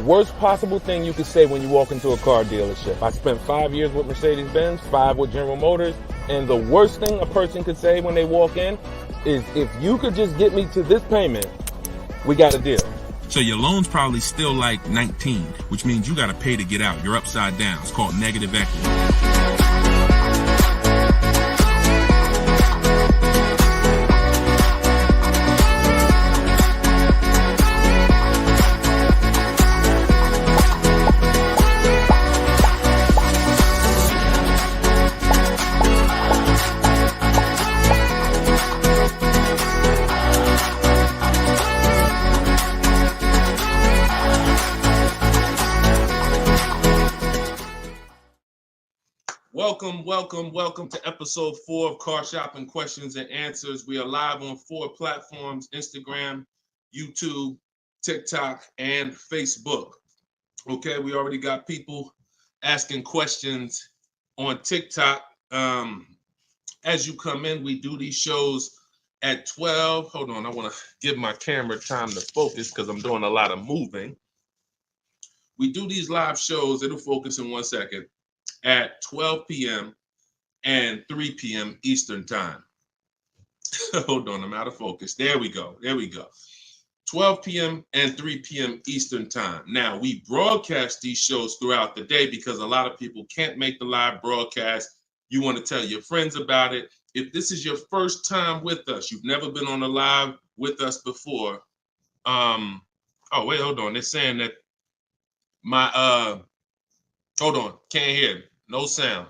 worst possible thing you could say when you walk into a car dealership. I spent 5 years with Mercedes-Benz, 5 with General Motors, and the worst thing a person could say when they walk in is, if you could just get me to this payment, we got a deal. So your loan's probably still like 19, which means you got to pay to get out. You're upside down. It's called negative equity. Welcome to episode 4 of Car Shopping Questions and Answers. We are live on 4 platforms: Instagram, YouTube, TikTok, and Facebook. Okay, we already got people asking questions on TikTok. As you come in, we do these shows at 12. Hold on, I want to give my camera time to focus because I'm doing a lot of moving. We do these live shows, it'll focus in 1 second, at 12 p.m. and 3 p.m. Eastern time. Hold on, I'm out of focus. There we go. 12 p.m. and 3 p.m. Eastern time. Now, we broadcast these shows throughout the day because a lot of people can't make the live broadcast. You want to tell your friends about it. If this is your first time with us, you've never been on a live with us before. Oh, wait, hold on. They're saying that hold on, can't hear. No sound.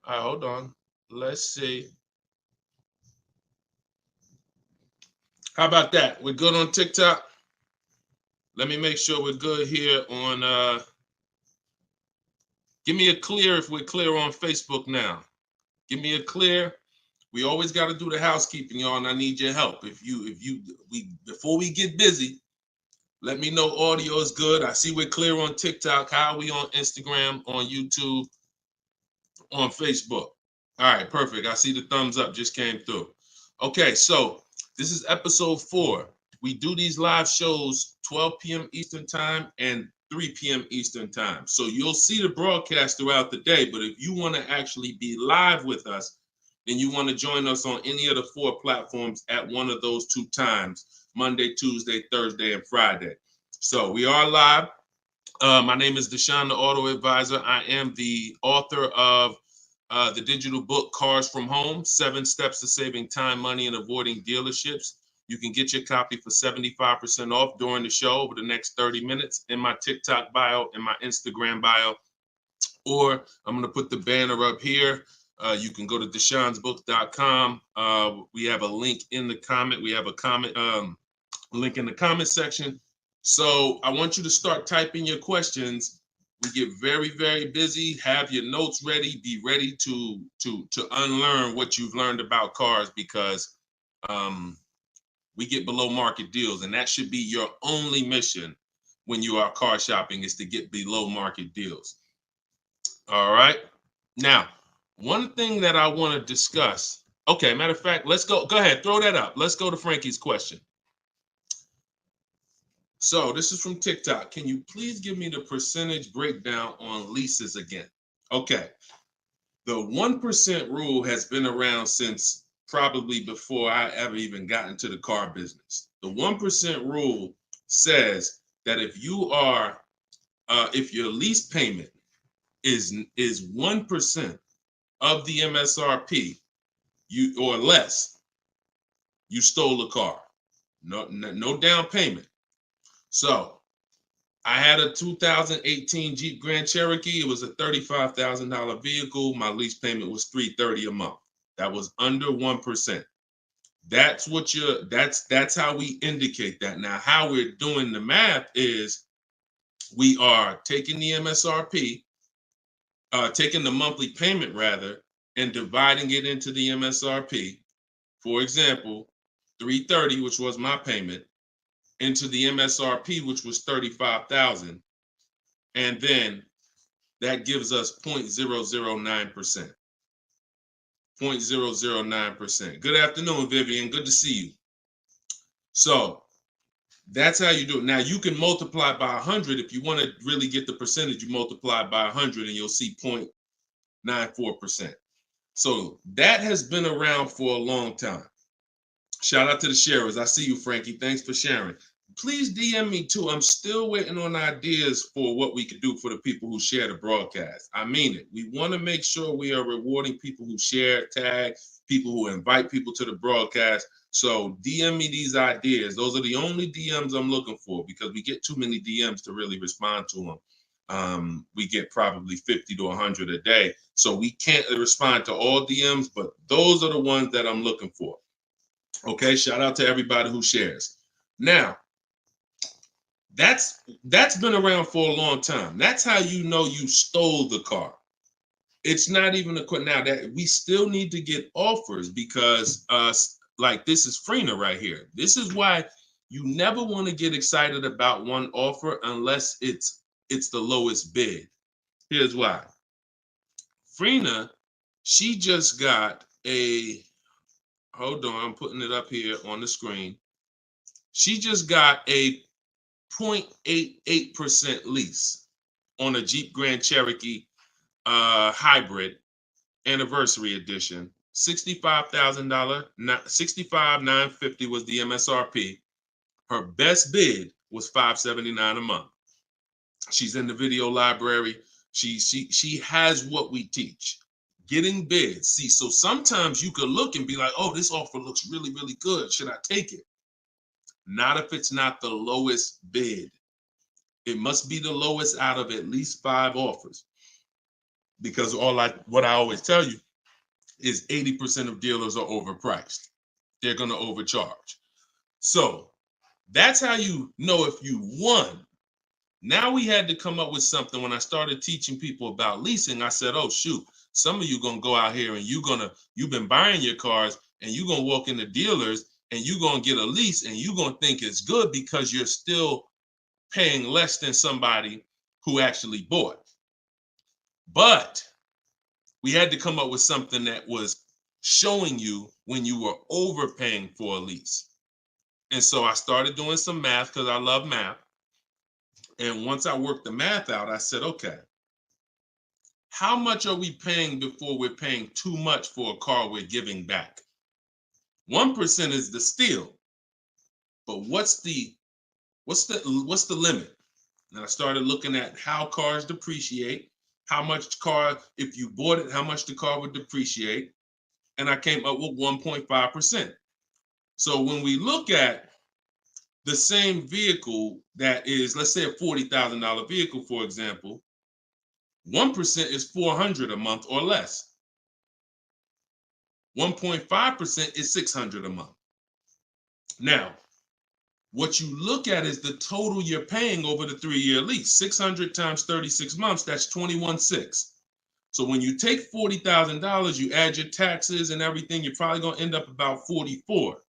All right, hold on. Let's see. How about that? We're good on TikTok? Let me make sure we're good here on, give me a clear if we're clear on Facebook now. Give me a clear. We always got to do the housekeeping, y'all, and I need your help. Before we get busy, let me know audio is good. I see we're clear on TikTok. How are we on Instagram, on YouTube, on Facebook? All right, perfect. I see the thumbs up just came through. Okay, so this is episode 4. We do these live shows 12 p.m. Eastern time and 3 p.m. Eastern time. So you'll see the broadcast throughout the day, but if you want to actually be live with us, then you want to join us on any of the 4 platforms at one of those 2 times: Monday, Tuesday, Thursday, and Friday. So we are live. My name is Deshone the Auto Advisor. I am the author of the digital book, Cars from Home, 7 Steps to Saving Time, Money, and Avoiding Dealerships. You can get your copy for 75% off during the show over the next 30 minutes in my TikTok bio, in my Instagram bio, or I'm going to put the banner up here. You can go to deshonesbook.com. We have a link in the comment. We have a comment link in the comment section. So I want you to start typing your questions. We get very, very busy. Have your notes ready. Be ready to unlearn what you've learned about cars, because we get below market deals, and that should be your only mission when you are car shopping, is to get below market deals. All right. Now, one thing that I want to discuss. Okay, matter of fact, let's go. Go ahead, throw that up. Let's go to Frankie's question. So this is from TikTok. Can you please give me the percentage breakdown on leases again? Okay. The 1% rule has been around since probably before I ever even got into the car business. The 1% rule says that if your lease payment is 1% of the MSRP, or less, you stole a car. No down payment. So I had a 2018 Jeep Grand Cherokee. It was a $35,000 vehicle. My lease payment was $330 a month. That was under 1%. That's how we indicate that. Now, how we're doing the math is we are taking the MSRP, taking the monthly payment rather, and dividing it into the MSRP. For example, $330, which was my payment, into the MSRP, which was $35,000, and then that gives us 0.009%. 0.009%. Good afternoon, Vivian. Good to see you. So That's how you do it. Now you can multiply by 100 if you want to really get the percentage. You multiply by 100 and you'll see 0.94%. So that has been around for a long time. Shout out to the sharers. I see you, Frankie. Thanks for sharing. Please DM me too. I'm still waiting on ideas for what we could do for the people who share the broadcast. I mean it. We want to make sure we are rewarding people who share, tag, people who invite people to the broadcast. So DM me these ideas. Those are the only DMs I'm looking for because we get too many DMs to really respond to them. We get probably 50 to 100 a day. So we can't respond to all DMs, but those are the ones that I'm looking for. Okay, shout out to everybody who shares. Now, that's been around for a long time. That's how you know you stole the car. It's not even a question now that we still need to get offers because like this is Freener right here. This is why you never want to get excited about one offer unless it's the lowest bid. Here's why. Freener, she just got a, hold on, I'm putting it up here on the screen. She just got a 0.88% lease on a Jeep Grand Cherokee hybrid anniversary edition. $65,000, $65,950 was the MSRP. Her best bid was $579 a month. She's in the video library. She has what we teach. Getting bids. See, so sometimes you could look and be like, oh, this offer looks really, really good. Should I take it? Not if it's not the lowest bid. It must be the lowest out of at least 5 offers. Because what I always tell you is 80% of dealers are overpriced. They're going to overcharge. So that's how you know if you won. Now we had to come up with something. When I started teaching people about leasing, I said, oh, shoot, some of you going to go out here and you've been buying your cars and you're going to walk into dealers and you're going to get a lease and you're going to think it's good because you're still paying less than somebody who actually bought. But we had to come up with something that was showing you when you were overpaying for a lease. And so I started doing some math because I love math. And once I worked the math out, I said, okay, how much are we paying before we're paying too much for a car we're giving back? 1% is the steal. But what's the limit? And I started looking at how cars depreciate, how much car, if you bought it, how much the car would depreciate. And I came up with 1.5%. So when we look at the same vehicle that is, let's say a $40,000 vehicle, for example, 1% is $400 a month or less. 1.5% is $600 a month. Now, what you look at is the total you're paying over the 3-year lease. 600 times 36 months, that's 21.6. So when you take $40,000, you add your taxes and everything, you're probably going to end up about 44.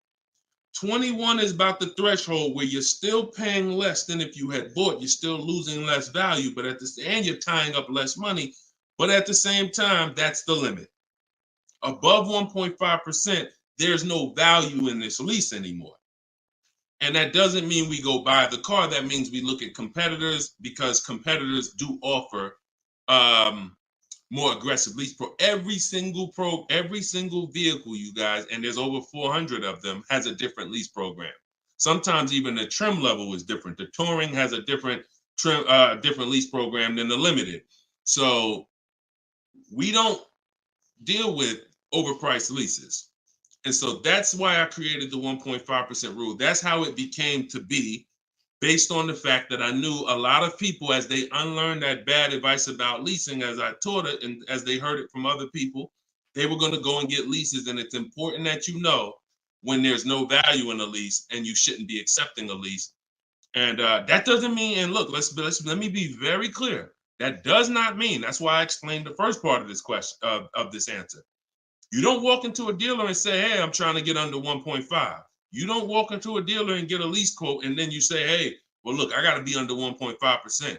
21 is about the threshold where you're still paying less than if you had bought. You're still losing less value, but and you're tying up less money. But at the same time, that's the limit. Above 1.5%, there's no value in this lease anymore. And that doesn't mean we go buy the car. That means we look at competitors because competitors do offer more aggressive lease pro. Every single vehicle, you guys, and there's over 400 of them, has a different lease program. Sometimes even the trim level is different. The Touring has a different lease program than the Limited. So we don't deal with overpriced leases. And so that's why I created the 1.5% rule. That's how it became to be, based on the fact that I knew a lot of people, as they unlearned that bad advice about leasing, as I taught it and as they heard it from other people, they were going to go and get leases. And it's important that you know when there's no value in a lease and you shouldn't be accepting a lease. And that doesn't mean, and look, let me be very clear. That does not mean, that's why I explained the first part of this question, of this answer. You don't walk into a dealer and say, hey, I'm trying to get under 1.5. You don't walk into a dealer and get a lease quote and then you say, hey, well, look, I got to be under 1.5%.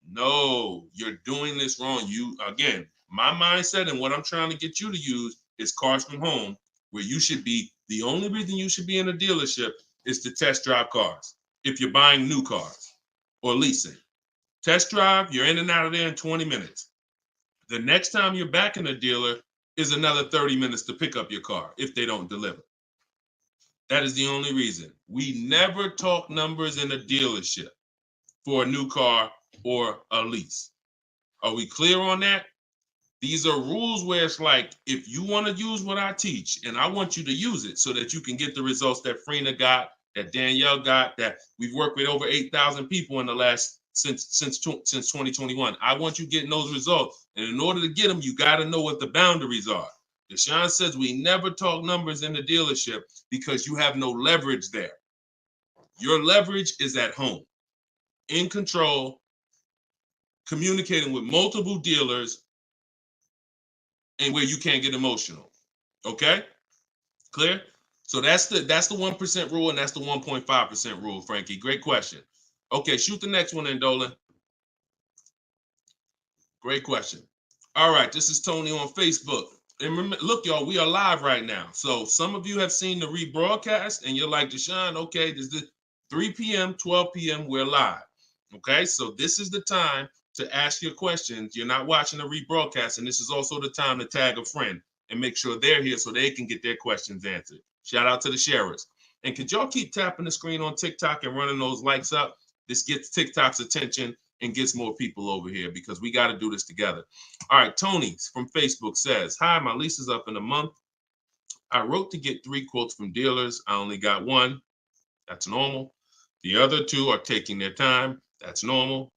No, you're doing this wrong. Again, my mindset and what I'm trying to get you to use is Cars from Home, where you should be, the only reason you should be in a dealership is to test drive cars. if you're buying new cars or leasing. Test drive, you're in and out of there in 20 minutes. The next time you're back in a dealer is another 30 minutes to pick up your car if they don't deliver. That is the only reason. We never talk numbers in a dealership for a new car or a lease. Are we clear on that? These are rules where it's like, if you want to use what I teach, and I want you to use it so that you can get the results that Frina got, that Danielle got, that we've worked with over 8,000 people in the last since 2021. I want you getting those results. And in order to get them, you got to know what the boundaries are. Deshone says we never talk numbers in the dealership because you have no leverage there. Your leverage is at home, in control, communicating with multiple dealers, and where you can't get emotional. Okay? Clear? So that's the 1% rule, and that's the 1.5% rule, Frankie. Great question. Okay, shoot the next one in, Dolan. Great question. All right, this is Tony on Facebook. And remember, look, y'all, we are live right now. So some of you have seen the rebroadcast, and you're like, Deshone, okay, this is 3 p.m., 12 p.m., we're live. Okay, so this is the time to ask your questions. You're not watching the rebroadcast, and this is also the time to tag a friend and make sure they're here so they can get their questions answered. Shout out to the sharers. And could y'all keep tapping the screen on TikTok and running those likes up? This gets TikTok's attention and gets more people over here because we got to do this together. All right, Tony from Facebook says, hi, my lease is up in a month. I wrote to get 3 quotes from dealers. I only got 1. That's normal. The other 2 are taking their time. That's normal.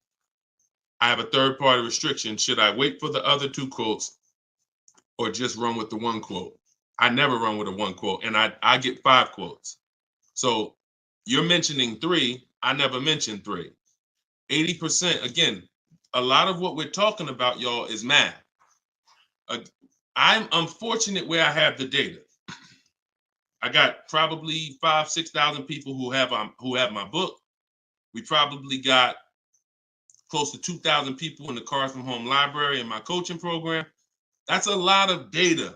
I have a third-party restriction. Should I wait for the other 2 quotes or just run with the 1 quote? I never run with a 1 quote, and I get 5 quotes. So you're mentioning 3. I never mentioned 3. 80%, again, a lot of what we're talking about, y'all, is math. I'm unfortunate where I have the data. I got probably 5,000-6,000 people who have my book. We probably got close to 2,000 people in the Cars from Home library in my coaching program. That's a lot of data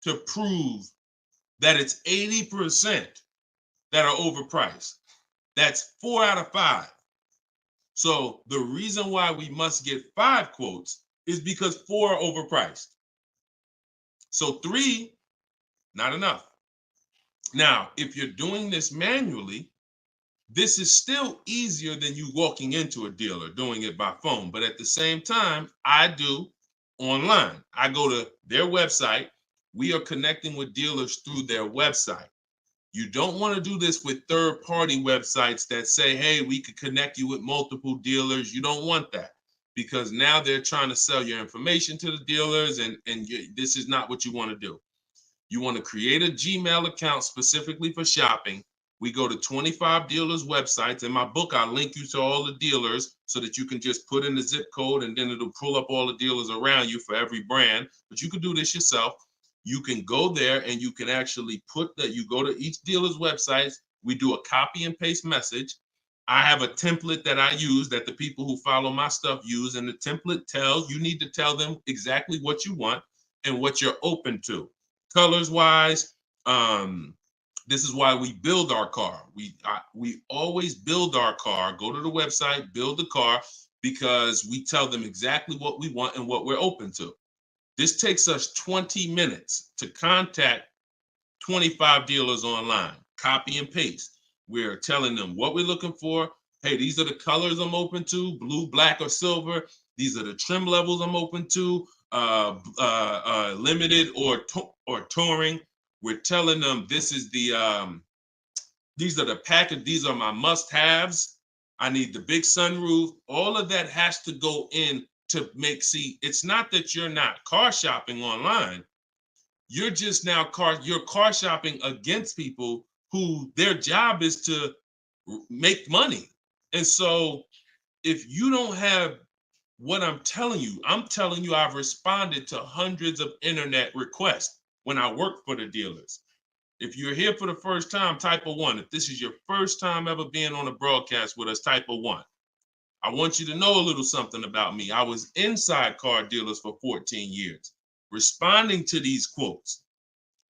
to prove that it's 80% that are overpriced. That's 4 out of 5. So the reason why we must get 5 quotes is because 4 are overpriced. So 3, not enough. Now, if you're doing this manually, this is still easier than you walking into a dealer doing it by phone. But at the same time, I do online. I go to their website. We are connecting with dealers through their website. You don't want to do this with third-party websites that say, hey, we could connect you with multiple dealers. You don't want that because now they're trying to sell your information to the dealers, and this is not what you want to do. You want to create a Gmail account specifically for shopping. We go to 25 dealers' websites. In my book, I link you to all the dealers so that you can just put in the zip code, and then it'll pull up all the dealers around you for every brand. But you can do this yourself. You can go there and you can actually you go to each dealer's websites. We do a copy and paste message. I have a template that I use that the people who follow my stuff use. And the template you need to tell them exactly what you want and what you're open to. Colors wise, this is why we build our car. We always build our car, go to the website, build the car, because we tell them exactly what we want and what we're open to. This takes us 20 minutes to contact 25 dealers online, copy and paste. We're telling them what we're looking for. Hey, these are the colors I'm open to, blue, black, or silver. These are the trim levels I'm open to, limited or touring. We're telling them this is these are the package, these are my must-haves. I need the big sunroof. All of that has to go in to it's not that you're not car shopping online. You're just now you're car shopping against people who their job is to make money. And so if you don't have what I'm telling you I've responded to hundreds of internet requests when I work for the dealers. If you're here for the first time, type a 1. If this is your first time ever being on a broadcast with us, type a 1. I want you to know a little something about me. I was inside car dealers for 14 years, responding to these quotes.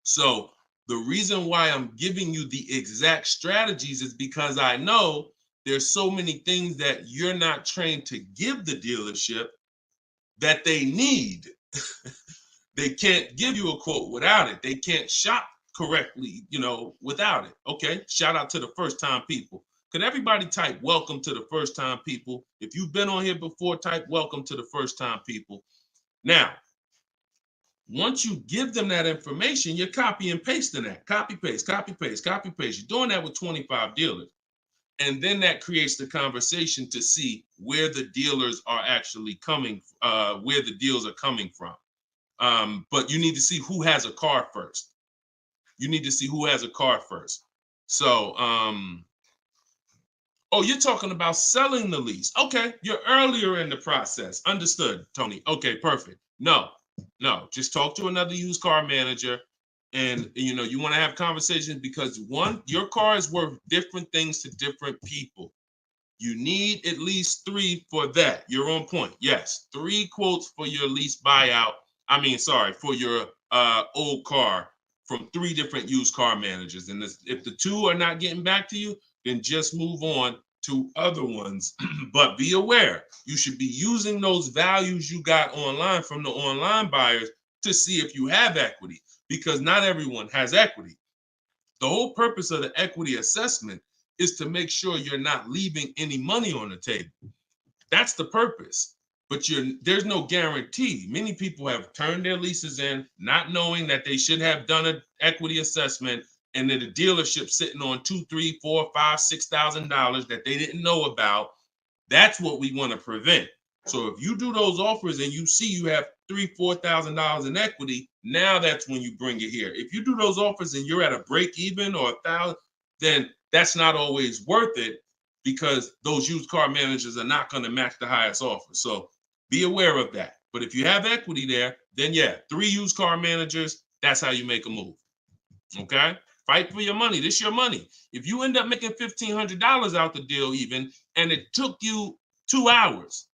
So The reason why I'm giving you the exact strategies is because I know there's so many things that you're not trained to give the dealership that they need. They can't give you a quote without it. They can't shop correctly, without it. Okay, shout out to the first time people. Could everybody type welcome to the first time people? If you've been on here before, type welcome to the first time people. Now, once you give them that information, you're copy and pasting that. Copy, paste, copy, paste, copy, paste. You're doing that with 25 dealers. And then that creates the conversation to see where the dealers are actually coming, where the deals are coming from. But you need to see who has a car first. You need to see who has a car first. So, oh, you're talking about selling the lease. Okay, you're earlier in the process. Understood, Tony. Okay, perfect. No, just talk to another used car manager. And you want to have conversations because one, your car is worth different things to different people. You need at least 3 for that. You're on point. Yes, 3 quotes for your lease buyout. For your old car from 3 different used car managers. And if the 2 are not getting back to you, then just move on to other ones. But be aware, you should be using those values you got online from the online buyers to see if you have equity, because not everyone has equity. The whole purpose of the equity assessment is to make sure you're not leaving any money on the table. That's the purpose. But there's no guarantee. Many people have turned their leases in not knowing that they should have done an equity assessment, and then the dealership sitting on $2,000, $3,000, $4,000, $5,000, $6,000 that they didn't know about. That's what we want to prevent. So if you do those offers and you see you have $3,000, $4,000 in equity, now that's when you bring it here. If you do those offers and you're at a break even or $1,000, then that's not always worth it, because those used car managers are not going to match the highest offer. So be aware of that. But if you have equity there, then 3 used car managers, that's how you make a move. Okay? Fight for your money. This is your money. If you end up making $1,500 out the deal even, and it took you 2 hours,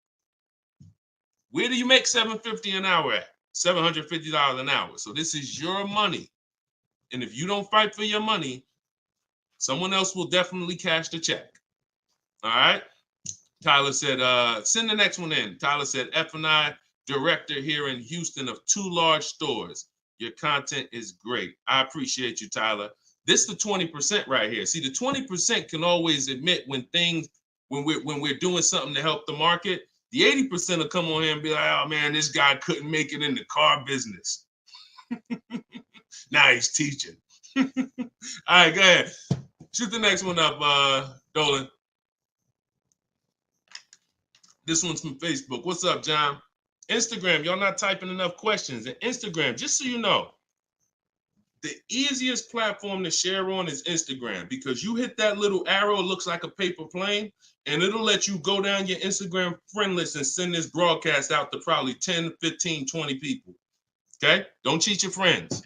where do you make $750 an hour at? $750 an hour. So this is your money. And if you don't fight for your money, someone else will definitely cash the check. All right? Tyler said, send the next one in. Tyler said, F&I director here in Houston of 2 large stores. Your content is great. I appreciate you, Tyler. This is the 20% right here. See, the 20% can always admit when we're doing something to help the market. The 80% will come on here and be like, oh man, this guy couldn't make it in the car business. Now he's teaching. All right, go ahead. Shoot the next one up, Dolan. This one's from Facebook. What's up, John? Instagram, y'all not typing enough questions. And Instagram, just so you know, the easiest platform to share on is Instagram, because you hit that little arrow, it looks like a paper plane, and it'll let you go down your Instagram friend list and send this broadcast out to probably 10, 15, 20 people. Okay? Don't cheat your friends.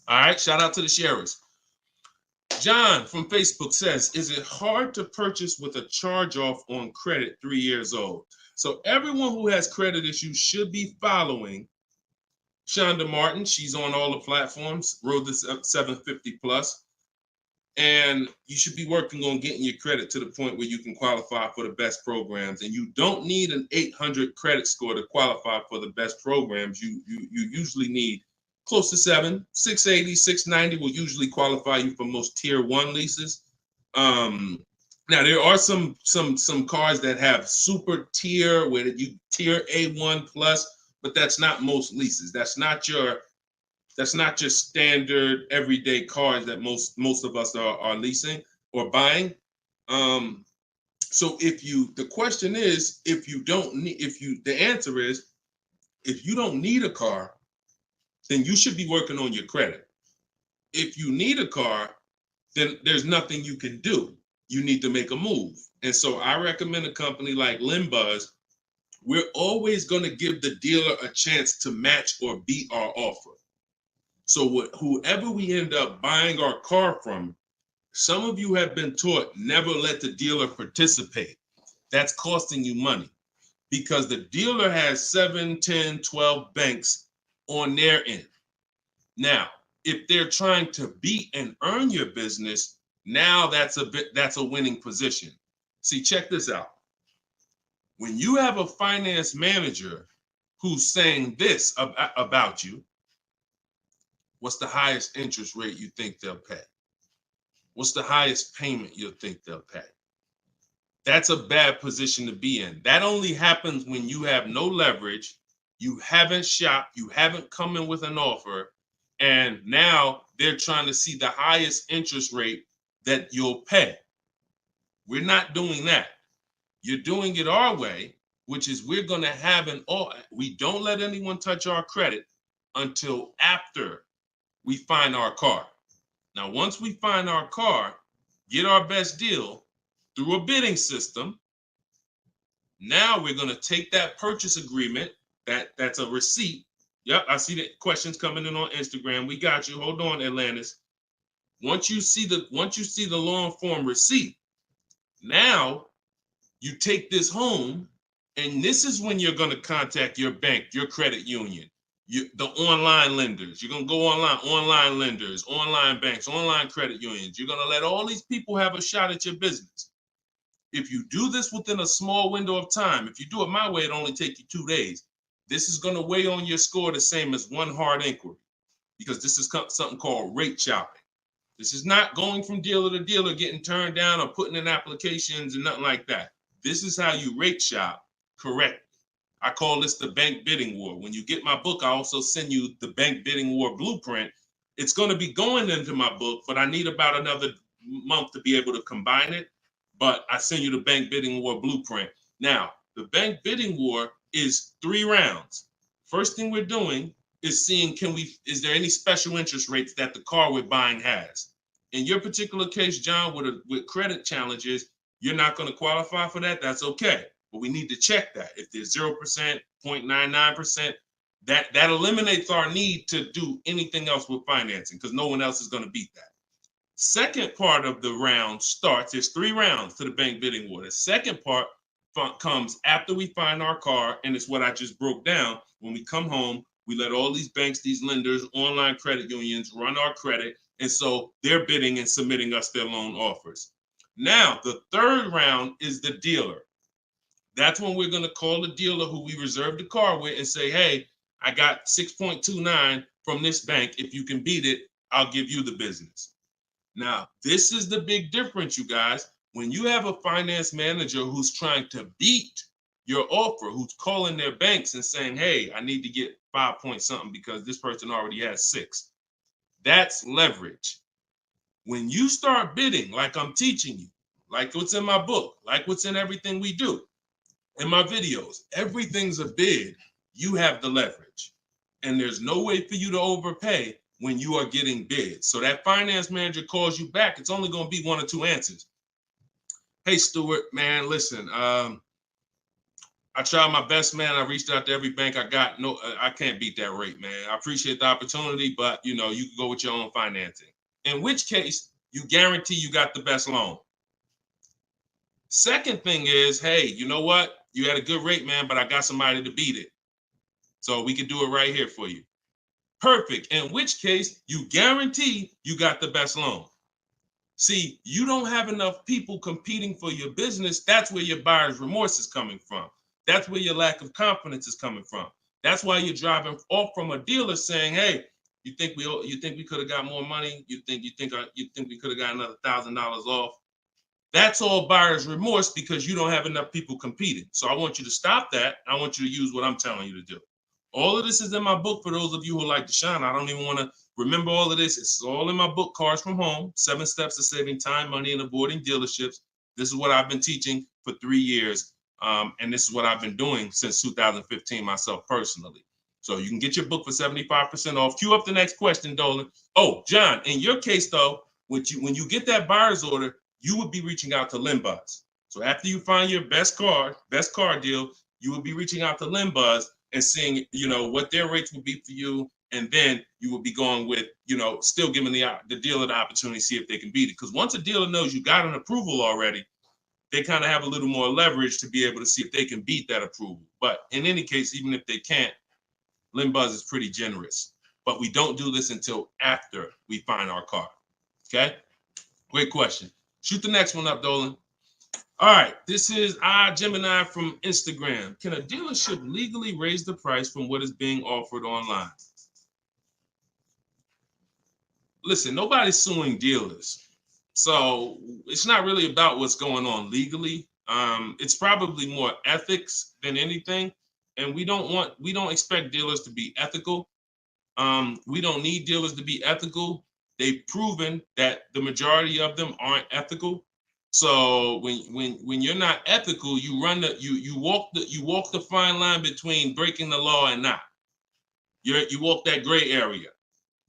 All right? Shout out to the sharers. John from Facebook says, is it hard to purchase with a charge-off on credit 3 years old? So everyone who has credit issues should be following Shonda Martin. She's on all the platforms, Road to 750 plus. And you should be working on getting your credit to the point where you can qualify for the best programs. And you don't need an 800 credit score to qualify for the best programs. You usually need close to 680, 690 will usually qualify you for most tier 1 leases. Now there are some cars that have super tier where you tier A1 plus, but that's not most leases. That's not your standard everyday cars that most of us are leasing or buying. So the question is, the answer is, if you don't need a car, then you should be working on your credit. If you need a car, then there's nothing you can do. You need to make a move. And so I recommend a company like Limbuzz. We're always going to give the dealer a chance to match or beat our offer. So whoever we end up buying our car from, some of you have been taught never let the dealer participate. That's costing you money, because the dealer has 7, 10, 12 banks on their end. Now, If they're trying to beat and earn your business, now that's a winning position. See, check this out. When you have a finance manager who's saying this about you, what's the highest interest rate you think they'll pay? What's the highest payment you think they'll pay? That's a bad position to be in. That only happens when you have no leverage, you haven't shopped, you haven't come in with an offer, and now they're trying to see the highest interest rate that you'll pay. We're not doing that. You're doing it our way, which is we're going to have we don't let anyone touch our credit until after we find our car. Now, once we find our car, get our best deal through a bidding system, now we're going to take that purchase agreement, that's a receipt. Yep, I see the questions coming in on Instagram. We got you. Hold on, Atlantis. Once you see the long form receipt, now you take this home, and this is when you're going to contact your bank, your credit union, the online lenders. You're going to go online lenders, online banks, online credit unions. You're going to let all these people have a shot at your business. If you do this within a small window of time, if you do it my way, it only take you 2 days. This is going to weigh on your score the same as one hard inquiry, because this is something called rate shopping. This is not going from dealer to dealer, getting turned down or putting in applications and nothing like that. This is how you rate shop correctly. I call this the bank bidding war. When you get my book, I also send you the bank bidding war blueprint. It's going to be going into my book, but I need about another month to be able to combine it. But I send you the bank bidding war blueprint. Now, the bank bidding war is 3 rounds. First thing we're doing is seeing, is there any special interest rates that the car we're buying has? In your particular case, John, with credit challenges, you're not going to qualify for that. That's okay. But we need to check that. If there's 0%, 0.99%, that eliminates our need to do anything else with financing, because no one else is going to beat that. Second part of the round starts, there's 3 rounds to the bank bidding war. The second part comes after we find our car, and it's what I just broke down. When we come home, we let all these banks, these lenders, online credit unions run our credit, and so they're bidding and submitting us their loan offers. Now, the third round is the dealer. That's when we're going to call the dealer who we reserved the car with and say, hey, I got 6.29 from this bank. If you can beat it, I'll give you the business. Now, this is the big difference, you guys. When you have a finance manager who's trying to beat your offer, who's calling their banks and saying, hey, I need to get 5 point something because this person already has 6. That's leverage. When you start bidding, like I'm teaching you, like what's in my book, like what's in everything we do, in my videos, everything's a bid. You have the leverage. And there's no way for you to overpay when you are getting bids. So that finance manager calls you back, it's only going to be 1 or 2 answers. Hey, Stuart, man, listen, I tried my best, man. I reached out to every bank I got. No, I can't beat that rate, man. I appreciate the opportunity, but you can go with your own financing. In which case, you guarantee you got the best loan. Second thing is, hey, you know what? You had a good rate, man, but I got somebody to beat it. So we can do it right here for you. Perfect. In which case, you guarantee you got the best loan. See, you don't have enough people competing for your business. That's where your buyer's remorse is coming from. That's where your lack of confidence is coming from. That's why you're driving off from a dealer saying, hey, you think we could have got more money? You think we could have got another $1,000 off? That's all buyer's remorse because you don't have enough people competing. So I want you to stop that. I want you to use what I'm telling you to do. All of this is in my book for those of you who like Deshone. I don't even want to remember all of this. It's all in my book, Cars from Home, 7 Steps to Saving Time, Money, and Avoiding Dealerships. This is what I've been teaching for 3 years. And this is what I've been doing since 2015 myself personally. So you can get your book for 75% off. Cue up the next question, Dolan. Oh, John, in your case, though, when you get that buyer's order, you would be reaching out to Limbuzz. So after you find your best car deal, you would be reaching out to Limbuzz and seeing, what their rates would be for you. And then you would be going with, still giving the dealer the opportunity to see if they can beat it. Because once a dealer knows you got an approval already, they kind of have a little more leverage to be able to see if they can beat that approval. But in any case, even if they can't, Limbuzz is pretty generous. but we don't do this until after we find our car. Okay? Great question. Shoot the next one up, Dolan. All right, this is Gemini from Instagram. Can a dealership legally raise the price from what is being offered online? Listen, nobody's suing dealers. So it's not really about what's going on legally. It's probably more ethics than anything. And we don't expect dealers to be ethical. We don't need dealers to be ethical. They've proven that the majority of them aren't ethical. So when you're not ethical, you walk the fine line between breaking the law and not. You walk that gray area.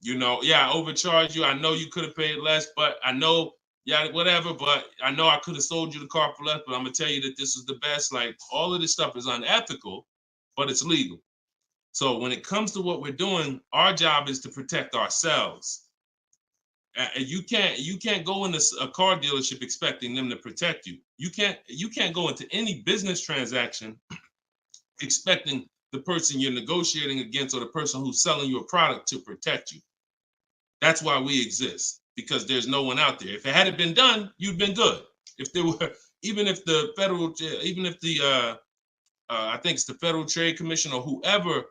You know, yeah, I overcharged you. I know you could have paid less, but I know, yeah, whatever. But I know I could have sold you the car for less. But I'm gonna tell you that this is the best. Like, all of this stuff is unethical, but it's legal. So when it comes to what we're doing, our job is to protect ourselves. You can't go into a car dealership expecting them to protect you. You can't go into any business transaction expecting the person you're negotiating against or the person who's selling you a product to protect you. That's why we exist, because there's no one out there. If it hadn't been done, you'd been good. If there were, even if the I think it's the Federal Trade Commission or whoever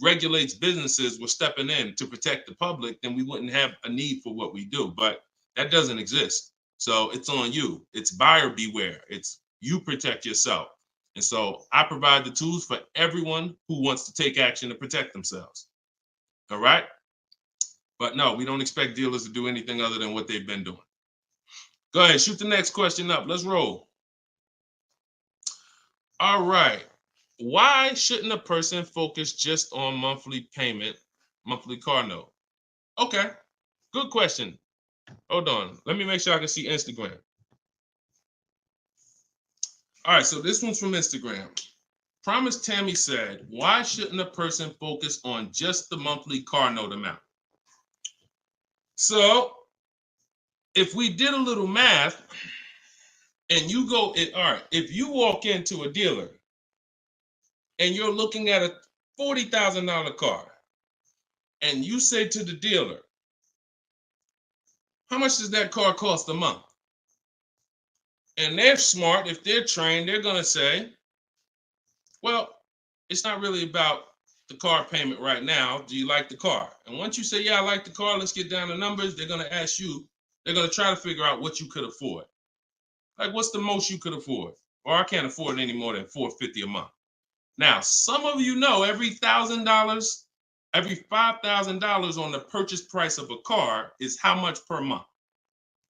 regulates businesses were stepping in to protect the public, then we wouldn't have a need for what we do. But that doesn't exist. So it's on you. It's buyer beware. It's you protect yourself. And so I provide the tools for everyone who wants to take action to protect themselves. All right? But no, we don't expect dealers to do anything other than what they've been doing. Go ahead, shoot the next question up. Let's roll. All right. Why shouldn't a person focus just on monthly payment, monthly car note? Okay, good question. Hold on. Let me make sure I can see Instagram. All right, so this one's from Instagram. Promise Tammy said, why shouldn't a person focus on just the monthly car note amount? So if we did a little math and you go, all right, if you walk into a dealer and you're looking at a $40,000 car and you say to the dealer, how much does that car cost a month? And they're smart, if they're trained, they're gonna say, well, it's not really about the car payment right now. Do you like the car? And once you say, yeah, I like the car, let's get down to numbers, they're gonna ask you, they're gonna try to figure out what you could afford. Like, what's the most you could afford? Or I can't afford any more than $450 a month. Now, some of you know every $1,000, every $5,000 on the purchase price of a car is how much per month.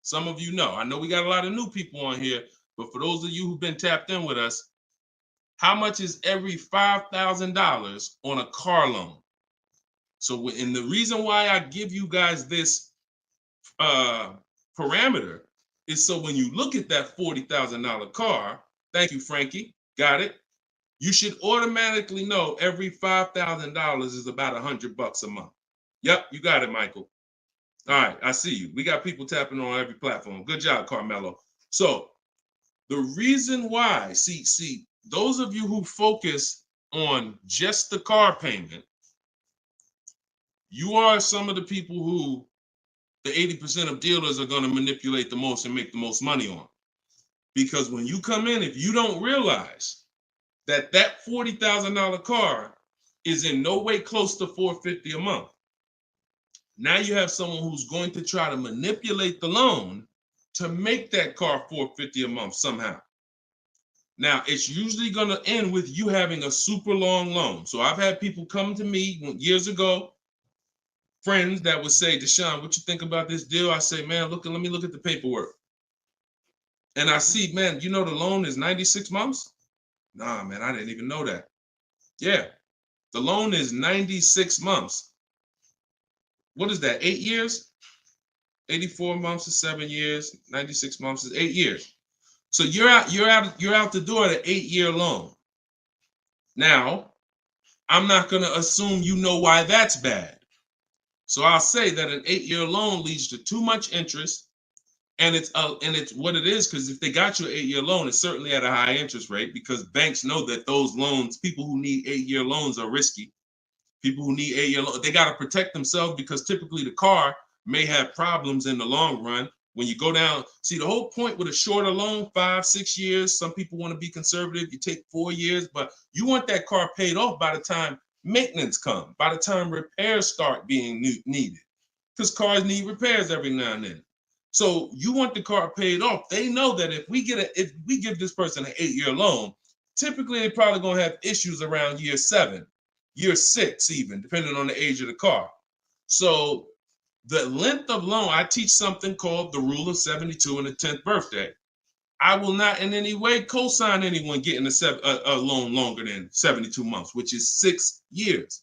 Some of you know. I know we got a lot of new people on here, but for those of you who've been tapped in with us, how much is every $5,000 on a car loan? So, and the reason why I give you guys this parameter is so when you look at that $40,000 car, thank you, Frankie, got it. You should automatically know every $5,000 is about $100 a month. Yep, you got it, Michael. All right, I see you. We got people tapping on every platform. Good job, Carmelo. So the reason why, see, those of you who focus on just the car payment, you are some of the people who the 80% of dealers are going to manipulate the most and make the most money on. Because when you come in, if you don't realize that that $40,000 car is in no way close to $450 a month, now you have someone who's going to try to manipulate the loan to make that car $450 a month somehow. Now, it's usually going to end with you having a super long loan. So I've had people come to me years ago, friends that would say, Deshone, what you think about this deal? I say, man, let me look at the paperwork. And I see, man, you know the loan is 96 months? Nah, man, I didn't even know that. Yeah, the loan is 96 months. What is that, 8 years? 84 months is 7 years, 96 months is 8 years. So you're out the door at an 8-year loan. Now, I'm not going to assume you know why that's bad. So I'll say that an 8-year loan leads to too much interest, and it's what it is, because if they got you an 8-year loan, it's certainly at a high interest rate, because banks know that those loans, people who need 8-year loans, are risky. People who need 8-year loan, they got to protect themselves because typically the car may have problems in the long run. When you go down, see the whole point with a shorter loan, 5-6 years. Some people want to be conservative. You take 4 years, but you want that car paid off by the time maintenance comes, by the time repairs start being needed, because cars need repairs every now and then. So you want the car paid off. They know that if we give this person an 8-year loan, typically they're probably gonna have issues around year 7, year 6, even depending on the age of the car. So the length of loan, I teach something called the rule of 72 and the 10th birthday. I will not in any way co-sign anyone getting a loan longer than 72 months, which is 6 years,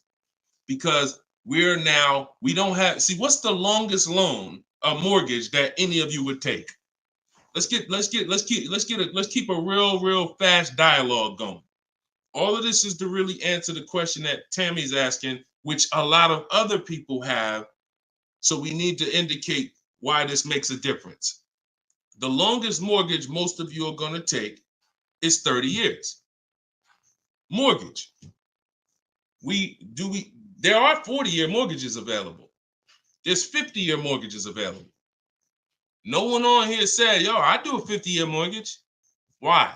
because we don't have, see, what's the longest loan, a mortgage that any of you would take? Let's keep a real fast dialogue going. All of this is to really answer the question that Tammy's asking, which a lot of other people have. So we need to indicate why this makes a difference. The longest mortgage most of you are going to take is 30 years. Mortgage. There are 40-year mortgages available. There's 50-year mortgages available. No one on here said, yo, I do a 50-year mortgage. Why?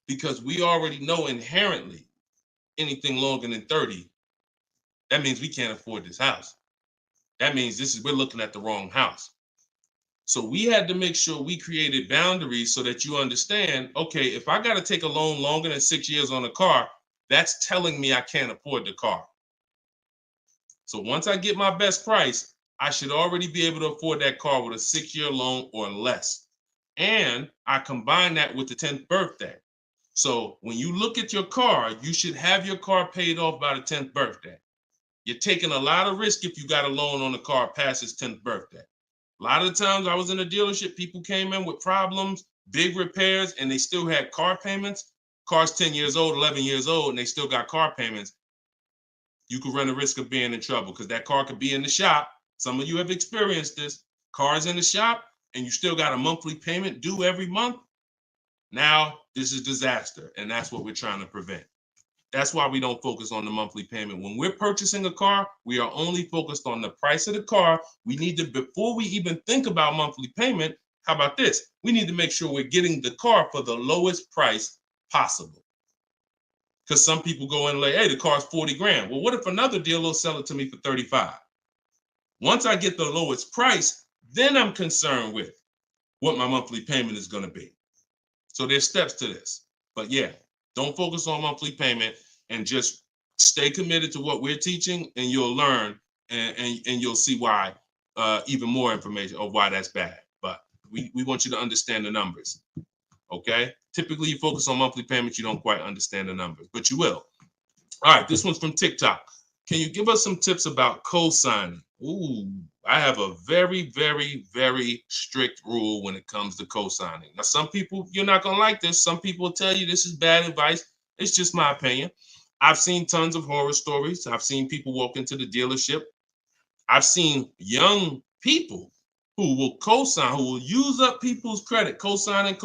Because we already know inherently anything longer than 30, that means we can't afford this house. That means we're looking at the wrong house. So we had to make sure we created boundaries so that you understand, okay, if I got to take a loan longer than 6 years on a car, that's telling me I can't afford the car. So once I get my best price, I should already be able to afford that car with a 6-year loan or less. And I combine that with the 10th birthday. So when you look at your car, you should have your car paid off by the 10th birthday. You're taking a lot of risk if you got a loan on the car past its 10th birthday. A lot of the times I was in a dealership, people came in with problems, big repairs, and they still had car payments. Car's 10 years old, 11 years old, and they still got car payments. You could run the risk of being in trouble because that car could be in the shop. Some of you have experienced this. Car's in the shop and you still got a monthly payment due every month. Now, this is disaster, and that's what we're trying to prevent. That's why we don't focus on the monthly payment. When we're purchasing a car, we are only focused on the price of the car. We need to, before we even think about monthly payment, how about this? We need to make sure we're getting the car for the lowest price possible. Because some people go in and like, hey, the car's 40 grand. Well, what if another dealer will sell it to me for 35? Once I get the lowest price, then I'm concerned with what my monthly payment is going to be. So there's steps to this. But yeah, don't focus on monthly payment and just stay committed to what we're teaching, and you'll learn and you'll see why, even more information of why that's bad. But we want you to understand the numbers. Okay? Typically, you focus on monthly payments, you don't quite understand the numbers, but you will. All right, this one's from TikTok. Can you give us some tips about co-signing? Ooh, I have a very, very, very strict rule when it comes to co-signing. Now, some people, you're not going to like this. Some people will tell you this is bad advice. It's just my opinion. I've seen tons of horror stories. I've seen people walk into the dealership. I've seen young people who will co-sign, who will use up people's credit, co-signing,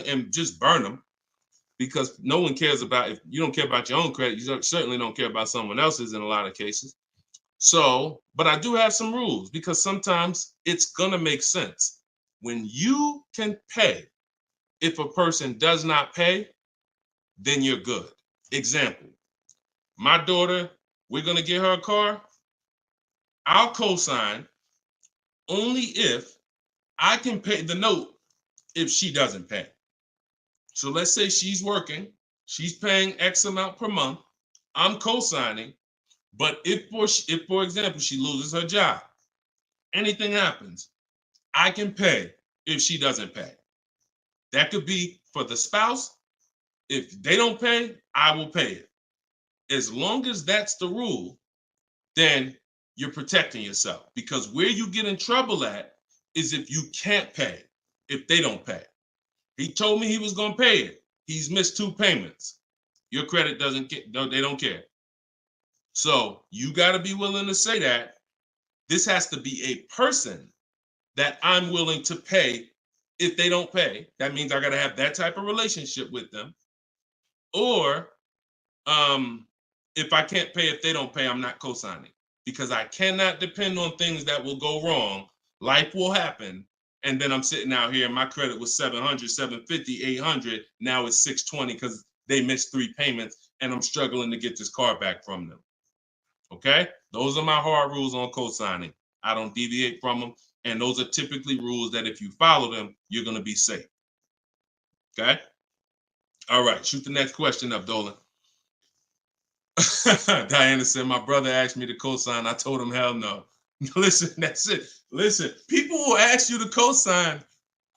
and just burn them, because no one cares about, if you don't care about your own credit, you certainly don't care about someone else's in a lot of cases. So, but I do have some rules, because sometimes it's gonna make sense. When you can pay, if a person does not pay, then you're good. Example, my daughter, we're gonna get her a car. I'll co-sign only if I can pay the note if she doesn't pay. So let's say she's working, she's paying X amount per month, I'm co-signing, but if for example, she loses her job, anything happens, I can pay if she doesn't pay. That could be for the spouse. If they don't pay, I will pay it. As long as that's the rule, then you're protecting yourself, because where you get in trouble at is if you can't pay, if they don't pay. He told me he was going to pay it. He's missed 2 payments. Your credit doesn't get, no, they don't care. So you got to be willing to say that. This has to be a person that I'm willing to pay if they don't pay. That means I got to have that type of relationship with them. Or if I can't pay, if they don't pay, I'm not co-signing, because I cannot depend on things that will go wrong. Life will happen. And then I'm sitting out here and my credit was 700, 750, 800. Now it's 620 because they missed 3 payments and I'm struggling to get this car back from them. Okay? Those are my hard rules on co-signing. I don't deviate from them. And those are typically rules that if you follow them, you're going to be safe. Okay? All right. Shoot the next question up, Dolan. Diana said, my brother asked me to co-sign. I told him, hell no. Listen, that's it. Listen, people will ask you to co-sign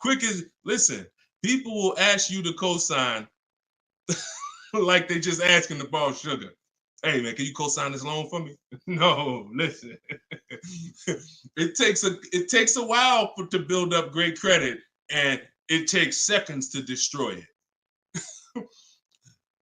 quick as, listen, people will ask you to co-sign like they just asking to borrow sugar. Hey man, can you co-sign this loan for me? No, listen. It takes a while to build up great credit, and it takes seconds to destroy it.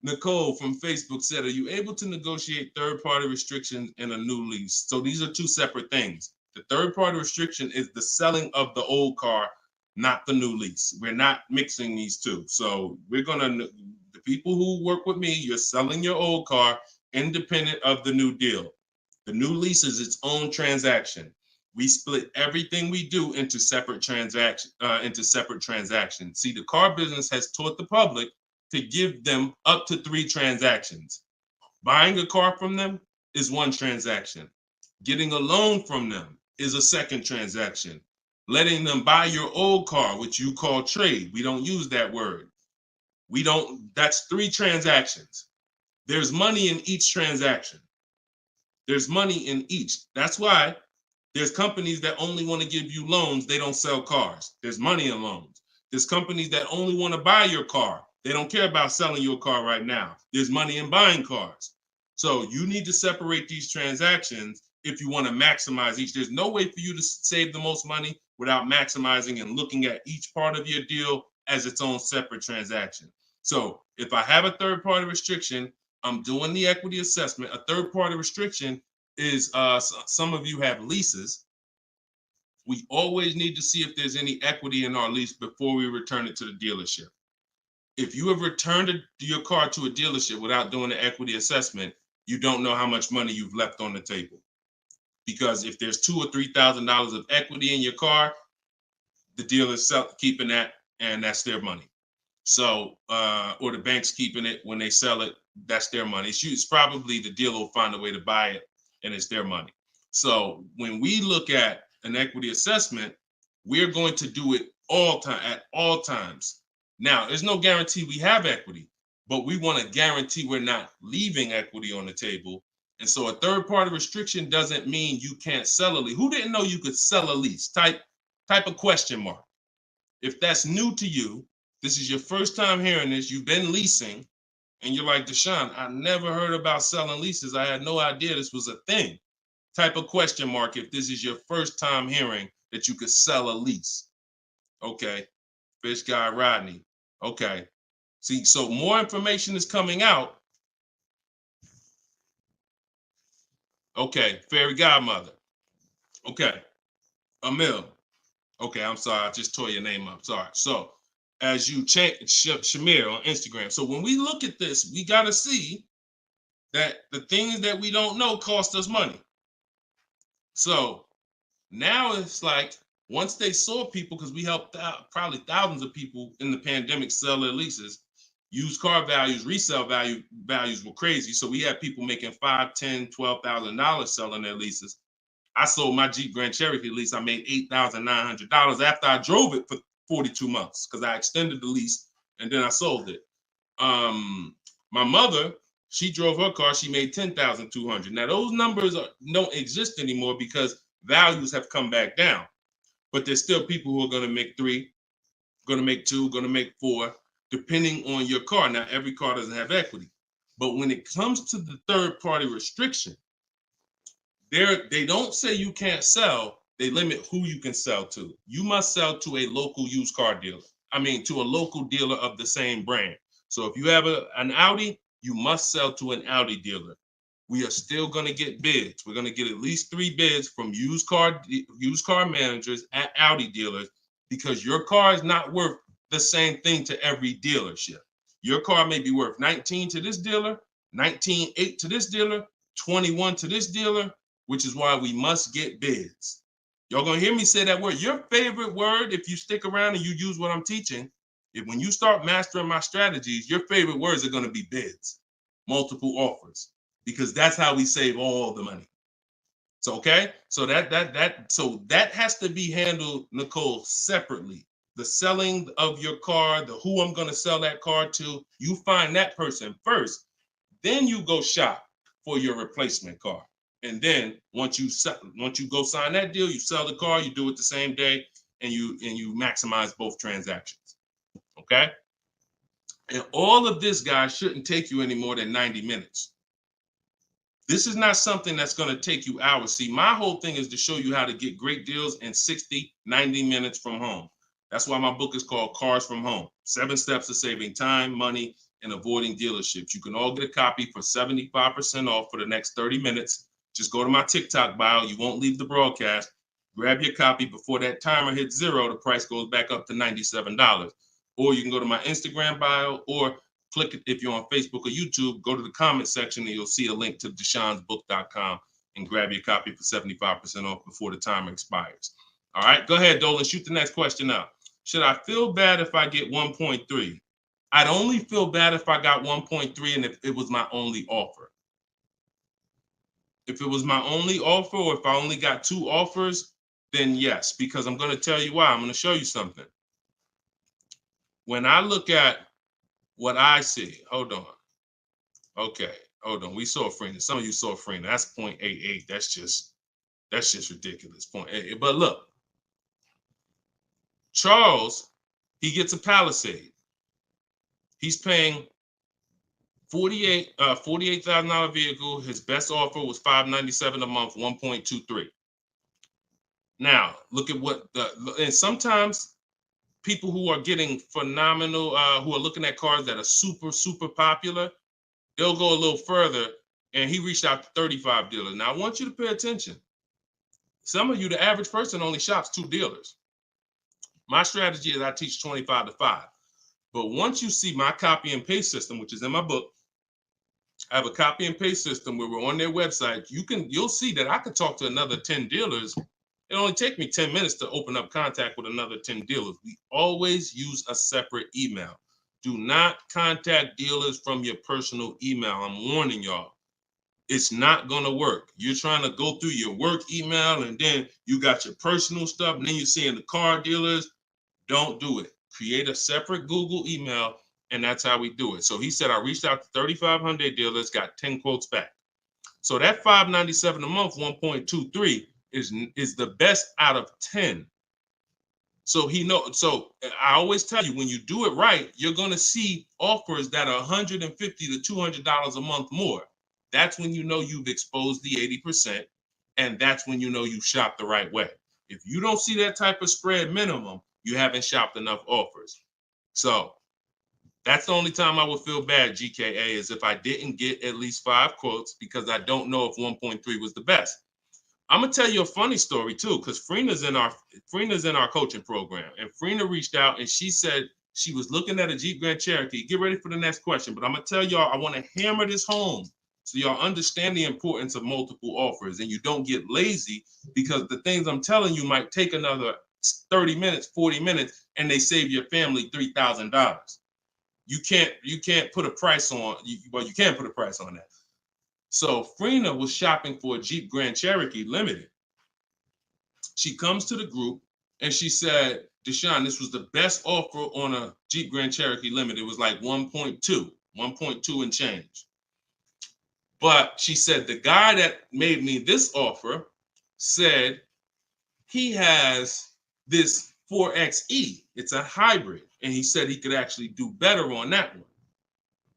Nicole from Facebook said, are you able to negotiate third-party restrictions in a new lease? So these are two separate things. The third-party restriction is the selling of the old car, not the new lease. We're not mixing these two. So we're gonna, the people who work with me, you're selling your old car independent of the new deal. The new lease is its own transaction. We split everything we do into separate transactions. See, the car business has taught the public to give them up to 3 transactions. Buying a car from them is one transaction. Getting a loan from them is a second transaction. Letting them buy your old car, which you call trade. We don't use that word. That's 3 transactions. There's money in each transaction. There's money in each. That's why there's companies that only want to give you loans. They don't sell cars. There's money in loans. There's companies that only want to buy your car. They don't care about selling your car right now. There's money in buying cars. So you need to separate these transactions if you want to maximize each. There's no way for you to save the most money without maximizing and looking at each part of your deal as its own separate transaction. So if I have a third-party restriction, I'm doing the equity assessment. A third-party restriction is, some of you have leases. We always need to see if there's any equity in our lease before we return it to the dealership. If you have returned your car to a dealership without doing the equity assessment, you don't know how much money you've left on the table. Because if there's $2,000 or $3,000 of equity in your car, the dealer's keeping that, and that's their money. So, or the bank's keeping it when they sell it, that's their money. It's probably the dealer will find a way to buy it, and it's their money. So when we look at an equity assessment, we're going to do it at all times. Now, there's no guarantee we have equity, but we want to guarantee we're not leaving equity on the table. And so a third-party restriction doesn't mean you can't sell a lease. Who didn't know you could sell a lease? Type a question mark. If that's new to you, this is your first time hearing this, you've been leasing, and you're like, Deshone, I never heard about selling leases. I had no idea this was a thing. Type a question mark if this is your first time hearing that you could sell a lease. Okay. Fish Guy Rodney. Okay. See, so more information is coming out. Okay. Fairy Godmother. Okay. Emil. Okay, I'm sorry. I just tore your name up. Sorry. So as you change Shamir on Instagram. So when we look at this, we got to see that the things that we don't know cost us money. So now it's like, once they saw people, because we helped out probably thousands of people in the pandemic sell their leases, used car values, resale values were crazy. So we had people making $5,000, $10,000, $12,000 selling their leases. I sold my Jeep Grand Cherokee lease. I made $8,900 after I drove it for 42 months because I extended the lease and then I sold it. My mother, she drove her car. She made $10,200. Now those numbers don't exist anymore because values have come back down. But there's still people who are going to make 3, going to make 2, going to make 4, depending on your car. Now, every car doesn't have equity. But when it comes to the third-party restriction, they don't say you can't sell. They limit who you can sell to. You must sell to a local used car dealer. To a local dealer of the same brand. So if you have an Audi, you must sell to an Audi dealer. We are still going to get bids. We're going to get at least 3 bids from used car managers at Audi dealers because your car is not worth the same thing to every dealership. Your car may be worth 19 to this dealer, 19.8 to this dealer, 21 to this dealer, which is why we must get bids. Y'all gonna hear me say that word. Your favorite word, if you stick around and you use what I'm teaching, when you start mastering my strategies, your favorite words are gonna be bids, multiple offers, because that's how we save all the money. So okay, so that has to be handled, Nicole, separately. The selling of your car, the who I'm gonna sell that car to, you find that person first. Then you go shop for your replacement car. And then once you go sign that deal, you sell the car, you do it the same day, and you maximize both transactions. Okay? And all of this, guys, shouldn't take you any more than 90 minutes. This is not something that's going to take you hours. See, my whole thing is to show you how to get great deals in 60, 90 minutes from home. That's why my book is called Cars from Home. 7 Steps to Saving Time, Money, and Avoiding Dealerships. You can all get a copy for 75% off for the next 30 minutes. Just go to my TikTok bio. You won't leave the broadcast. Grab your copy before that timer hits 0. The price goes back up to $97. Or you can go to my Instagram bio, or click it if you're on Facebook or YouTube. Go to the comment section and you'll see a link to deshonsbook.com and grab your copy for 75% off before the timer expires. All right, go ahead, Dolan. Shoot the next question out. Should I feel bad if I get 1.3? I'd only feel bad if I got 1.3 and if it was my only offer. If it was my only offer, or if I only got 2 offers, then yes, because I'm going to tell you why. I'm going to show you something. When I look at what I see, hold on. Okay, hold on. We saw Freener. Some of you saw Freener. That's 0.88. That's just ridiculous. 0.88. But look, Charles, he gets a Palisade. He's paying $48,000 vehicle. His best offer was $597 a month, 1.23. Now, look at and sometimes people who are getting phenomenal, who are looking at cars that are super, super popular, they'll go a little further, and he reached out to 35 dealers. Now, I want you to pay attention. Some of you, the average person, only shops 2 dealers. My strategy is I teach 25 to 5. But once you see my copy and paste system, which is in my book, I have a copy and paste system where we're on their website. You'll see that I could talk to another 10 dealers. It only take me 10 minutes to open up contact with another 10 dealers. We always use a separate email. Do not contact dealers from your personal email. I'm warning y'all. It's not going to work. You're trying to go through your work email, and then you got your personal stuff, and then you're seeing the car dealers. Don't do it. Create a separate Google email, and that's how we do it. So he said, I reached out to 3,500 dealers, got 10 quotes back. So that $597 a month, 1.23 is the best out of 10. So so I always tell you, when you do it right, you're going to see offers that are $150 to $200 a month more. That's when you know you've exposed the 80%, and that's when you know you shop the right way. If you don't see that type of spread minimum, you haven't shopped enough offers. So that's the only time I would feel bad, GKA, is if I didn't get at least 5 quotes, because I don't know if 1.3 was the best. I'm gonna tell you a funny story too, because Freena's in our coaching program, and Freena reached out and she said she was looking at a Jeep Grand Cherokee. Get ready for the next question, but I'm gonna tell y'all, I want to hammer this home so y'all understand the importance of multiple offers and you don't get lazy, because the things I'm telling you might take another 30 minutes, 40 minutes, and they save your family $3,000. You can't put a price on. Well, you can put a price on that. So Freena was shopping for a Jeep Grand Cherokee Limited. She comes to the group and she said, Deshone, this was the best offer on a Jeep Grand Cherokee Limited. It was like 1.2 and change. But she said, the guy that made me this offer said he has this 4XE. It's a hybrid. And he said he could actually do better on that one.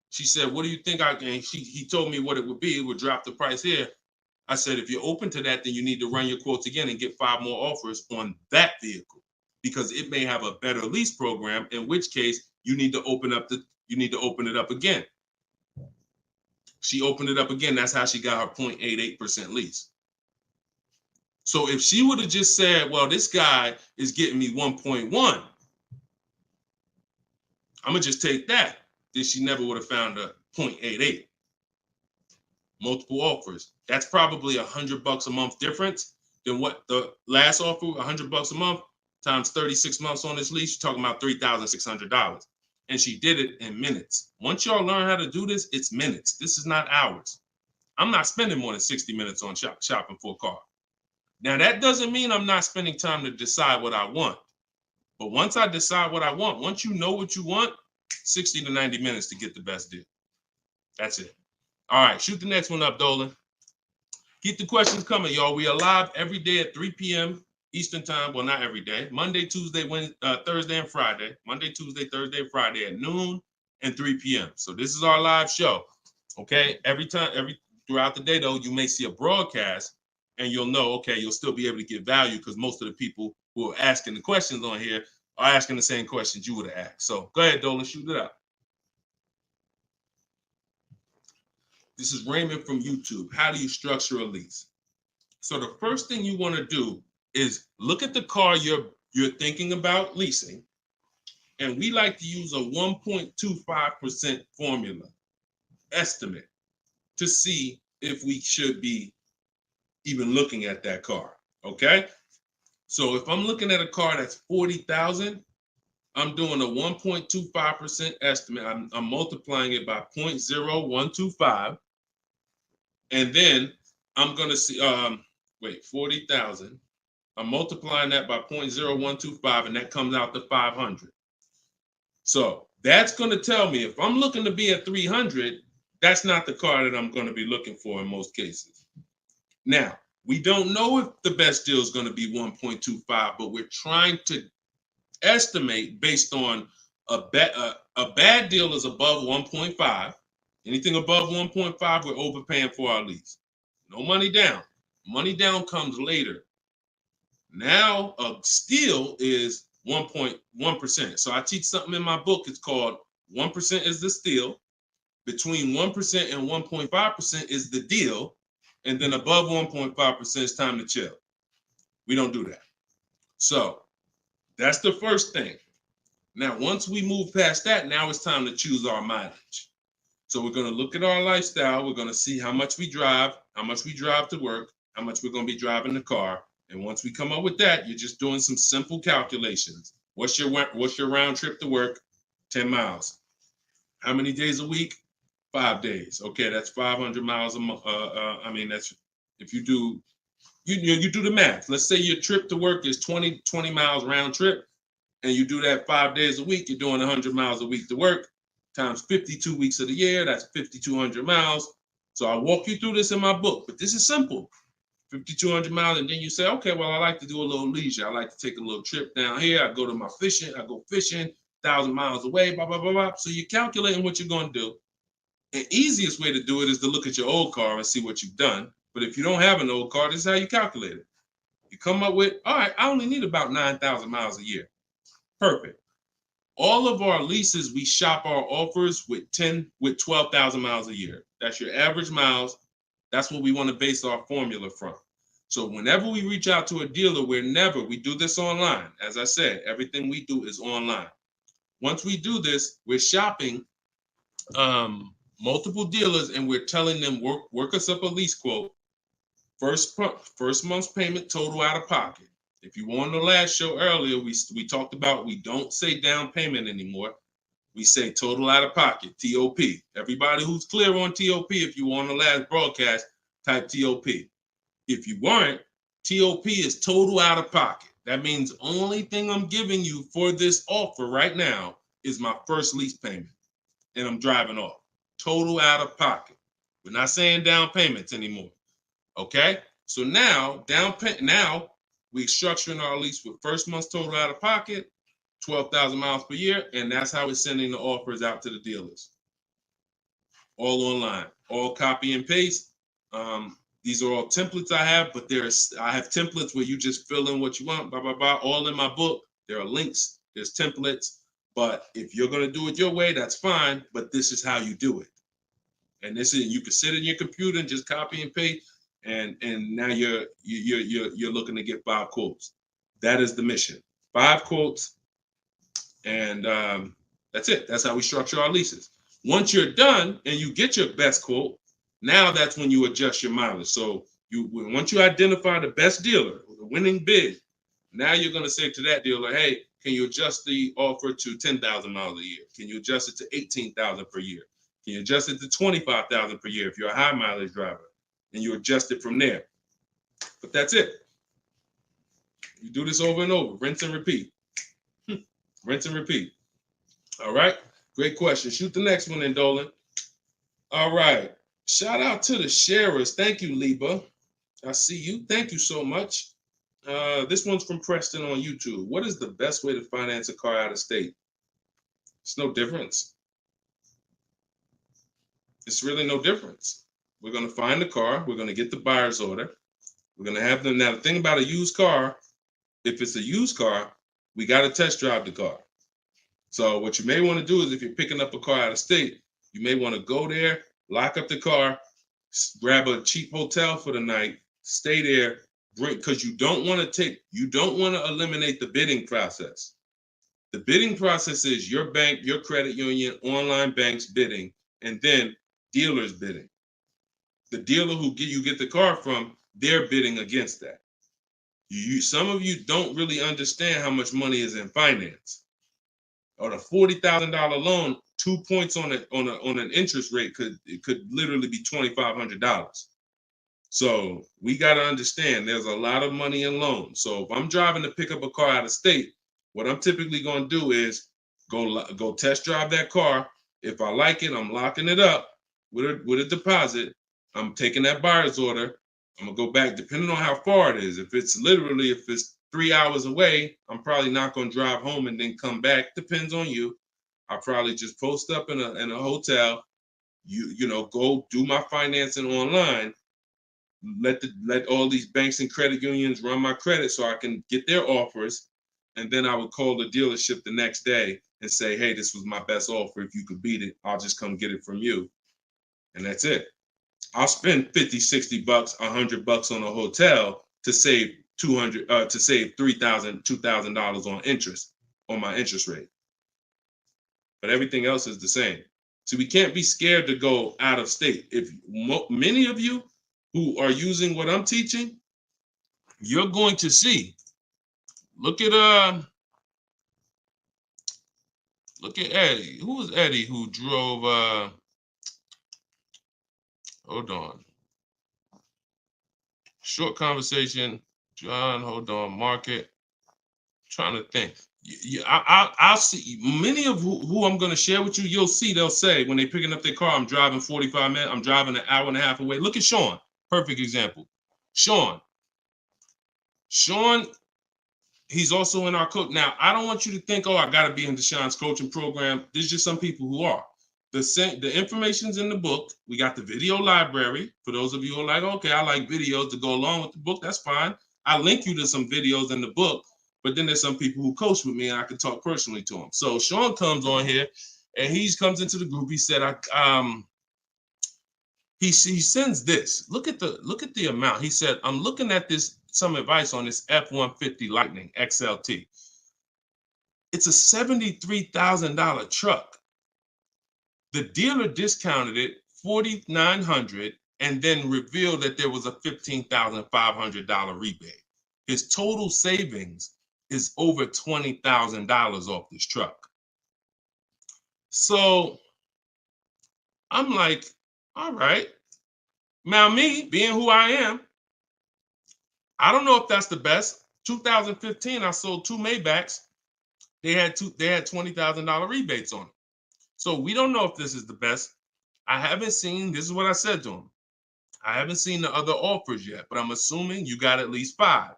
She said, what do you think he told me what it would be. It would drop the price here. I said, if you're open to that, then you need to run your quotes again and get 5 more offers on that vehicle, because it may have a better lease program, in which case you need to open it up again. She opened it up again. That's how she got her 0.88% lease. So if she would have just said, well, this guy is getting me 1.1, I'm gonna just take that, then she never would have found a 0.88. multiple offers. That's probably $100 a month difference than what the last offer, $100 a month times 36 months on this lease. You're talking about $3,600. And she did it in minutes. Once y'all learn how to do this, it's minutes. This is not hours. I'm not spending more than 60 minutes on shopping for a car. Now, that doesn't mean I'm not spending time to decide what I want. But once I decide what I want, once you know what you want, 60 to 90 minutes to get the best deal. That's it. All right, shoot the next one up, Dolan. Keep the questions coming, y'all. We are live every day at 3 p.m. Eastern time. Well, not every day. Monday, Tuesday, Wednesday, Thursday, and Friday. Monday, Tuesday, Thursday, and Friday at noon and 3 p.m. So this is our live show. Okay. Throughout the day, though, you may see a broadcast and you'll know, okay, you'll still be able to get value because most of the people who are asking the questions on here are asking the same questions you would have asked. So go ahead, Dolan, shoot it out. This is Raymond from YouTube. How do you structure a lease? So the first thing you want to do is look at the car you're thinking about leasing. And we like to use a 1.25% formula estimate to see if we should be even looking at that car. Okay. So if I'm looking at a car that's $40,000, I'm doing a 1.25% estimate. I'm multiplying it by 0.0125. And then I'm going to see, 40,000. I'm multiplying that by 0.0125, and that comes out to 500. So that's going to tell me if I'm looking to be at 300, that's not the car that I'm going to be looking for in most cases. Now, we don't know if the best deal is going to be 1.25, but we're trying to estimate based on a bad deal is above 1.5. Anything above 1.5, we're overpaying for our lease. No money down. Money down comes later. Now a steal is 1.1%. So I teach something in my book. It's called 1% is the steal. Between 1% and 1.5% is the deal. And then above 1.5% is time to chill. We don't do that. So that's the first thing. Now, once we move past that, now it's time to choose our mileage. So we're going to look at our lifestyle. We're going to see how much we drive to work, how much we're going to be driving the car. And once we come up with that, you're just doing some simple calculations. What's your round trip to work? 10 miles. How many days a week? 5 days. Okay, that's 500 miles a month. That's if you do the math. Let's say your trip to work is 20 miles round trip, and you do that 5 days a week. You're doing 100 miles a week to work. Times 52 weeks of the year, that's 5,200 miles. So I walk you through this in my book, but this is simple. 5,200 miles, and then you say, okay, well, I like to do a little leisure. I like to take a little trip down here. I go fishing, 1,000 miles away, blah, blah, blah, blah. So you're calculating what you're going to do. The easiest way to do it is to look at your old car and see what you've done. But if you don't have an old car, this is how you calculate it. You come up with, all right, I only need about 9,000 miles a year. Perfect. All of our leases, we shop our offers with 12,000 miles a year. That's your average miles. That's what we want to base our formula from. So whenever we reach out to a dealer, we do this online. As I said, everything we do is online. Once we do this, we're shopping multiple dealers and we're telling them work us up a lease quote. First month's payment, total out of pocket. If you were on the last show earlier, we talked about we don't say down payment anymore. We say total out of pocket, TOP. Everybody who's clear on TOP, if you were on the last broadcast, type TOP. If you weren't, TOP is total out of pocket. That means only thing I'm giving you for this offer right now is my first lease payment, and I'm driving off. Total out of pocket. We're not saying down payments anymore. Okay? So now, we're structuring our lease with first month's total out of pocket, 12,000 miles per year, and that's how we're sending the offers out to the dealers. All online, all copy and paste. These are all templates I have, but I have templates where you just fill in what you want, blah, blah, blah, all in my book. There are links, there's templates, but if you're going to do it your way, that's fine, but this is how you do it. And you can sit in your computer and just copy and paste. And now you're looking to get 5 quotes. That is the mission. 5 quotes, and that's it. That's how we structure our leases. Once you're done and you get your best quote, Now that's when you adjust your mileage. So once you identify the best dealer, the winning bid, now you're going to say to that dealer, hey, can you adjust the offer to 10,000 miles a year? Can you adjust it to 18,000 per year? Can you adjust it to 25,000 per year if you're a high mileage driver? And you adjust it from there. But that's it. You do this over and over, rinse and repeat. Rinse and repeat. All right. Great question. Shoot the next one in, Dolan. All right. Shout out to the sharers. Thank you, Liba. I see you. Thank you so much. This one's from Preston on YouTube. What is the best way to finance a car out of state? It's no difference. It's really no difference. We're going to find the car. We're going to get the buyer's order. We're going to have them. Now, the thing about a used car, if it's a used car, we got to test drive the car. So what you may want to do is if you're picking up a car out of state, you may want to go there, lock up the car, grab a cheap hotel for the night, stay there, because you don't want to eliminate the bidding process. The bidding process is your bank, your credit union, online banks bidding, and then dealers bidding. The dealer who you get the car from, they're bidding against that. Some of you don't really understand how much money is in finance. On a $40,000 loan, 2 points on an interest rate could literally be $2,500. So we got to understand there's a lot of money in loans. So if I'm driving to pick up a car out of state, what I'm typically going to do is go test drive that car. If I like it, I'm locking it up with a deposit. I'm taking that buyer's order. I'm gonna go back, depending on how far it is. If it's 3 hours away, I'm probably not gonna drive home and then come back. Depends on you. I'll probably just post up in a hotel. Go do my financing online. Let all these banks and credit unions run my credit so I can get their offers, and then I would call the dealership the next day and say, hey, this was my best offer. If you could beat it, I'll just come get it from you, and that's it. I'll spend $50, $60, $100 on a hotel to save $3,000, $2,000 on interest on my interest rate. But everything else is the same. So we can't be scared to go out of state. If many of you who are using what I'm teaching, you're going to see. Look at Eddie. Who was Eddie who drove? Hold on. Short conversation. John, hold on. Market. Trying to think. I'll see many of who I'm going to share with you. You'll see they'll say when they're picking up their car, I'm driving 45 minutes. I'm driving an hour and a half away. Look at Sean. Perfect example. Sean, he's also in our coach. Now, I don't want you to think, I got to be in Deshaun's coaching program. There's just some people who are. The information's in the book. We got the video library. For those of you who are like, okay, I like videos to go along with the book. That's fine. I link you to some videos in the book. But then there's some people who coach with me and I can talk personally to them. So Sean comes on here and he comes into the group. He said, he sends this. Look at the amount. He said, I'm looking at some advice on this F-150 Lightning XLT. It's a $73,000 truck. The dealer discounted it $4,900 and then revealed that there was a $15,500 rebate. His total savings is over $20,000 off this truck. So I'm like, all right. Now me, being who I am, I don't know if that's the best. 2015, I sold 2 Maybachs. They had $20,000 rebates on it. So we don't know if this is the best. I haven't seen, this is what I said to him. I haven't seen the other offers yet, but I'm assuming you got at least 5.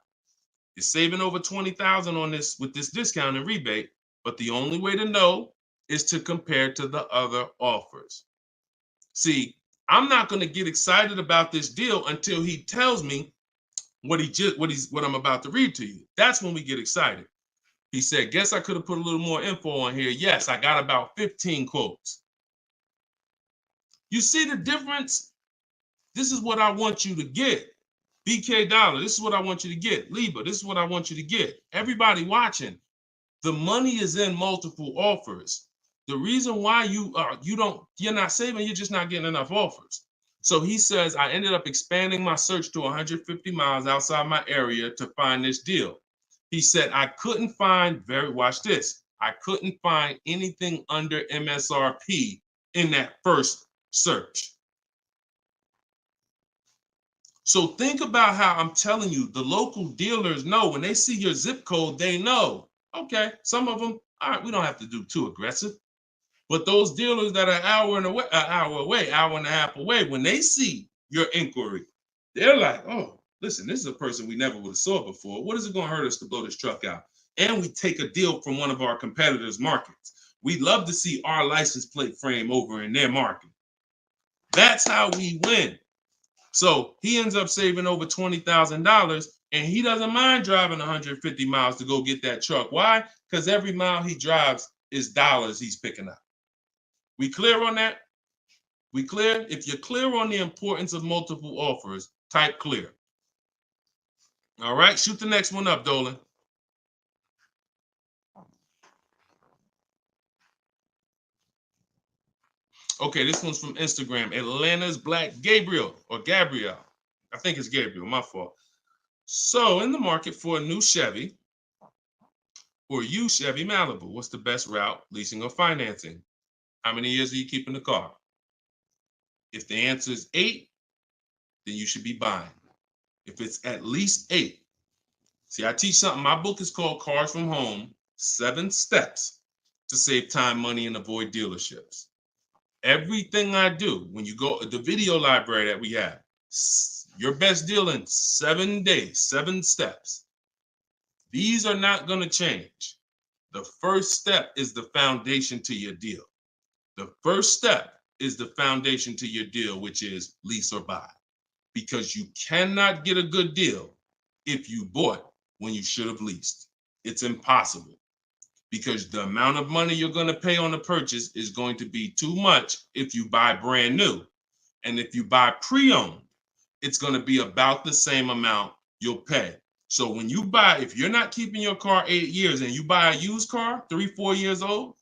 You're saving over $20,000 on this with this discount and rebate, but the only way to know is to compare to the other offers. See, I'm not going to get excited about this deal until he tells me what I'm about to read to you. That's when we get excited. He said, guess I could have put a little more info on here. Yes, I got about 15 quotes. You see the difference? This is what I want you to get. BK Dollar, this is what I want you to get. Liba, this is what I want you to get. Everybody watching, the money is in multiple offers. The reason why you're not saving, you're just not getting enough offers. So he says, I ended up expanding my search to 150 miles outside my area to find this deal. He said, I couldn't find, watch this, I couldn't find anything under MSRP in that first search. So think about how I'm telling you, the local dealers know when they see your zip code, they know, okay, some of them, all right, we don't have to do too aggressive. But those dealers that are an hour and a half away, when they see your inquiry, they're like, oh, listen, this is a person we never would have saw before. What is it going to hurt us to blow this truck out? And we take a deal from one of our competitors' markets. We love to see our license plate frame over in their market. That's how we win. So he ends up saving over $20,000, and he doesn't mind driving 150 miles to go get that truck. Why? Because every mile he drives is dollars he's picking up. We clear on that? We clear? If you're clear on the importance of multiple offers, type clear. All right, shoot the next one up, Dolan. Okay, this one's from Instagram. Atlanta's Black Gabriel, or Gabrielle. I think it's Gabriel, my fault. So, in the market for a new Chevy or used Chevy Malibu, what's the best route, leasing or financing? How many years are you keeping the car? If the answer is 8, then you should be buying. If it's at least 8, see, I teach something. My book is called Cars from Home, 7 Steps to Save Time, Money, and Avoid Dealerships. Everything I do, when you go, the video library that we have, your best deal in 7 days, 7 steps. These are not going to change. The first step is the foundation to your deal. The first step is the foundation to your deal, which is lease or buy. Because you cannot get a good deal if you bought when you should have leased. It's impossible, because the amount of money you're going to pay on the purchase is going to be too much if you buy brand new. And if you buy pre-owned, it's going to be about the same amount you'll pay. So when you buy, if you're not keeping your car 8 years and you buy a used car, 3-4 years old,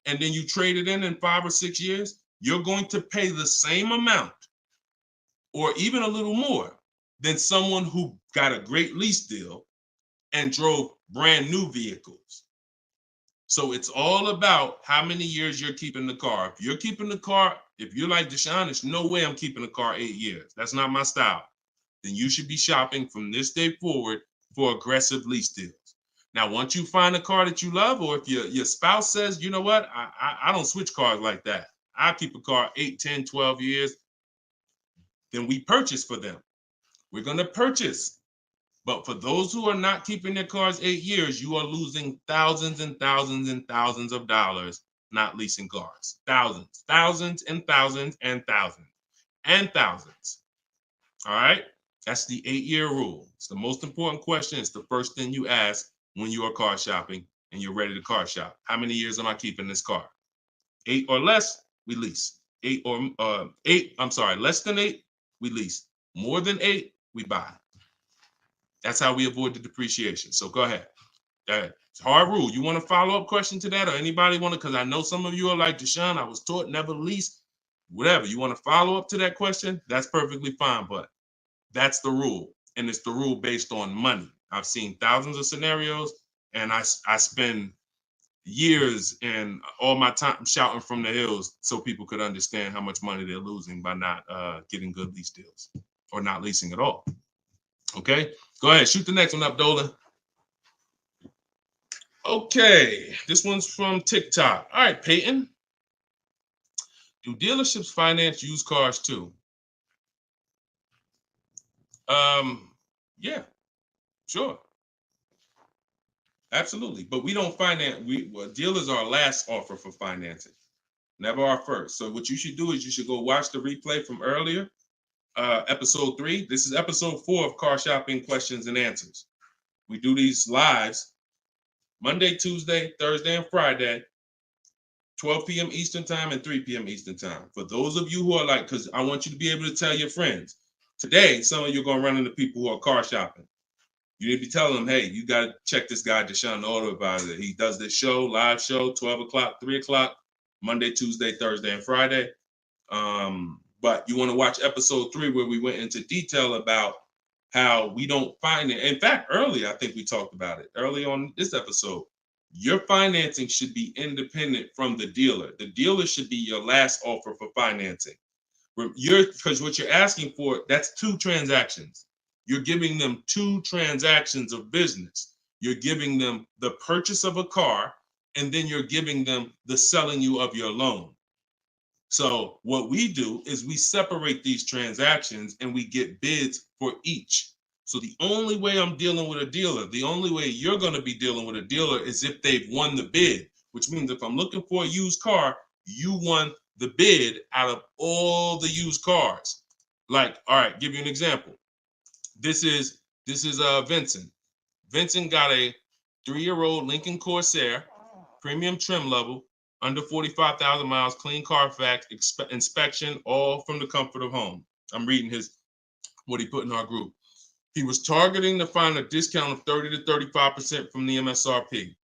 and then you trade it in 5 or 6 years, you're going to pay the same amount or even a little more than someone who got a great lease deal and drove brand new vehicles. So it's all about how many years you're keeping the car. If you're keeping the car, if you're like Deshone, there's no way I'm keeping the car 8 years. That's not my style. Then you should be shopping from this day forward for aggressive lease deals. Now, once you find a car that you love, or if your spouse says, you know what, I don't switch cars like that. I keep a car 8, 10, 12 years. Then we purchase for them. We're going to purchase. But for those who are not keeping their cars 8 years, you are losing thousands and thousands and thousands of dollars not leasing cars. Thousands, thousands and thousands and thousands and thousands. All right? That's the 8-year rule. It's the most important question. It's the first thing you ask when you are car shopping and you're ready to car shop. How many years am I keeping this car? 8 or less, we lease. Less than 8, we lease. More than 8, we buy. That's how we avoid the depreciation. So go ahead. It's a hard rule. You want a follow-up question to that, or anybody want to? Because I know some of you are like, Deshone, I was taught never lease. Whatever. You want to follow up to that question? That's perfectly fine. But that's the rule. And it's the rule based on money. I've seen thousands of scenarios, and I spend years and all my time shouting from the hills so people could understand how much money they're losing by not getting good lease deals or not leasing at all. Okay, go ahead, shoot the next one up, Dolan. Okay, this one's from TikTok. All right, Peyton. Do dealerships finance used cars too? Yeah, sure. Absolutely. But we don't finance, dealers are our last offer for financing, never our first. So what you should do is you should go watch the replay from earlier, episode 3. This is episode 4 of Car Shopping Questions and Answers. We do these lives Monday, Tuesday, Thursday, and Friday, 12 p.m. Eastern time and 3 p.m. Eastern time. For those of you who are like, because I want you to be able to tell your friends. Today, some of you are going to run into people who are car shopping. You need to be telling them, hey, you got to check this guy, Deshone the Auto Advisor. He does this show, live show, 12 o'clock, 3 o'clock, Monday, Tuesday, Thursday, and Friday. But you want to watch episode 3 where we went into detail about how we don't finance. In fact, early, I think we talked about it early on this episode. Your financing should be independent from the dealer. The dealer should be your last offer for financing. Because what you're asking for, that's 2 transactions. You're giving them 2 transactions of business. You're giving them the purchase of a car, and then you're giving them the selling you of your loan. So what we do is we separate these transactions and we get bids for each. So the only way I'm dealing with a dealer, the only way you're going to be dealing with a dealer is if they've won the bid, which means if I'm looking for a used car, you won the bid out of all the used cars. Like, all right, give you an example. This is Vincent. Vincent got a 3-year-old Lincoln Corsair, premium trim level, under 45,000 miles, clean Carfax, inspection, all from the comfort of home. I'm reading what he put in our group. He was targeting to find a discount of 30 to 35% from the MSRP.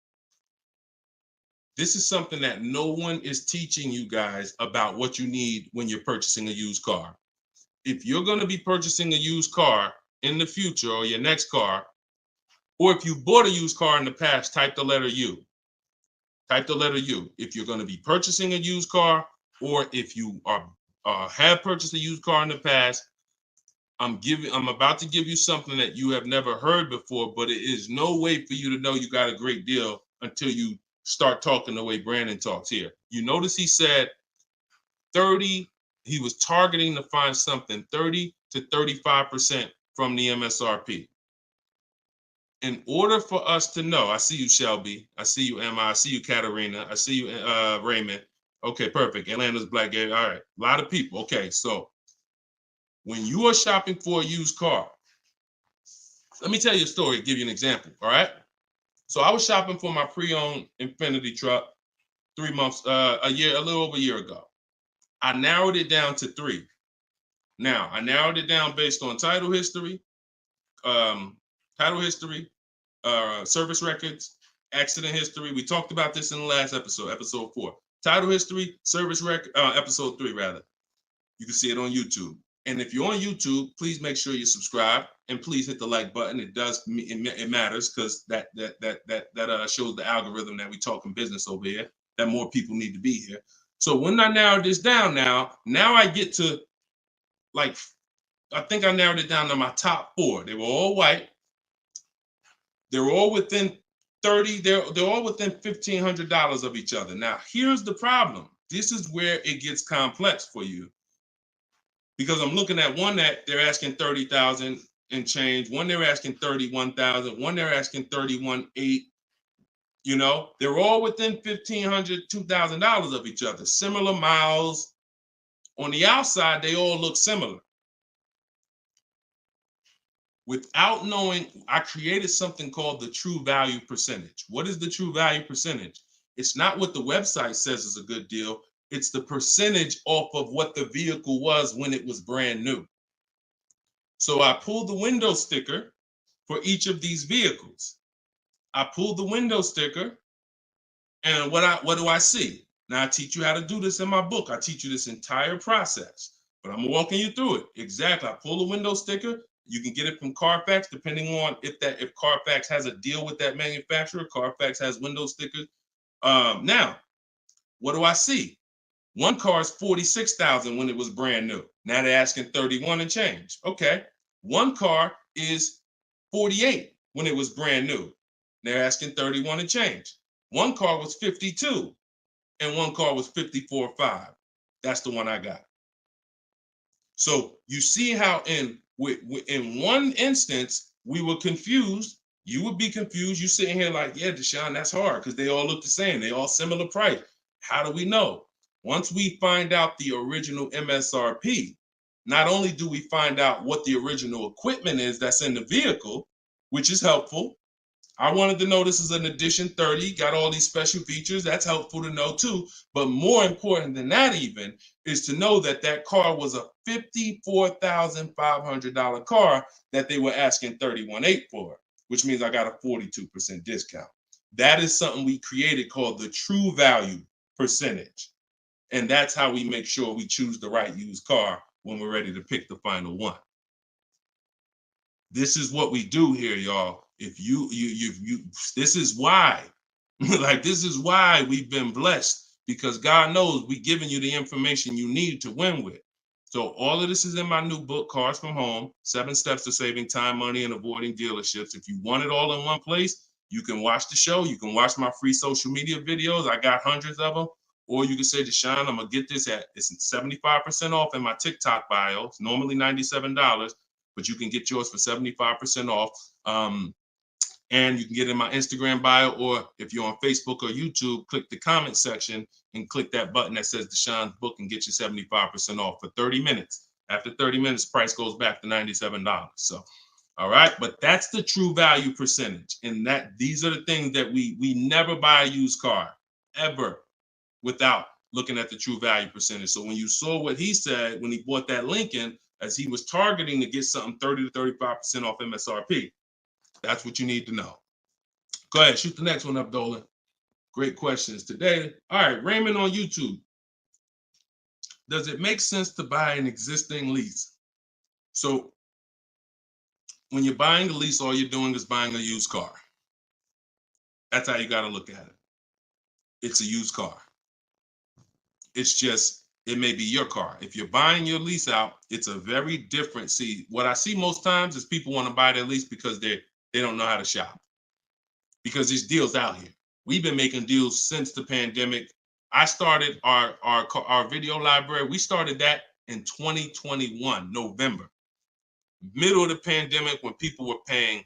This is something that no one is teaching you guys about what you need when you're purchasing a used car. If you're going to be purchasing a used car in the future or your next car, or if you bought a used car in the past, type the letter U. Type the letter U. If you're going to be purchasing a used car, or if you have purchased a used car in the past, I'm about to give you something that you have never heard before, but it is no way for you to know you got a great deal until you start talking the way Brandon talks here. You notice he said 30, he was targeting to find something 30 to 35% from the MSRP. In order for us to know, I see you, Shelby. I see you, Emma. I see you, Katarina. I see you, Raymond. Okay, perfect. Atlanta's Black Gate. All right, a lot of people. Okay, so when you are shopping for a used car, let me tell you a story, give you an example, all right? So I was shopping for my pre-owned Infiniti truck 3 months, a little over a year ago. I narrowed it down to 3. Now, I narrowed it down based on title history, service records, accident history. We talked about this in the last episode, episode 4. Title history, service record, episode 3 rather. You can see it on YouTube. And if you're on YouTube, please make sure you subscribe and please hit the like button. It matters because that shows the algorithm that we talking business over here, that more people need to be here. So when I narrowed this down now I get to I think I narrowed it down to my top 4. They were all white. They were all within 30, they're all within $1,500 of each other. Now, here's the problem. This is where it gets complex for you. Because I'm looking at one that they're asking 30,000 and change, one they're asking 31,000, one they're asking 31,800. You know, they're all within $1,500, $2,000 of each other. Similar miles. On the outside, they all look similar. Without knowing, I created something called the true value percentage. What is the true value percentage? It's not what the website says is a good deal. It's the percentage off of what the vehicle was when it was brand new. So I pulled the window sticker for each of these vehicles. I pulled the window sticker, and what do I see? Now I teach you how to do this in my book. I teach you this entire process, but I'm walking you through it. Exactly. I pull the window sticker. You can get it from Carfax, depending on if Carfax has a deal with that manufacturer. Carfax has window stickers. Now, what do I see? One car is 46,000 when it was brand new. Now they're asking 31 and change. Okay. One car is 48 when it was brand new. They're asking 31 and change. One car was 52 and one car was 54.5. That's the one I got. So you see how in one instance we were confused. You would be confused. You sitting here like, yeah, Deshone, that's hard because they all look the same. They all similar price. How do we know? Once we find out the original MSRP, not only do we find out what the original equipment is that's in the vehicle, which is helpful. I wanted to know this is an Edition 30, got all these special features. That's helpful to know too. But more important than that even is to know that that car was a $54,500 car that they were asking $31,800 for, which means I got a 42% discount. That is something we created called the true value percentage. And that's how we make sure we choose the right used car when we're ready to pick the final one. This is what we do here, y'all. If you this is why, like, this is why we've been blessed, because God knows we giving you the information you need to win with. So all of this is in my new book, Cars from Home, 7 Steps to Saving Time, Money, and Avoiding Dealerships. If you want it all in one place, you can watch the show. You can watch my free social media videos. I got hundreds of them. Or you can say, Deshone, I'm going to get this it's 75% off in my TikTok bio. It's normally $97, but you can get yours for 75% off. And you can get it in my Instagram bio, or if you're on Facebook or YouTube, click the comment section and click that button that says Deshone's book and get you 75% off for 30 minutes. After 30 minutes, price goes back to $97. So, all right, but that's the true value percentage. And that these are the things that we never buy a used car ever without looking at the true value percentage. So when you saw what he said when he bought that Lincoln, as he was targeting to get something 30 to 35% off MSRP, that's what you need to know. Go ahead, shoot the next one up, Dolan. Great questions today. All right, Raymond on YouTube. Does it make sense to buy an existing lease? So when you're buying a lease, all you're doing is buying a used car. That's how you got to look at it. It's a used car. It's just, it may be your car. If you're buying your lease out, it's a very different. See, what I see most times is people want to buy their lease because they don't know how to shop. Because there's deals out here. We've been making deals since the pandemic. I started our video library. We started that in 2021, November. Middle of the pandemic, when people were paying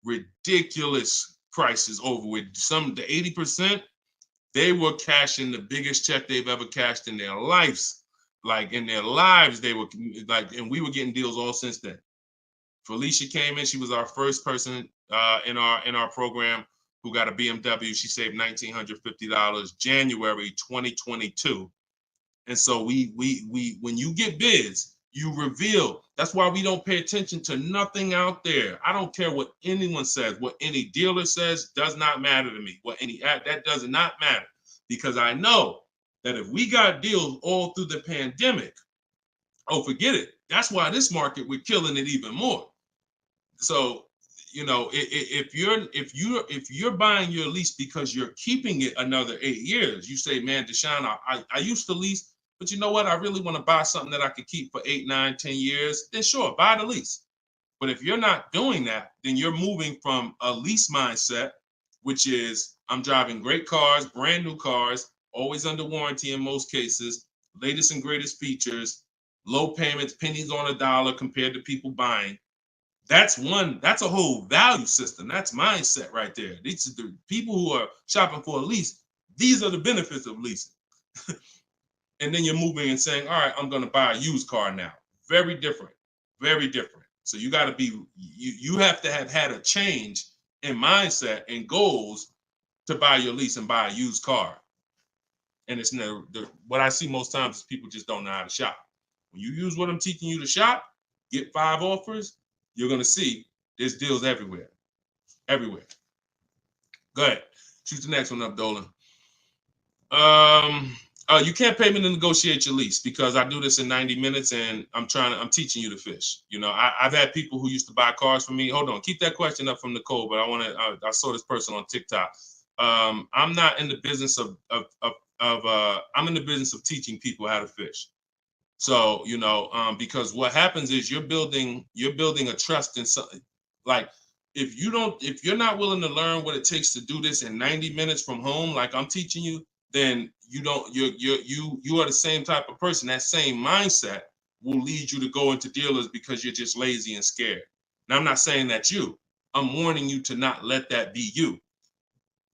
ridiculous prices over with some, the 80%, they were cashing the biggest check they've ever cashed in their lives. Like in their lives, they were like, and we were getting deals all since then. Felicia came in. She was our first person in our program who got a BMW. She saved $1,950 January 2022. And so we when you get bids, you reveal. That's why we don't pay attention to nothing out there. I don't care what anyone says, what any dealer says does not matter to me. That does not matter, because I know that if we got deals all through the pandemic, oh, forget it. That's why this market, we're killing it even more. So, you know, if you're buying your lease because you're keeping it another 8 years, you say, man, Deshone, I used to lease, but you know what? I really want to buy something that I could keep for 8, 9, 10 years. Then sure, buy the lease. But if you're not doing that, then you're moving from a lease mindset, which is I'm driving great cars, brand new cars, always under warranty in most cases, latest and greatest features, low payments, pennies on a dollar compared to people buying. That's a whole value system. That's mindset right there. These are the people who are shopping for a lease. These are the benefits of leasing. And then you're moving and saying, all right, I'm going to buy a used car now. Very different, very different. So you got to be, you have to have had a change in mindset and goals to buy your lease and buy a used car. And it's what I see most times is people just don't know how to shop. When you use what I'm teaching you to shop, get 5 offers, you're going to see there's deals everywhere. Everywhere. Go ahead. Shoot the next one up, Dolan. You can't pay me to negotiate your lease, because I do this in 90 minutes and I'm teaching you to fish. You know, I've had people who used to buy cars from me. Hold on, keep that question up from Nicole, but I saw this person on TikTok. I'm not in the business I'm in the business of teaching people how to fish. So, you know, because what happens is you're building a trust in something. Like, if you're not willing to learn what it takes to do this in 90 minutes from home, like I'm teaching you, then you are the same type of person. That same mindset will lead you to go into dealers because you're just lazy and scared. Now, I'm not saying that's you. I'm warning you to not let that be you.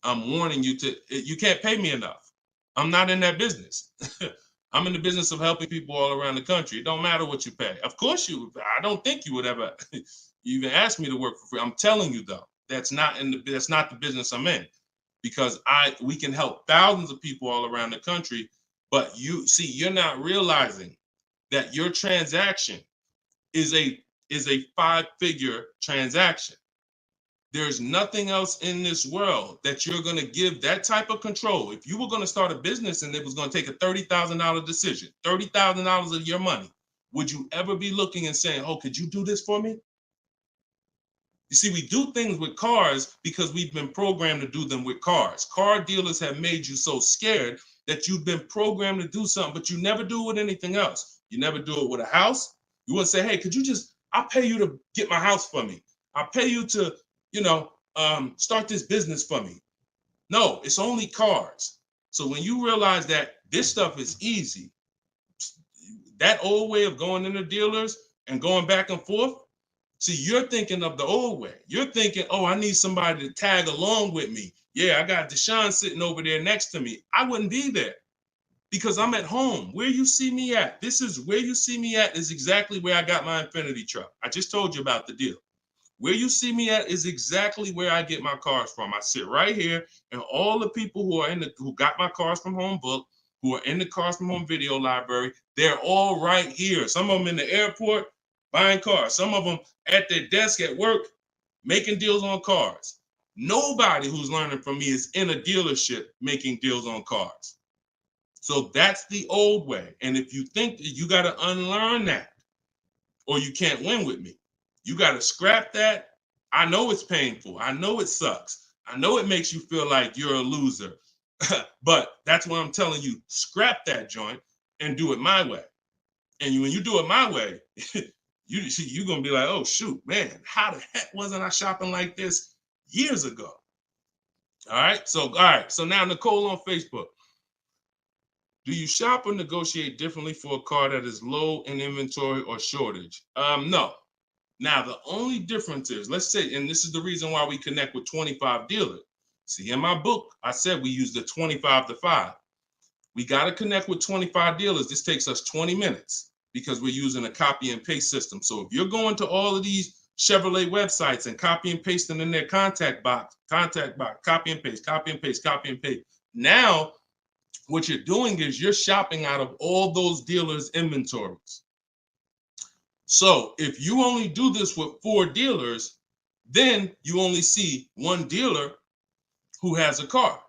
I'm warning you you can't pay me enough. I'm not in that business. I'm in the business of helping people all around the country. It don't matter what you pay. Of course I don't think you would ever even ask me to work for free. I'm telling you though, that's not the business I'm in, because we can help thousands of people all around the country, but you're not realizing that your transaction is a 5-figure transaction. There's nothing else in this world that you're going to give that type of control. If you were going to start a business and it was going to take a $30,000 decision, $30,000 of your money, would you ever be looking and saying, oh, could you do this for me? You see, we do things with cars because we've been programmed to do them with cars. Car dealers have made you so scared that you've been programmed to do something, but you never do it with anything else. You never do it with a house. You wouldn't say, hey, could you just, I'll pay you to get my house for me. I'll pay you to, start this business for me. No, it's only cars. So when you realize that this stuff is easy, that old way of going into dealers and going back and forth, see, you're thinking of the old way. You're thinking, oh, I need somebody to tag along with me. Yeah, I got Deshone sitting over there next to me. I wouldn't be there because I'm at home. Where you see me at, this is where you see me at is exactly where I got my Infinity truck. I just told you about the deal. Where you see me at is exactly where I get my cars from. I sit right here, and all the people who got my Cars from Home book, who are in the Cars from Home video library, they're all right here. Some of them in the airport buying cars. Some of them at their desk at work making deals on cars. Nobody who's learning from me is in a dealership making deals on cars. So that's the old way. And if you think that you got to unlearn that or you can't win with me, you got to scrap that. I know it's painful. I know it sucks. I know it makes you feel like you're a loser. But that's what I'm telling you. Scrap that joint and do it my way. And when you do it my way, you're going to be like, oh, shoot, man, how the heck wasn't I shopping like this years ago? All right. So now Nicole on Facebook. Do you shop or negotiate differently for a car that is low in inventory or shortage? No. Now, the only difference is, let's say, and this is the reason why we connect with 25 dealers. See, in my book, I said we use the 25 to 5. We got to connect with 25 dealers. This takes us 20 minutes because we're using a copy and paste system. So if you're going to all of these Chevrolet websites and copy and pasting in their contact box, copy and paste, copy and paste, copy and paste. Now, what you're doing is you're shopping out of all those dealers' inventories. So if you only do this with 4 dealers, then you only see 1 dealer who has a car.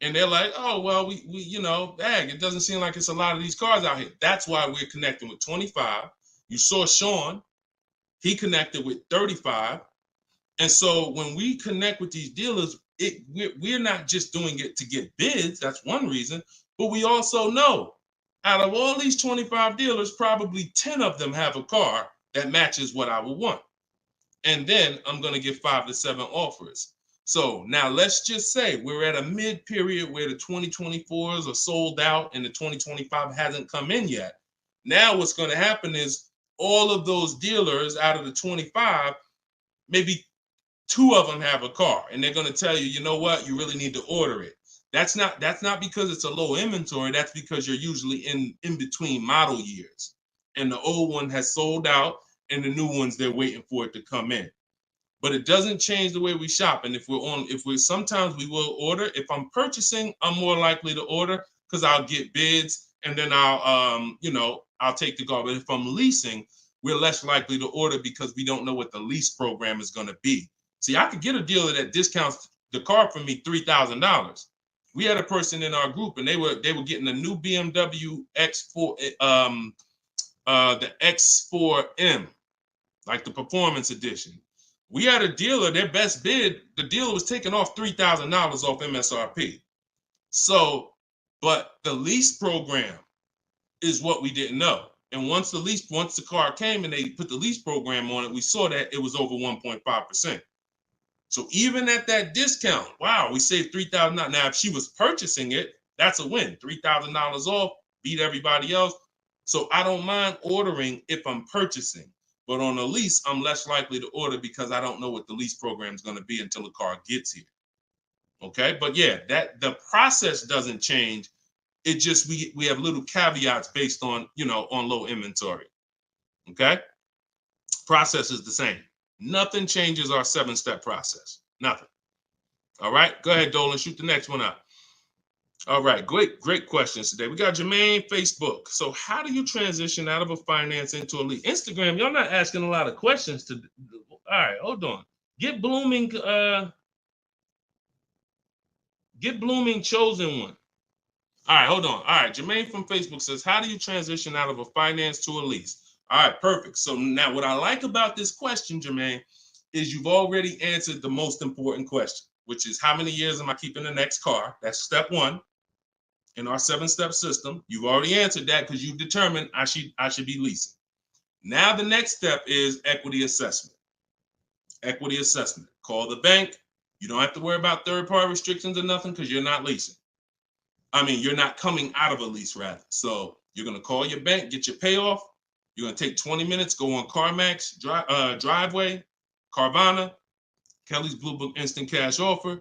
And they're like, oh, well, we it doesn't seem like it's a lot of these cars out here. That's why we're connecting with 25. You saw Sean, he connected with 35. And so when we connect with these dealers, we're not just doing it to get bids. That's one reason. But we also know out of all these 25 dealers, probably 10 of them have a car that matches what I would want. And then I'm going to get 5 to 7 offers. So now let's just say we're at a mid period where the 2024s are sold out and the 2025 hasn't come in yet. Now what's going to happen is all of those dealers out of the 25, maybe 2 of them have a car, and they're going to tell you, you know what, you really need to order it. That's not because it's a low inventory. That's because you're usually in between model years, and the old one has sold out, and the new ones they're waiting for it to come in. But it doesn't change the way we shop. And sometimes we will order. If I'm purchasing, I'm more likely to order because I'll get bids, and then I'll take the car. But if I'm leasing, we're less likely to order because we don't know what the lease program is going to be. See, I could get a dealer that discounts the car for me $3,000. We had a person in our group, and they were getting a new BMW X4, the X4M, like the performance edition. We had a dealer, their best bid, the dealer was taking off $3,000 off MSRP. So, but the lease program is what we didn't know. And once the car came and they put the lease program on it, we saw that it was over 1.5%. So even at that discount, wow, we saved $3,000. Now, if she was purchasing it, that's a win. $3,000 off, beat everybody else. So I don't mind ordering if I'm purchasing. But on a lease, I'm less likely to order because I don't know what the lease program is going to be until the car gets here. Okay, but yeah, that the process doesn't change. It just we have little caveats based on on low inventory. Okay, process is the same. Nothing changes our 7-step process. Nothing. All right, go ahead, Dolan. Shoot the next one up. All right, great questions today. We got Jermaine, Facebook. So how do you transition out of a finance into a lead? Instagram, y'all not asking a lot of questions. All right, hold on. Get Blooming chosen one. All right, hold on. All right, Jermaine from Facebook says, how do you transition out of a finance to a lease? All right, perfect. So now what I like about this question, Jermaine, is you've already answered the most important question, which is how many years am I keeping the next car? That's step one in our 7-step system. You've already answered that because you've determined I should be leasing. Now the next step is equity assessment. Equity assessment. Call the bank. You don't have to worry about third-party restrictions or nothing because you're not leasing. I mean, you're not coming out of a lease, rather. So you're going to call your bank, get your payoff. You're going to take 20 minutes, go on CarMax, Driveway, Carvana, Kelly's Blue Book Instant Cash Offer,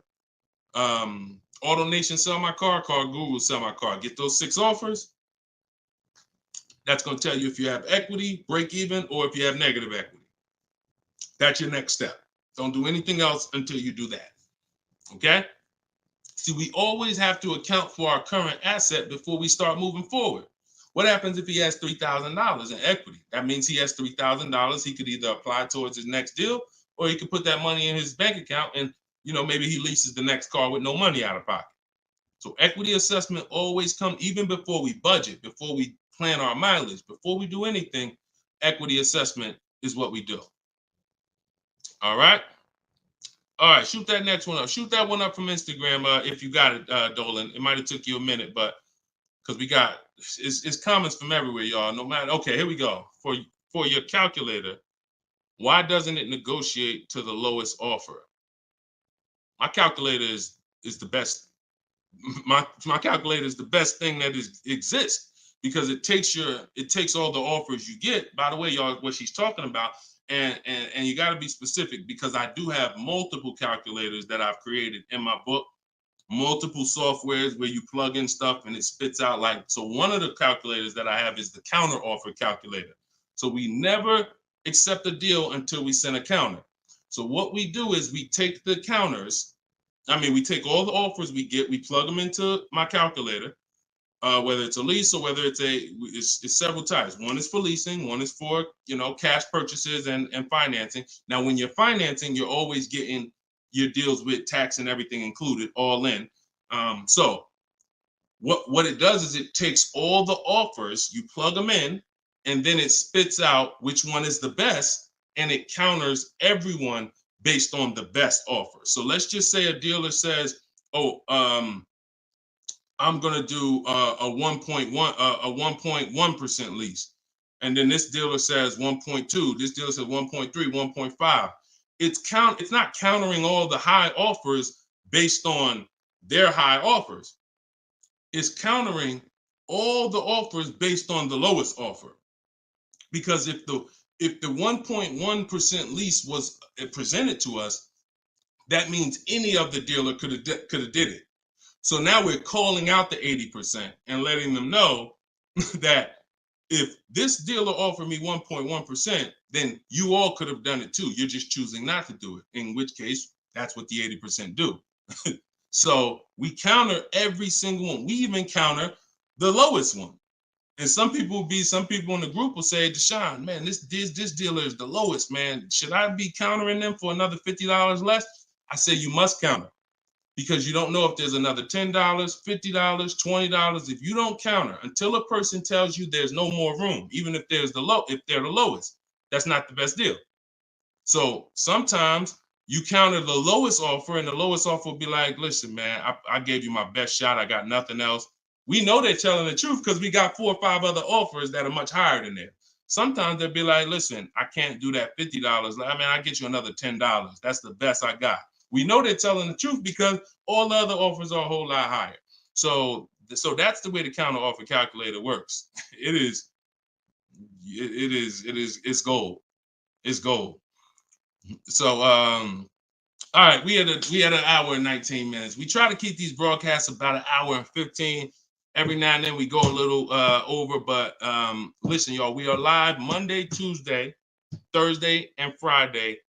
AutoNation Sell My Car, Car Guru Sell My Car. Get those 6 offers. That's going to tell you if you have equity, break even, or if you have negative equity. That's your next step. Don't do anything else until you do that. Okay? See, we always have to account for our current asset before we start moving forward. What happens if he has $3,000 in equity? That means he has $3,000 he could either apply towards his next deal, or he could put that money in his bank account and, maybe he leases the next car with no money out of pocket. So equity assessment always comes, even before we budget, before we plan our mileage, before we do anything, equity assessment is what we do. All right? All right, shoot that next one up. Shoot that one up from Instagram if you got it, Dolan. It might have took you a minute, but because we got it's comments from everywhere, y'all. No matter. Okay, here we go. For your calculator, why doesn't it negotiate to the lowest offer? My calculator is the best. My calculator is the best thing that exists because it takes all the offers you get. By the way, y'all, what she's talking about. And you got to be specific because I do have multiple calculators that I've created in my book, multiple softwares where you plug in stuff and it spits out so one of the calculators that I have is the counter offer calculator. So we never accept a deal until we send a counter. So what we do is we take the counters. We take all the offers we get, we plug them into my calculator. Whether it's a lease or whether it's several types. One is for leasing, one is for cash purchases and financing. Now, when you're financing, you're always getting your deals with tax and everything included, all in. So what it does is it takes all the offers, you plug them in, and then it spits out which one is the best, and it counters everyone based on the best offer. So let's just say a dealer says, I'm going to do a 1.1% lease. And then this dealer says 1.2, this dealer says 1.3, 1.5. It's not countering all the high offers based on their high offers. It's countering all the offers based on the lowest offer. Because if the 1.1% lease was presented to us, that means any of the dealer could have did it. So now we're calling out the 80% and letting them know that if this dealer offered me 1.1%, then you all could have done it too. You're just choosing not to do it, in which case that's what the 80% do. So we counter every single one. We even counter the lowest one. And some people in the group will say, Deshone, man, this dealer is the lowest, man. Should I be countering them for another $50 less? I say you must counter. Because you don't know if there's another $10, $50, $20. If you don't counter until a person tells you there's no more room, even if they're the lowest, that's not the best deal. So sometimes you counter the lowest offer, and the lowest offer will be like, listen, man, I gave you my best shot. I got nothing else. We know they're telling the truth because we got 4 or 5 other offers that are much higher than that. Sometimes they'll be like, listen, I can't do that $50. I'll get you another $10. That's the best I got. We know they're telling the truth because all the other offers are a whole lot higher. So that's the way the counter offer calculator works. It's gold. It's gold. So all right, we had an hour and 19 minutes. We try to keep these broadcasts about an hour and 15. Every now and then we go a little over, but listen, y'all, we are live Monday, Tuesday, Thursday, and Friday,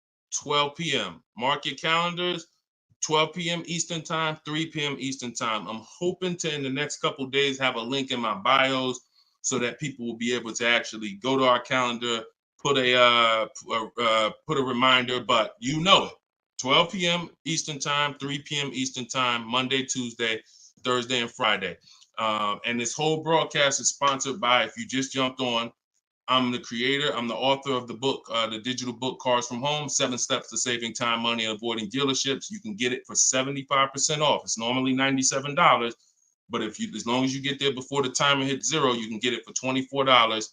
12 p.m. Mark your calendars, 12 p.m. Eastern time, 3 p.m. Eastern time. I'm hoping to, in the next couple of days, have a link in my bios so that people will be able to actually go to our calendar, put a reminder, but you know it. 12 p.m. Eastern time, 3 p.m. Eastern time, Monday, Tuesday, Thursday, and Friday. And this whole broadcast is sponsored by, if you just jumped on, I'm the creator, I'm the author of the book, the digital book, Cars from Home, 7 Steps to Saving Time, Money, and Avoiding Dealerships. You can get it for 75% off. It's normally $97, but as long as you get there before the timer hits 0, you can get it for $24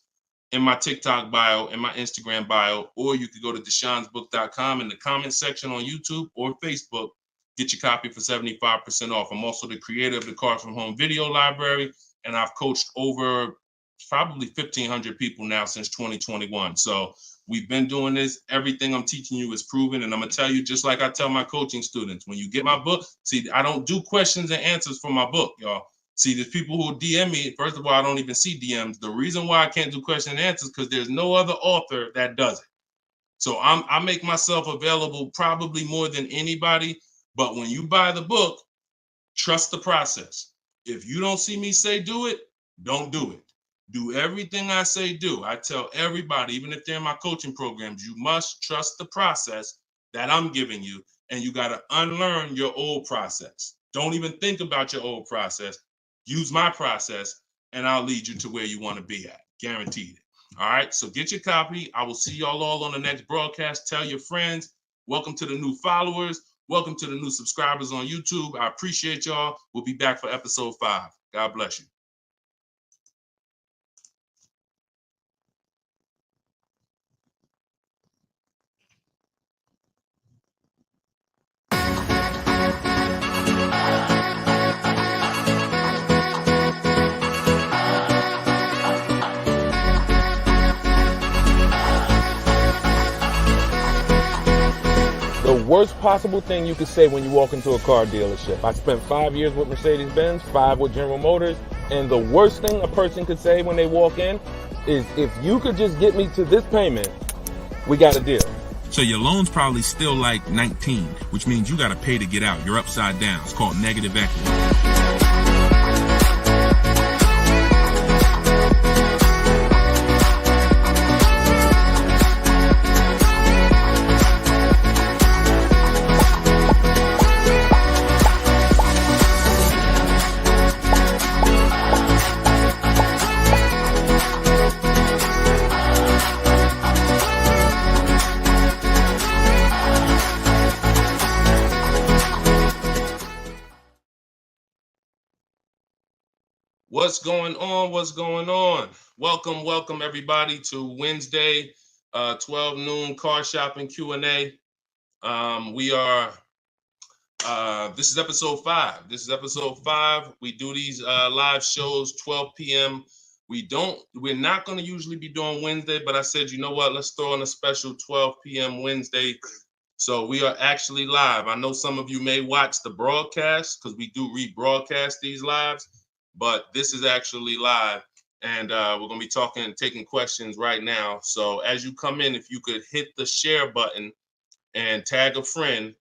in my TikTok bio, in my Instagram bio, or you could go to deshonesbook.com in the comment section on YouTube or Facebook. Get your copy for 75% off. I'm also the creator of the Cars from Home video library, and I've coached over probably 1,500 people now since 2021. So we've been doing this. Everything I'm teaching you is proven. And I'm going to tell you, just like I tell my coaching students, when you get my book, see, I don't do questions and answers for my book, y'all. See, there's people who DM me. First of all, I don't even see DMs. The reason why I can't do question and answers because there's no other author that does it. So I make myself available probably more than anybody. But when you buy the book, trust the process. If you don't see me say do it, don't do it. Do everything I say do. I tell everybody, even if they're in my coaching programs, you must trust the process that I'm giving you, and you got to unlearn your old process. Don't even think about your old process. Use my process, and I'll lead you to where you want to be at. Guaranteed. All right, so get your copy. I will see y'all all on the next broadcast. Tell your friends. Welcome to the new followers. Welcome to the new subscribers on YouTube. I appreciate y'all. We'll be back for episode 5. God bless you. The worst possible thing you could say when you walk into a car dealership. I spent 5 years with Mercedes-Benz, 5 with General Motors, and the worst thing a person could say when they walk in is, if you could just get me to this payment, we got a deal. So your loan's probably still like 19, which means you got to pay to get out. You're upside down. It's called negative equity. What's going on? What's going on? Welcome everybody to Wednesday, 12 noon car shopping Q&A. This is episode 5. We do these live shows 12 p.m. We're not going to usually be doing Wednesday, but I said, you know what? Let's throw in a special 12 p.m. Wednesday. So we are actually live. I know some of you may watch the broadcast because we do rebroadcast these lives, but this is actually live, and we're going to be talking and taking questions right now. So as you come in, if you could hit the share button and tag a friend.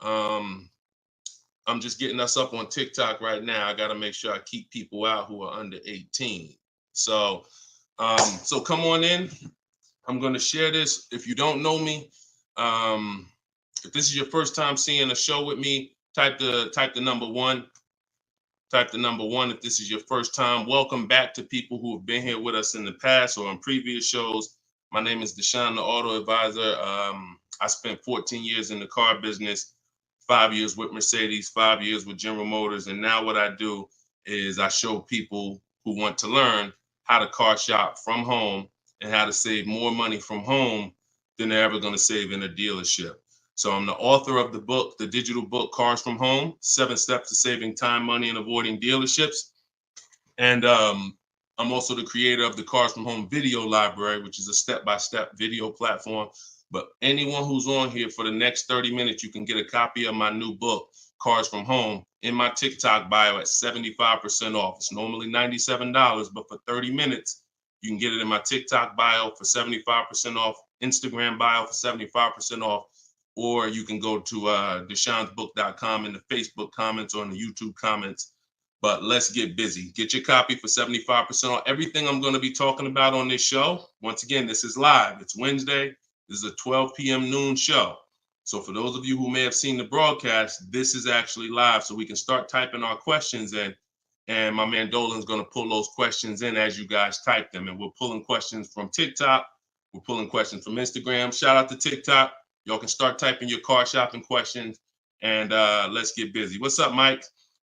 I'm just getting us up on TikTok right now. I got to make sure I keep people out who are under 18. So come on in. I'm going to share this. If you don't know me, if this is your first time seeing a show with me, type the number 1. Type the number 1 if this is your first time. Welcome back to people who have been here with us in the past or on previous shows. My name is Deshone the Auto Advisor. I spent 14 years in the car business, 5 years with Mercedes, 5 years with General Motors. And now what I do is I show people who want to learn how to car shop from home and how to save more money from home than they're ever going to save in a dealership. So I'm the author of the book, the digital book, Cars from Home, 7 Steps to Saving Time, Money, and Avoiding Dealerships. And I'm also the creator of the Cars from Home video library, which is a step-by-step video platform. But anyone who's on here for the next 30 minutes, you can get a copy of my new book, Cars from Home, in my TikTok bio at 75% off. It's normally $97, but for 30 minutes, you can get it in my TikTok bio for 75% off, Instagram bio for 75% off. Or you can go to deshonesbook.com in the Facebook comments or in the YouTube comments. But let's get busy. Get your copy for 75% off. Everything I'm going to be talking about on this show, once again, this is live. It's Wednesday. This is a 12 p.m. noon show. So for those of you who may have seen the broadcast, this is actually live, so we can start typing our questions in. And my man Dolan's going to pull those questions in as you guys type them. And we're pulling questions from TikTok. We're pulling questions from Instagram. Shout out to TikTok. Y'all can start typing your car shopping questions, and let's get busy. What's up, Mike?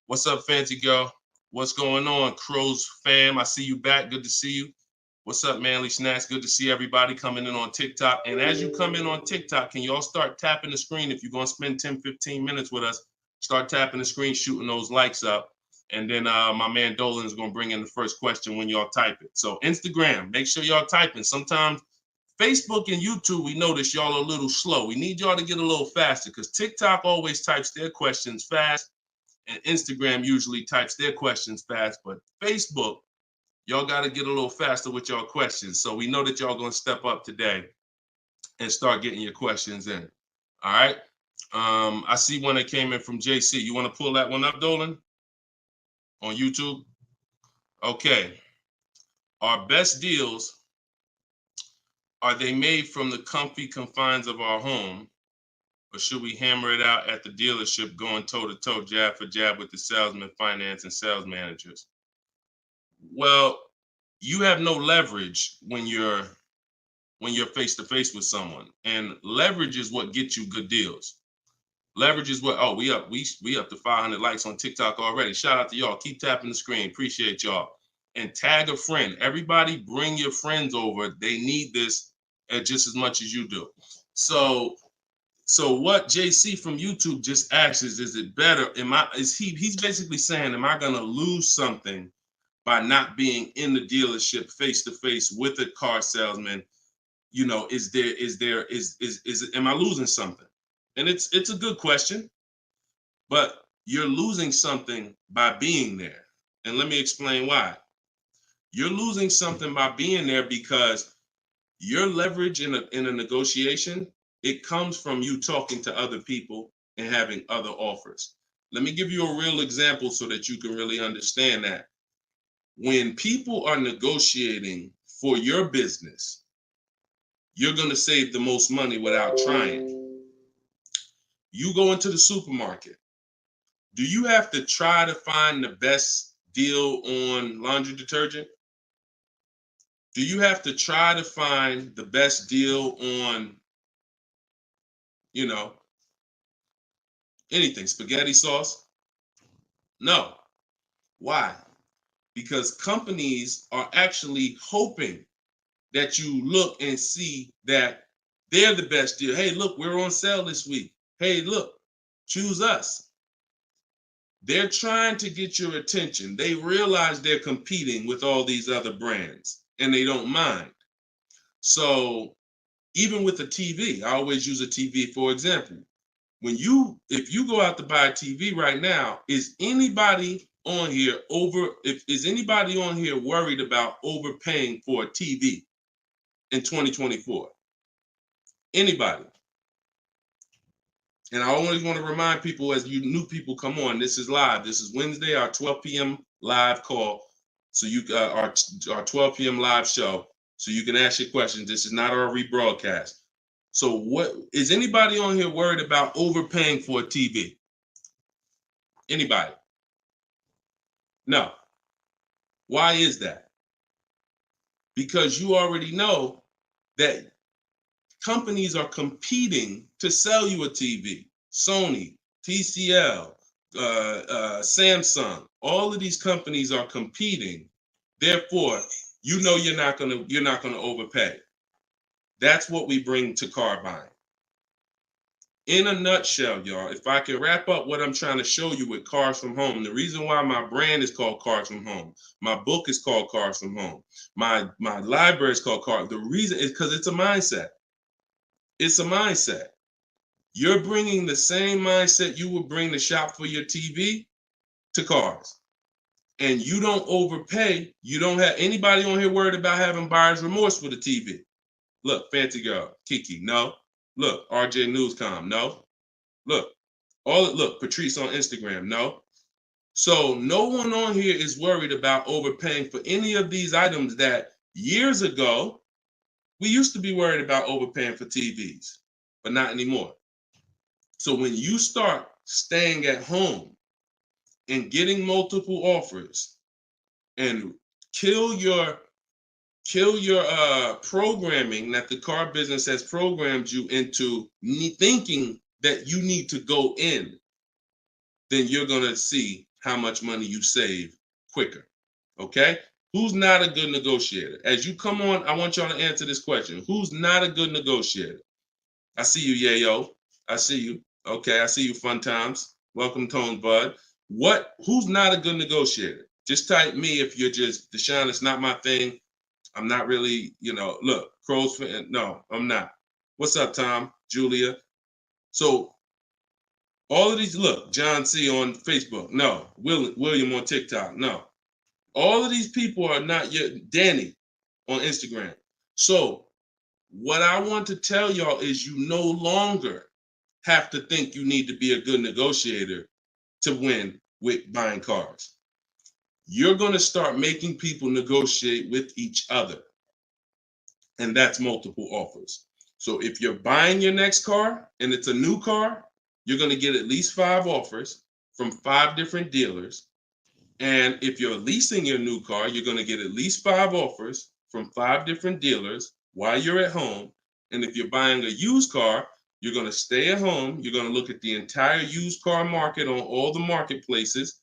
What's up, Fancy Girl? What's going on, Crows fam? I see you back. Good to see you. What's up, Manly Snacks? Good to see everybody coming in on TikTok. And as you come in on TikTok, can y'all start tapping the screen? If you're going to spend 10, 15 minutes with us, start tapping the screen, shooting those likes up. And then my man Dolan is going to bring in the first question when y'all type it. So Instagram, make sure y'all typing. Sometimes Facebook and YouTube, we notice y'all are a little slow. We need y'all to get a little faster because TikTok always types their questions fast and Instagram usually types their questions fast. But Facebook, y'all got to get a little faster with y'all questions. So we know that y'all going to step up today and start getting your questions in. All right. I see one that came in from JC. You want to pull that one up, Dolan? On YouTube? Okay. Our best deals, are they made from the comfy confines of our home, or should we hammer it out at the dealership going toe-to-toe, jab for jab with the salesman, finance, and sales managers? Well, you have no leverage when you're face-to-face with someone. And leverage is what gets you good deals. Leverage is what, oh, we up to 500 likes on TikTok already. Shout out to y'all. Keep tapping the screen. Appreciate y'all. And tag a friend. Everybody bring your friends over. They need this just as much as you do. So what JC from YouTube just asks is it better? He's basically saying, am I gonna lose something by not being in the dealership face-to-face with a car salesman? You know, am I losing something? And it's a good question, but you're losing something by being there. And let me explain why. You're losing something by being there because your leverage in a negotiation, it comes from you talking to other people and having other offers. Let me give you a real example so that you can really understand that. When people are negotiating for your business, you're going to save the most money without trying. You go into the supermarket. Do you have to try to find the best deal on laundry detergent? Do you have to try to find the best deal on, anything, spaghetti sauce? No. Why? Because companies are actually hoping that you look and see that they're the best deal. Hey, look, we're on sale this week. Hey, look, choose us. They're trying to get your attention. They realize they're competing with all these other brands and they don't mind. So even with the TV, I always use a TV for example. If you go out to buy a TV right now, is anybody on here worried about overpaying for a TV in 2024? Anybody? And I always want to remind people, as you new people come on, this is live. This is Wednesday, our 12 p.m. live call. So our 12 p.m. live show. So you can ask your questions. This is not our rebroadcast. So what is anybody on here worried about overpaying for a TV? Anybody? No. Why is that? Because you already know that companies are competing to sell you a TV. Sony, TCL, Samsung, all of these companies are competing. Therefore, you're not gonna overpay. That's what we bring to car buying. In a nutshell, y'all, if I can wrap up what I'm trying to show you with Cars From Home, the reason why my brand is called Cars From Home, my book is called Cars From Home, my library is called Cars. The reason is because it's a mindset. It's a mindset. You're bringing the same mindset you would bring to shop for your TV to cars. And you don't overpay. You don't have anybody on here worried about having buyer's remorse for the TV. Look, Fancy Girl, Kiki, no. Look, RJ Newscom, no. Look, Patrice on Instagram, no. So no one on here is worried about overpaying for any of these items that years ago, we used to be worried about overpaying for TVs, but not anymore. So when you start staying at home and getting multiple offers and kill your programming that the car business has programmed you into thinking that you need to go in, then you're going to see how much money you save quicker. Okay? Who's not a good negotiator? As you come on, I want y'all to answer this question. Who's not a good negotiator? I see you, Yayo. I see you. Okay, I see you, Fun Times. Welcome, Tone Bud. Who's not a good negotiator? Just type me if you're just, Deshone, it's not my thing. I'm not really, look, Crow's fan. No, I'm not. What's up, Tom? Julia? So all of these, look, John C on Facebook. No. William on TikTok. No. All of these people are not yet. Danny on Instagram. So what I want to tell y'all is you no longer have to think you need to be a good negotiator to win with buying cars. You're going to start making people negotiate with each other. And that's multiple offers. So if you're buying your next car and it's a new car, you're going to get at least 5 offers from 5 different dealers. And if you're leasing your new car, you're going to get at least 5 offers from 5 different dealers while you're at home. And if you're buying a used car, you're going to stay at home. You're going to look at the entire used car market on all the marketplaces.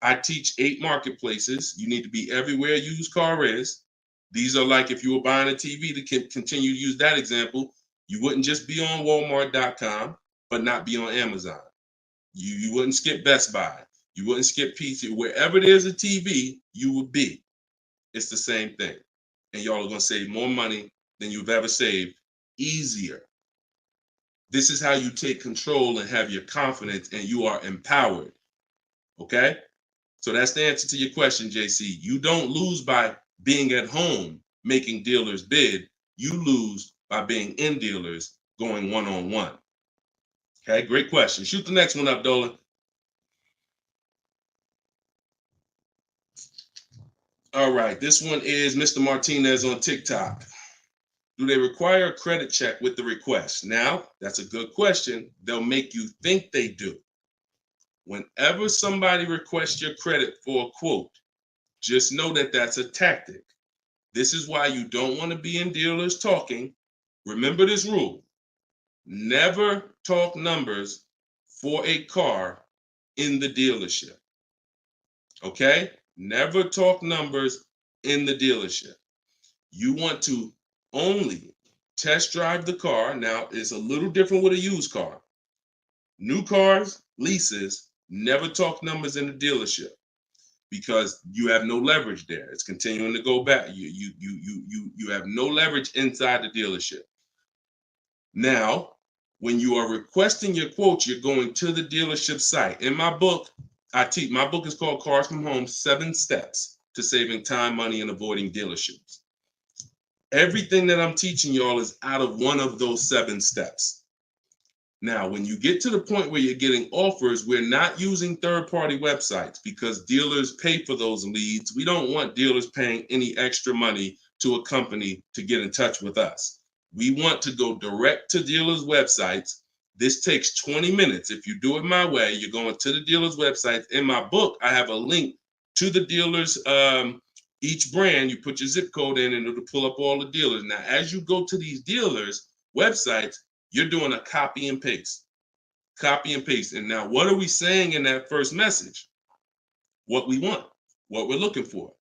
I teach 8 marketplaces. You need to be everywhere a used car is. These are like if you were buying a TV, to continue to use that example, you wouldn't just be on Walmart.com, but not be on Amazon. You wouldn't skip Best Buy. You wouldn't skip PC. Wherever there's a TV, you would be. It's the same thing. And y'all are going to save more money than you've ever saved, easier. This is how you take control and have your confidence, and you are empowered. Okay? So that's the answer to your question, JC. You don't lose by being at home making dealers bid. You lose by being in dealers going one-on-one. Okay, great question. Shoot the next one up, Dolan. All right, this one is Mr. Martinez on TikTok. Do they require a credit check with the request? Now, that's a good question. They'll make you think they do. Whenever somebody requests your credit for a quote, just know that that's a tactic. This is why you don't want to be in dealers talking. Remember this rule. Never talk numbers for a car in the dealership. Okay? Never talk numbers in the dealership. You want to only test drive the car. Now, it's a little different with a used car. New cars, leases, never talk numbers in the dealership because you have no leverage there. It's continuing to go back. You have no leverage inside the dealership. Now, when you are requesting your quote, you're going to the dealership site. In my book, I teach, my book is called Cars from Home, 7 Steps to Saving Time, Money, and Avoiding Dealerships. Everything that I'm teaching y'all is out of one of those 7 steps. Now, when you get to the point where you're getting offers, we're not using third-party websites because dealers pay for those leads. We don't want dealers paying any extra money to a company to get in touch with us. We want to go direct to dealers' websites. This takes 20 minutes. If you do it my way, you're going to the dealer's website. In my book, I have a link to the dealers, each brand. You put your zip code in and it'll pull up all the dealers. Now, as you go to these dealers' websites, you're doing a copy and paste. Copy and paste. And now, what are we saying in that first message? What we want, what we're looking for,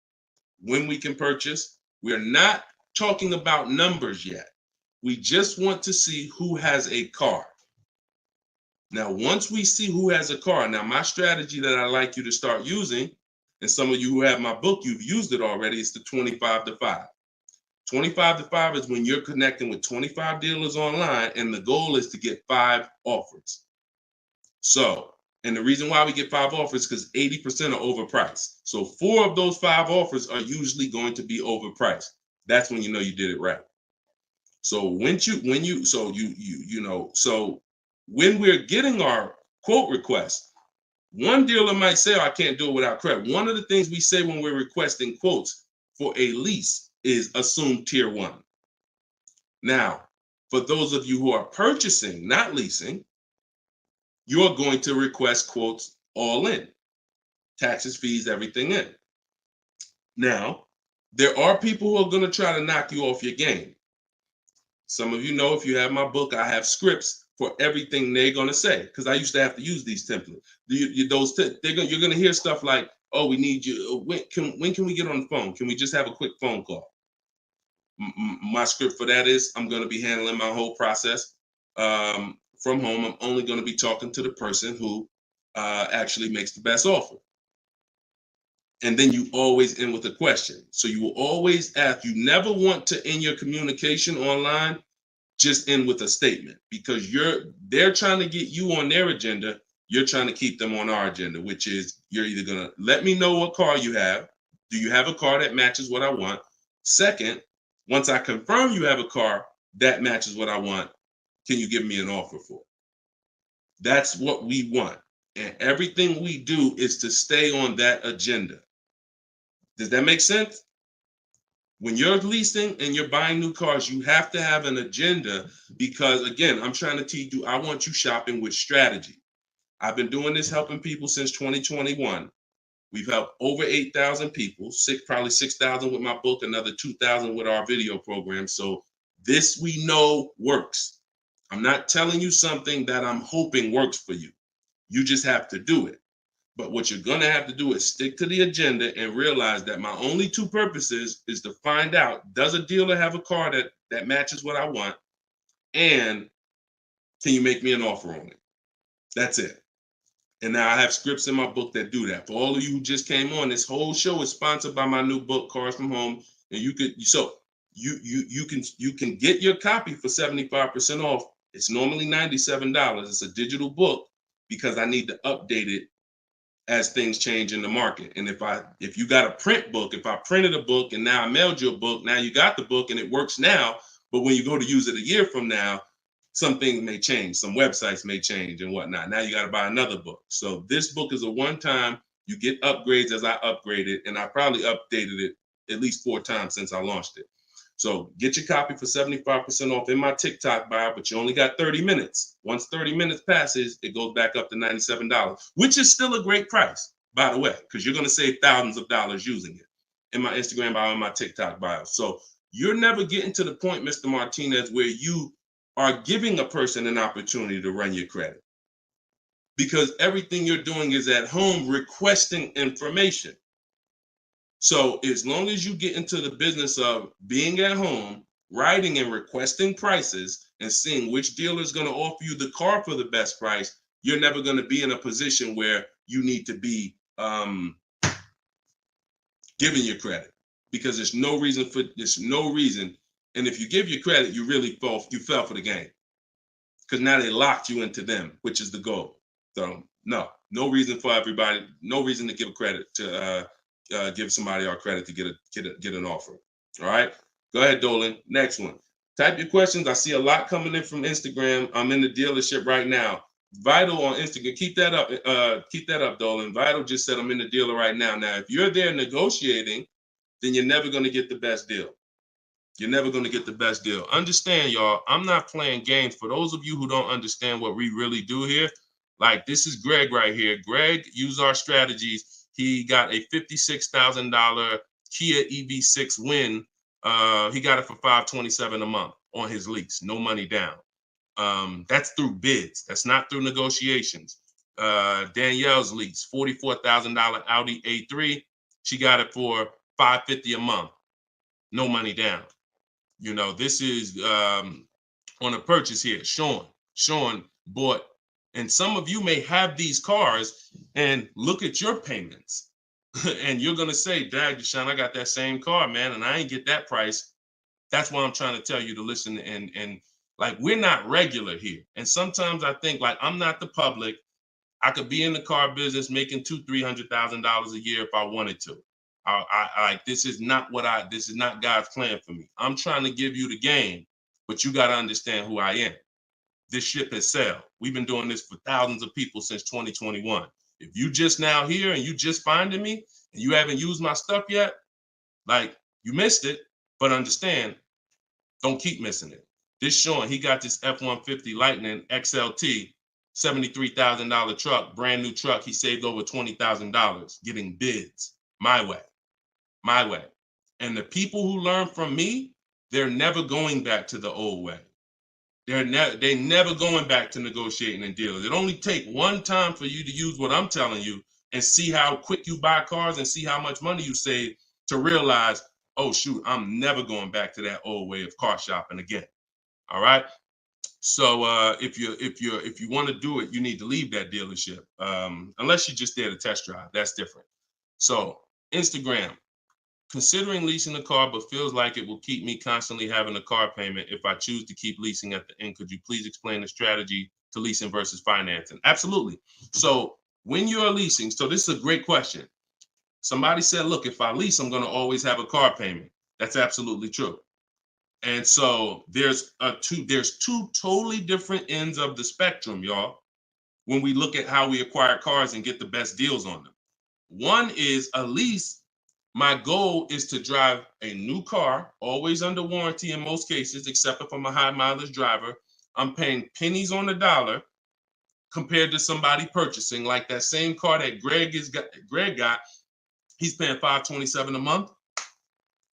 when we can purchase. We're not talking about numbers yet. We just want to see who has a car. Now, once we see who has a car, now my strategy that I like you to start using, and some of you who have my book, you've used it already, is the 25 to 5. 25 to 5 is when you're connecting with 25 dealers online, and the goal is to get 5 offers. So, and the reason why we get 5 offers is because 80% are overpriced. So 4 of those 5 offers are usually going to be overpriced. That's when you know you did it right. So when we're getting our quote request, one dealer might say, oh, I can't do it without credit. One of the things we say when we're requesting quotes for a lease is assume tier 1. Now, for those of you who are purchasing, not leasing, you're going to request quotes all in, taxes, fees, everything in. Now, there are people who are going to try to knock you off your game. Some of you know, if you have my book, I have scripts for everything they're going to say, because I used to have to use these templates. You're going to hear stuff like, oh, we need you. When can we get on the phone? Can we just have a quick phone call? My script for that is, I'm going to be handling my whole process from home. I'm only going to be talking to the person who actually makes the best offer. And then you always end with a question. So you will always ask. You never want to end your communication online just end with a statement, because they're trying to get you on their agenda. You're trying to keep them on our agenda, which is, you're either going to let me know what car you have. Do you have a car that matches what I want? Second, once I confirm you have a car that matches what I want, can you give me an offer for it? That's what we want. And everything we do is to stay on that agenda. Does that make sense? When you're leasing and you're buying new cars, you have to have an agenda, because, again, I'm trying to teach you, I want you shopping with strategy. I've been doing this, helping people since 2021. We've helped over 8,000 people, probably 6,000 with my book, another 2,000 with our video program. So this, we know, works. I'm not telling you something that I'm hoping works for you. You just have to do it. But what you're going to have to do is stick to the agenda and realize that my only two purposes is to find out, does a dealer have a car that matches what I want? And can you make me an offer on it? That's it. And now I have scripts in my book that do that. For all of you who just came on, this whole show is sponsored by my new book, Cars from Home. And you can get your copy for 75% off. It's normally $97. It's a digital book, because I need to update it as things change in the market. And if you got a print book, if I printed a book and now I mailed you a book, now you got the book and it works now, but when you go to use it a year from now, some things may change, some websites may change and whatnot. Now you got to buy another book. So this book is a one-time, you get upgrades as I upgrade it, and I probably updated it at least 4 times since I launched it. So get your copy for 75% off in my TikTok bio, but you only got 30 minutes. Once 30 minutes passes, it goes back up to $97, which is still a great price, by the way, because you're going to save thousands of dollars using it in my Instagram bio and my TikTok bio. So you're never getting to the point, Mr. Martinez, where you are giving a person an opportunity to run your credit, because everything you're doing is at home requesting information. So as long as you get into the business of being at home, writing and requesting prices and seeing which dealer is going to offer you the car for the best price, you're never going to be in a position where you need to be giving your credit, because there's no reason. And if you give your credit, you really fell for the game, because now they locked you into them, which is the goal. So no reason for everybody, no reason to give credit to give somebody our credit to get an offer. All right, go ahead, Dolan. Next one. Type your questions. I see a lot coming in from Instagram. I'm in the dealership right now. Vital on Instagram. Keep that up, Dolan. Vital just said I'm in the dealer right now. Now, if you're there negotiating, then you're never going to get the best deal. You're never going to get the best deal. Understand, y'all, I'm not playing games. For those of you who don't understand what we really do here, like, this is Greg right here. Greg used our strategies. He got a $56,000 Kia EV6 win. He got it for $527 a month on his lease, no money down. That's through bids. That's not through negotiations. Danielle's lease, $44,000 Audi A3. She got it for $550 a month, no money down. You know, this is on a purchase here. Sean bought. And some of you may have these cars and look at your payments and you're going to say, Dad, Deshone, I got that same car, man, and I ain't get that price. That's why I'm trying to tell you to listen. And like, we're not regular here. And sometimes I think, like, I'm not the public. I could be in the car business making $200,000-$300,000 a year if I wanted to. This is not God's plan for me. I'm trying to give you the game, but you got to understand who I am. This ship has sailed. We've been doing this for thousands of people since 2021. If you just now here and you just finding me and you haven't used my stuff yet, like, you missed it, but understand, don't keep missing it. This Sean, he got this F-150 Lightning XLT, $73,000 truck, brand new truck. He saved over $20,000 getting bids my way. And the people who learn from me, they're never going back to the old way. They're never going back to negotiating and dealing. It only take one time for you to use what I'm telling you and see how quick you buy cars and see how much money you save to realize, oh shoot, I'm never going back to that old way of car shopping again. All right. So if you want to do it, you need to leave that dealership. Unless you're just there to test drive, that's different. So Instagram. Considering leasing a car, but feels like it will keep me constantly having a car payment if I choose to keep leasing at the end. Could you please explain the strategy to leasing versus financing? Absolutely. So when you're leasing, so this is a great question. Somebody said, look, if I lease, I'm going to always have a car payment. That's absolutely true. And so there's two totally different ends of the spectrum, y'all, when we look at how we acquire cars and get the best deals on them. One is a lease. My goal is to drive a new car, always under warranty in most cases, except if I'm a high mileage driver. I'm paying pennies on the dollar compared to somebody purchasing like that same car that Greg got. He's paying $527 a month.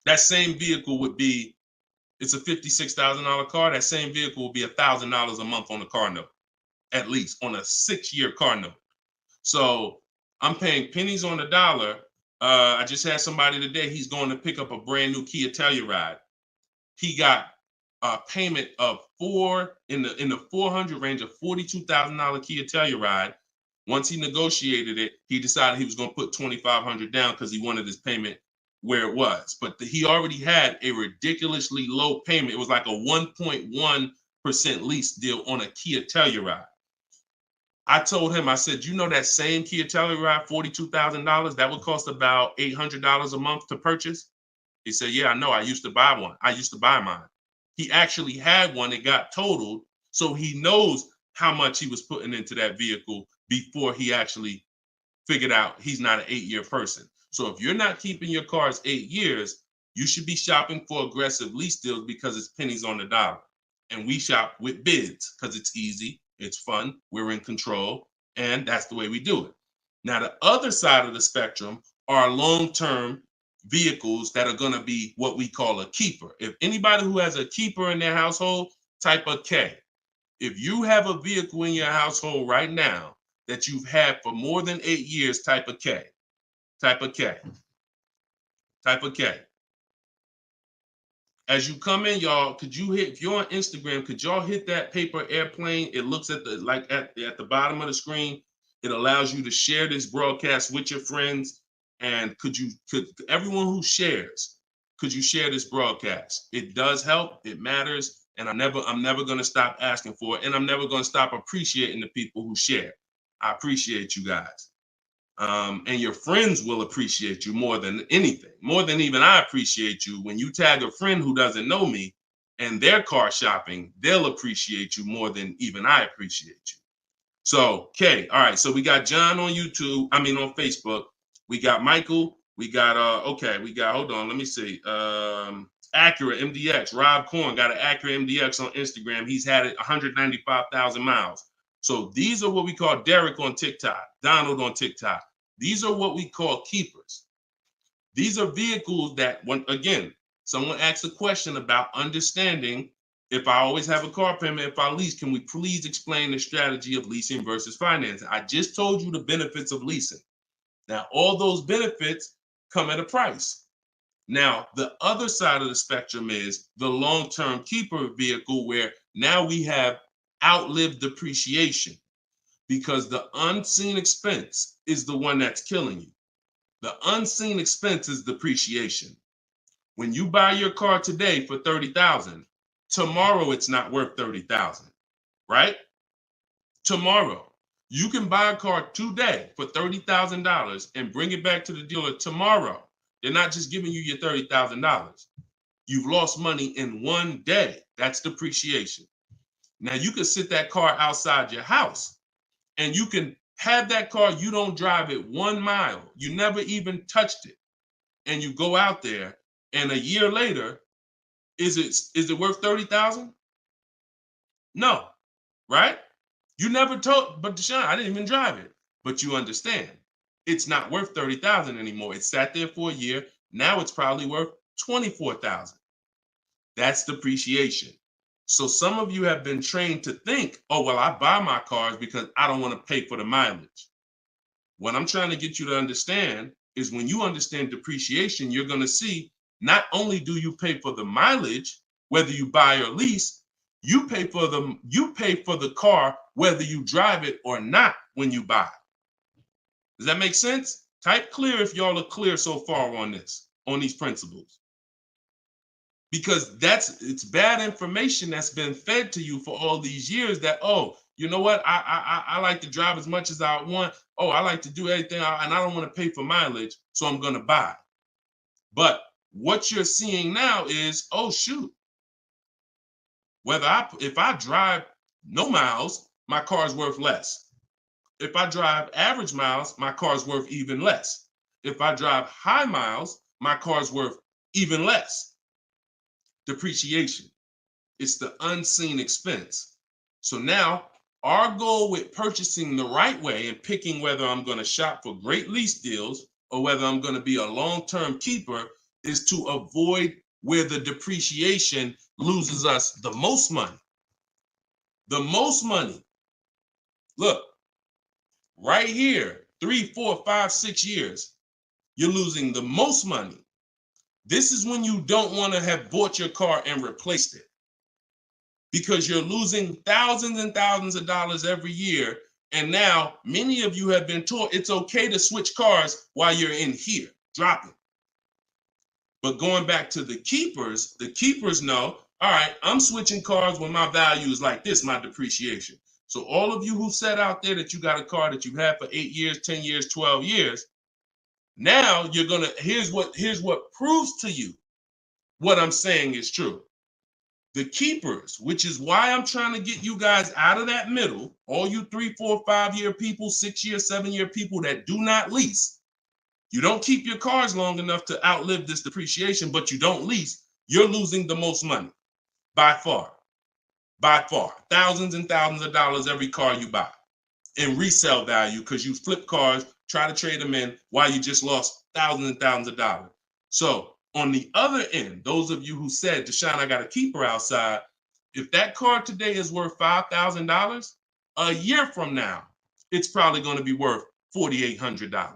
That same vehicle would be, it's a $56,000 car. That same vehicle will be $1,000 a month on the car note, at least on a 6-year car note. So I'm paying pennies on the dollar. I just had somebody today, he's going to pick up a brand new Kia Telluride. He got a payment of in the 400 range of $42,000 Kia Telluride. Once he negotiated it, he decided he was going to put $2,500 down because he wanted his payment where it was. But he already had a ridiculously low payment. It was like a 1.1% lease deal on a Kia Telluride. I told him, I said, you know that same Kia Telluride, $42,000, that would cost about $800 a month to purchase? He said, yeah, I know. I used to buy one. I used to buy mine. He actually had one. It got totaled. So he knows how much he was putting into that vehicle before he actually figured out he's not an 8-year person. So if you're not keeping your cars 8 years, you should be shopping for aggressive lease deals because it's pennies on the dollar. And we shop with bids because it's easy. It's fun. We're in control. And that's the way we do it. Now, the other side of the spectrum are long-term vehicles that are going to be what we call a keeper. If anybody who has a keeper in their household, type a K. If you have a vehicle in your household right now that you've had for more than 8 years, type a K. Type a K. Type a K. As you come in, y'all, if you're on Instagram, could y'all hit that paper airplane? It looks at the bottom of the screen. It allows you to share this broadcast with your friends. And could everyone who shares, could you share this broadcast? It does help. It matters. And I'm never going to stop asking for it. And I'm never going to stop appreciating the people who share. I appreciate you guys. And your friends will appreciate you more than anything, more than even I appreciate you. When you tag a friend who doesn't know me and they're car shopping, they'll appreciate you more than even I appreciate you. So, okay, all right. So we got John on on Facebook. We got Michael. We got hold on, let me see. Acura MDX. Rob Korn got an Acura MDX on Instagram. He's had it 195,000 miles. So these are what we call Derek on TikTok, Donald on TikTok. These are what we call keepers. These are vehicles that, someone asked a question about understanding if I always have a car payment, if I lease, can we please explain the strategy of leasing versus financing? I just told you the benefits of leasing. Now, all those benefits come at a price. Now, the other side of the spectrum is the long-term keeper vehicle where now we have outlived depreciation because the unseen expense is the one that's killing you. The unseen expense is depreciation. When you buy your car today for $30,000, tomorrow it's not worth $30,000, right? Tomorrow. You can buy a car today for $30,000 and bring it back to the dealer tomorrow. They're not just giving you your $30,000. You've lost money in one day. That's depreciation. Now you can sit that car outside your house and you can have that car. You don't drive it 1 mile. You never even touched it. And you go out there and a year later, is it worth $30,000? No, right? You never told, but Deshone, I didn't even drive it. But you understand, it's not worth $30,000 anymore. It sat there for a year. Now it's probably worth $24,000. That's depreciation. So some of you have been trained to think, oh, well, I buy my cars because I don't want to pay for the mileage. What I'm trying to get you to understand is when you understand depreciation, you're going to see not only do you pay for the mileage, whether you buy or lease, you pay for the car whether you drive it or not when you buy. Does that make sense? Type clear if y'all are clear so far on this, on these principles. Because it's bad information that's been fed to you for all these years that, oh, you know what? I like to drive as much as I want. Oh, I like to do everything and I don't want to pay for mileage, so I'm going to buy. But what you're seeing now is, oh, shoot. If I drive no miles, my car is worth less. If I drive average miles, my car is worth even less. If I drive high miles, my car is worth even less. Depreciation. It's the unseen expense. So now our goal with purchasing the right way and picking whether I'm going to shop for great lease deals or whether I'm going to be a long-term keeper is to avoid where the depreciation loses us the most money. The most money. Look, right here, 3, 4, 5, 6 years, you're losing the most money. This is when you don't want to have bought your car and replaced it, because you're losing thousands and thousands of dollars every year. And now many of you have been taught it's okay to switch cars while you're in here, dropping. But going back to the keepers know, all right, I'm switching cars when my value is like this, my depreciation. So all of you who said out there that you got a car that you've had for 8 years, 10 years, 12 years, now you're gonna, here's what proves to you what I'm saying is true. The keepers, which is why I'm trying to get you guys out of that middle, all you 3, 4, 5 year people, 6 year, 7 year people that do not lease. You don't keep your cars long enough to outlive this depreciation, but you don't lease. You're losing the most money by far, thousands and thousands of dollars every car you buy in resale value, because you flip cars, try to trade them in while you just lost thousands and thousands of dollars. So on the other end, those of you who said, Deshone, I got a keeper outside, if that car today is worth $5,000, a year from now, it's probably going to be worth $4,800.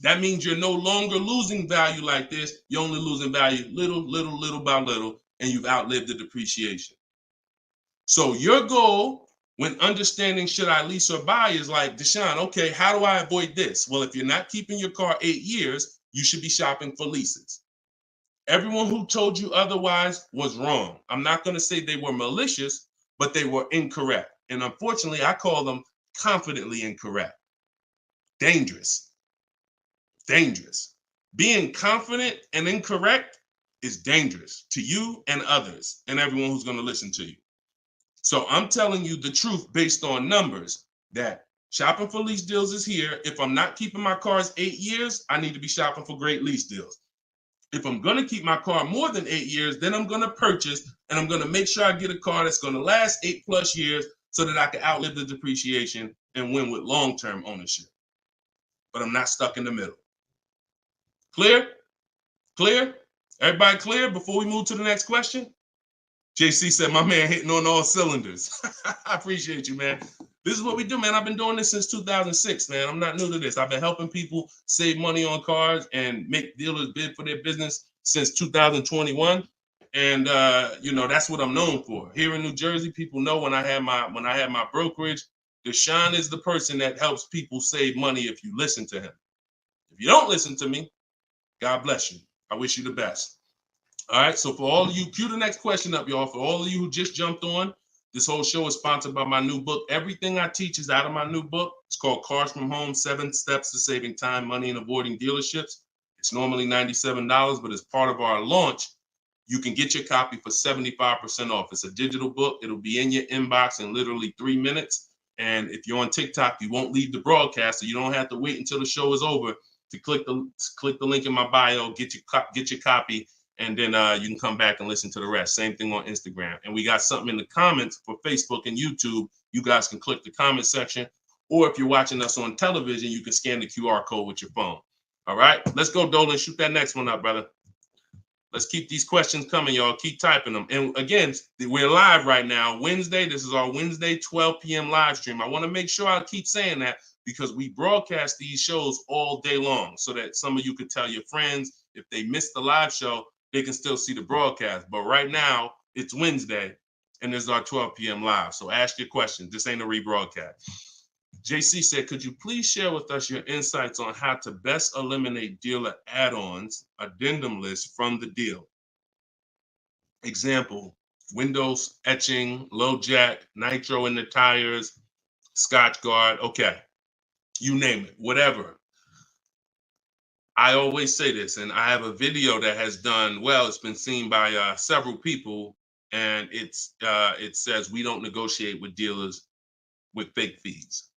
That means you're no longer losing value like this. You're only losing value little by little, and you've outlived the depreciation. So your goal when understanding should I lease or buy is like, Deshone, okay, how do I avoid this? Well, if you're not keeping your car 8 years, you should be shopping for leases. Everyone who told you otherwise was wrong. I'm not going to say they were malicious, but they were incorrect. And unfortunately, I call them confidently incorrect. Dangerous. Being confident and incorrect is dangerous to you and others and everyone who's going to listen to you. So I'm telling you the truth based on numbers, that shopping for lease deals is here. If I'm not keeping my cars 8 years, I need to be shopping for great lease deals. If I'm going to keep my car more than 8 years, then I'm going to purchase and I'm going to make sure I get a car that's going to last 8+ years so that I can outlive the depreciation and win with long-term ownership. But I'm not stuck in the middle. Clear? Clear? Everybody clear before we move to the next question? JC said, my man hitting on all cylinders. I appreciate you, man. This is what we do, man. I've been doing this since 2006, man. I'm not new to this. I've been helping people save money on cars and make dealers bid for their business since 2021. And that's what I'm known for. Here in New Jersey, people know when I had my brokerage, Deshone is the person that helps people save money if you listen to him. If you don't listen to me, God bless you. I wish you the best. All right, so for all of you, cue the next question up, y'all. For all of you who just jumped on, this whole show is sponsored by my new book. Everything I teach is out of my new book. It's called Cars from Home, 7 Steps to Saving Time, Money, and Avoiding Dealerships. It's normally $97, but as part of our launch, you can get your copy for 75% off. It's a digital book. It'll be in your inbox in literally 3 minutes. And if you're on TikTok, you won't leave the broadcast, so you don't have to wait until the show is over to click the link in my bio, get your copy, and then you can come back and listen to the rest. Same thing on Instagram. And we got something in the comments for Facebook and YouTube. You guys can click the comment section, or if you're watching us on television, you can scan the QR code with your phone. All right, let's go, Dolan. Shoot that next one up, brother. Let's keep these questions coming, y'all. Keep typing them. And again, we're live right now, Wednesday. This is our Wednesday 12 p.m. live stream. I want to make sure I keep saying that because we broadcast these shows all day long so that some of you could tell your friends if they missed the live show, they can still see the broadcast. But right now, it's Wednesday, and this is our 12 p.m. live. So ask your questions. This ain't a rebroadcast. JC said, could you please share with us your insights on how to best eliminate dealer add-ons, addendum lists from the deal? Example, windows etching, low jack, nitro in the tires, Scotch guard. Okay, you name it, whatever. I always say this, and I have a video that has done well. It's been seen by several people, and it says we don't negotiate with dealers with fake fees.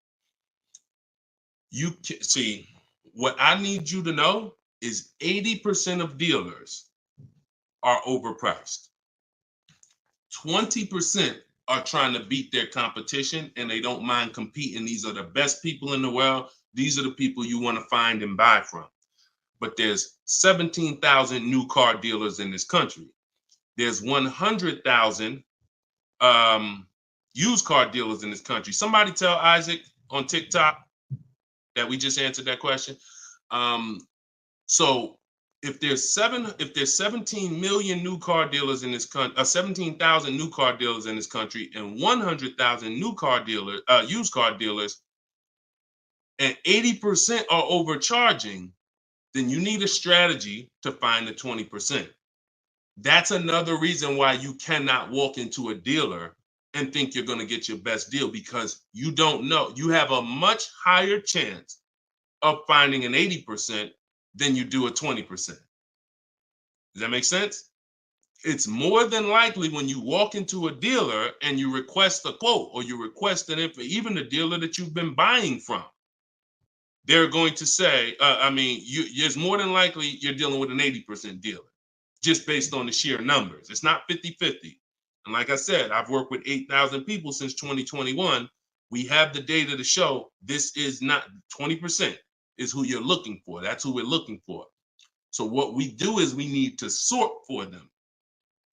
You can see what I need you to know is 80% of dealers are overpriced. 20% are trying to beat their competition and they don't mind competing. These are the best people in the world. These are the people you want to find and buy from. But there's 17,000 new car dealers in this country. There's 100,000 used car dealers in this country. Somebody tell Isaac on TikTok that we just answered that question. So if there's 17 million new car dealers in this country, 17,000 new car dealers in this country, and 100,000 new car dealers, used car dealers, and 80% are overcharging, then you need a strategy to find the 20%. That's another reason why you cannot walk into a dealer and think you're going to get your best deal, because you don't know. You have a much higher chance of finding an 80% than you do a 20%. Does that make sense? It's more than likely when you walk into a dealer and you request a quote or you request an info, even the dealer that you've been buying from, they're going to say, it's more than likely you're dealing with an 80% dealer just based on the sheer numbers. It's not 50-50. And like I said, I've worked with 8,000 people since 2021. We have the data to show this is not 20% is who you're looking for. That's who we're looking for. So what we do is we need to sort for them.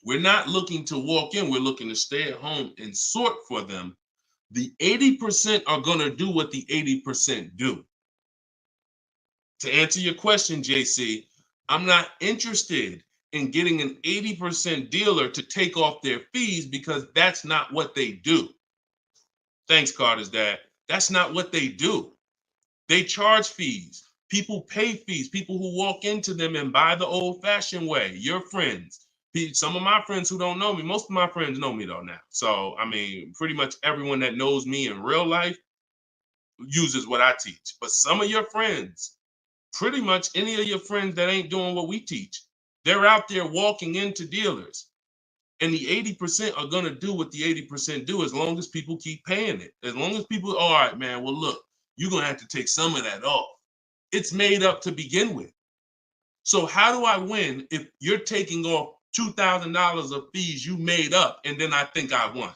We're not looking to walk in. We're looking to stay at home and sort for them. The 80% are going to do what the 80% do. To answer your question, JC, I'm not interested in getting an 80% dealer to take off their fees because that's not what they do. Thanks, Carter's dad. That's not what they do. They charge fees. People pay fees. People who walk into them and buy the old-fashioned way. Your friends. Some of my friends who don't know me, most of my friends know me though now. So, pretty much everyone that knows me in real life uses what I teach. But some of your friends, pretty much any of your friends that ain't doing what we teach, they're out there walking into dealers. And the 80% are going to do what the 80% do as long as people keep paying it. As long as people, all right, man, well, look, you're going to have to take some of that off. It's made up to begin with. So how do I win if you're taking off $2,000 of fees you made up and then I think I won?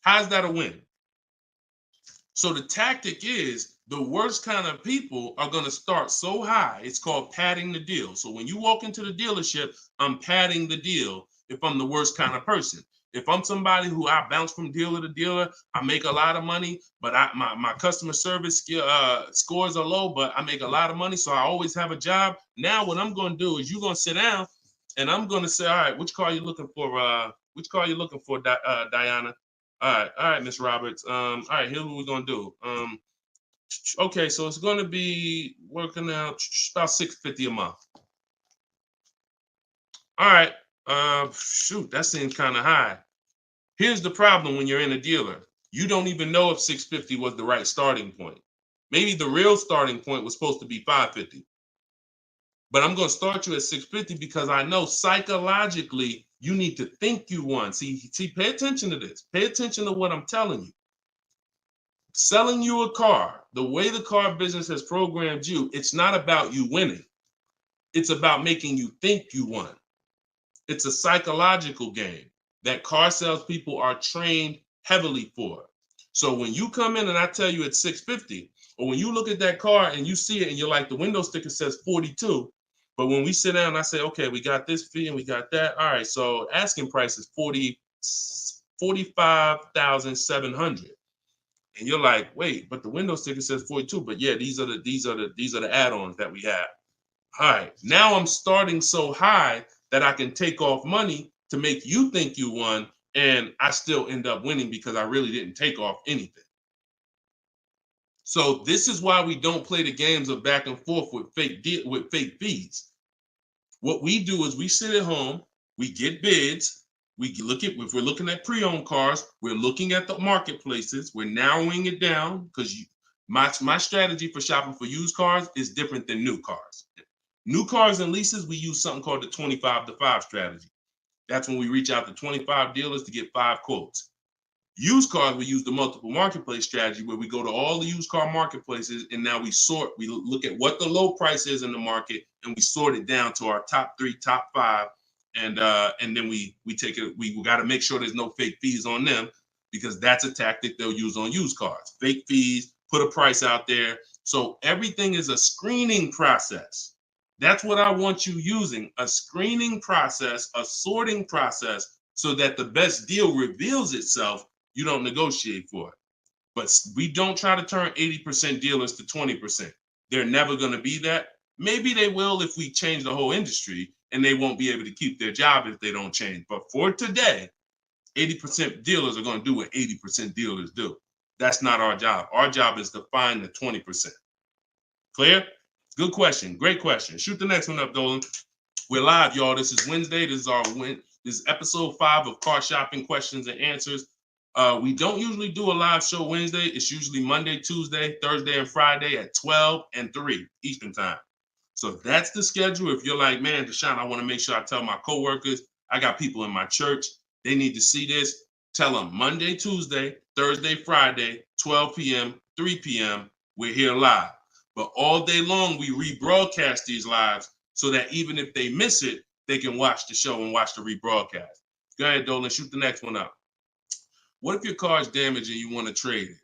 How's that a win? So the tactic is, the worst kind of people are going to start so high. It's called padding the deal. So when you walk into the dealership, I'm padding the deal if I'm the worst kind of person. If I'm somebody who I bounce from dealer to dealer, I make a lot of money, but my customer service scores are low, but I make a lot of money, so I always have a job. Now what I'm going to do is you're going to sit down, and I'm going to say, all right, which car are you looking for? Which car are you looking for, Diana? All right, Miss Roberts. All right, here's what we're going to do. Okay, so it's going to be working out about $650 a month. All right, shoot, that seems kind of high. Here's the problem when you're in a dealer. You don't even know if $650 was the right starting point. Maybe the real starting point was supposed to be $550. But I'm going to start you at $650 because I know psychologically you need to think you won. See, pay attention to this. Pay attention to what I'm telling you. Selling you a car, the way the car business has programmed you, it's not about you winning. It's about making you think you won. It's a psychological game that car salespeople are trained heavily for. So when you come in and I tell you it's 650, or when you look at that car and you see it and you're like, the window sticker says 42, but when we sit down and I say, okay, we got this fee and we got that. All right, so asking price is 45,700. And you're like, wait, but the window sticker says 42. But yeah, these are the add-ons that we have. All right, now I'm starting so high that I can take off money to make you think you won, and I still end up winning because I really didn't take off anything. So this is why we don't play the games of back and forth with fake fees. What we do is we sit at home, we get bids, we look at, if we're looking at pre-owned cars, we're looking at the marketplaces, we're narrowing it down, because my strategy for shopping for used cars is different than new cars. New cars and leases, we use something called the 25 to 5 strategy. That's when we reach out to 25 dealers to get 5 quotes. Used cars, we use the multiple marketplace strategy, where we go to all the used car marketplaces and now we look at what the low price is in the market and we sort it down to our top 3, top 5. And then we take it, we got to make sure there's no fake fees on them, because that's a tactic they'll use on used cars. Fake fees, put a price out there. So everything is a screening process. That's what I want you using, a screening process, a sorting process, so that the best deal reveals itself. You don't negotiate for it. But we don't try to turn 80% dealers to 20%. They're never going to be that. Maybe they will if we change the whole industry, and they won't be able to keep their job if they don't change. But for today, 80% dealers are going to do what 80% dealers do. That's not our job. Our job is to find the 20%. Clear? Good question. Great question. Shoot the next one up, Dolan. We're live, y'all. This is Wednesday. This is episode 5 of Car Shopping Questions and Answers. We don't usually do a live show Wednesday. It's usually Monday, Tuesday, Thursday, and Friday at 12 and 3 Eastern time. So that's the schedule. If you're like, man, Deshone, I want to make sure I tell my coworkers, I got people in my church, they need to see this. Tell them Monday, Tuesday, Thursday, Friday, 12 p.m., 3 p.m. We're here live. But all day long, we rebroadcast these lives so that even if they miss it, they can watch the show and watch the rebroadcast. Go ahead, Dolan, shoot the next one up. What if your car is damaged and you want to trade it?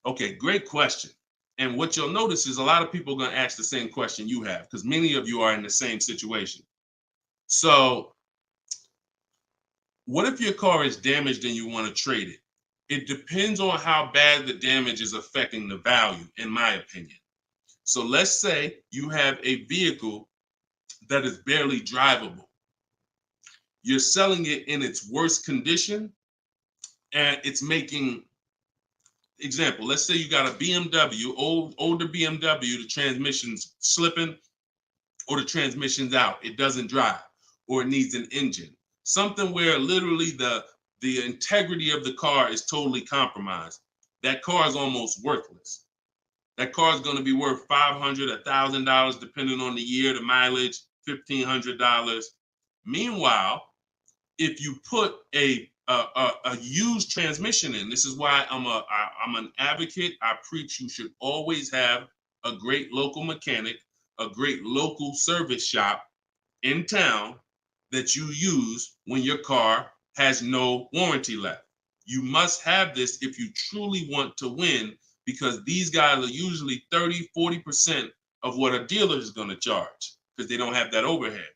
Okay, great question. And what you'll notice is a lot of people are going to ask the same question you have, because many of you are in the same situation. So what if your car is damaged and you want to trade it? It depends on how bad the damage is affecting the value, in my opinion. So let's say you have a vehicle that is barely drivable. You're selling it in its worst condition, and it's making, example, let's say you got a BMW, older BMW, the transmission's slipping or the transmission's out. It doesn't drive, or it needs an engine. Something where literally the integrity of the car is totally compromised. That car is almost worthless. That car is going to be worth $500, $1,000, depending on the year, the mileage, $1,500. Meanwhile, if you put a used transmission in, this is why I'm an advocate. I preach you should always have a great local mechanic, a great local service shop in town that you use when your car has no warranty left. You must have this if you truly want to win, because these guys are usually 30, 40% of what a dealer is going to charge, because they don't have that overhead.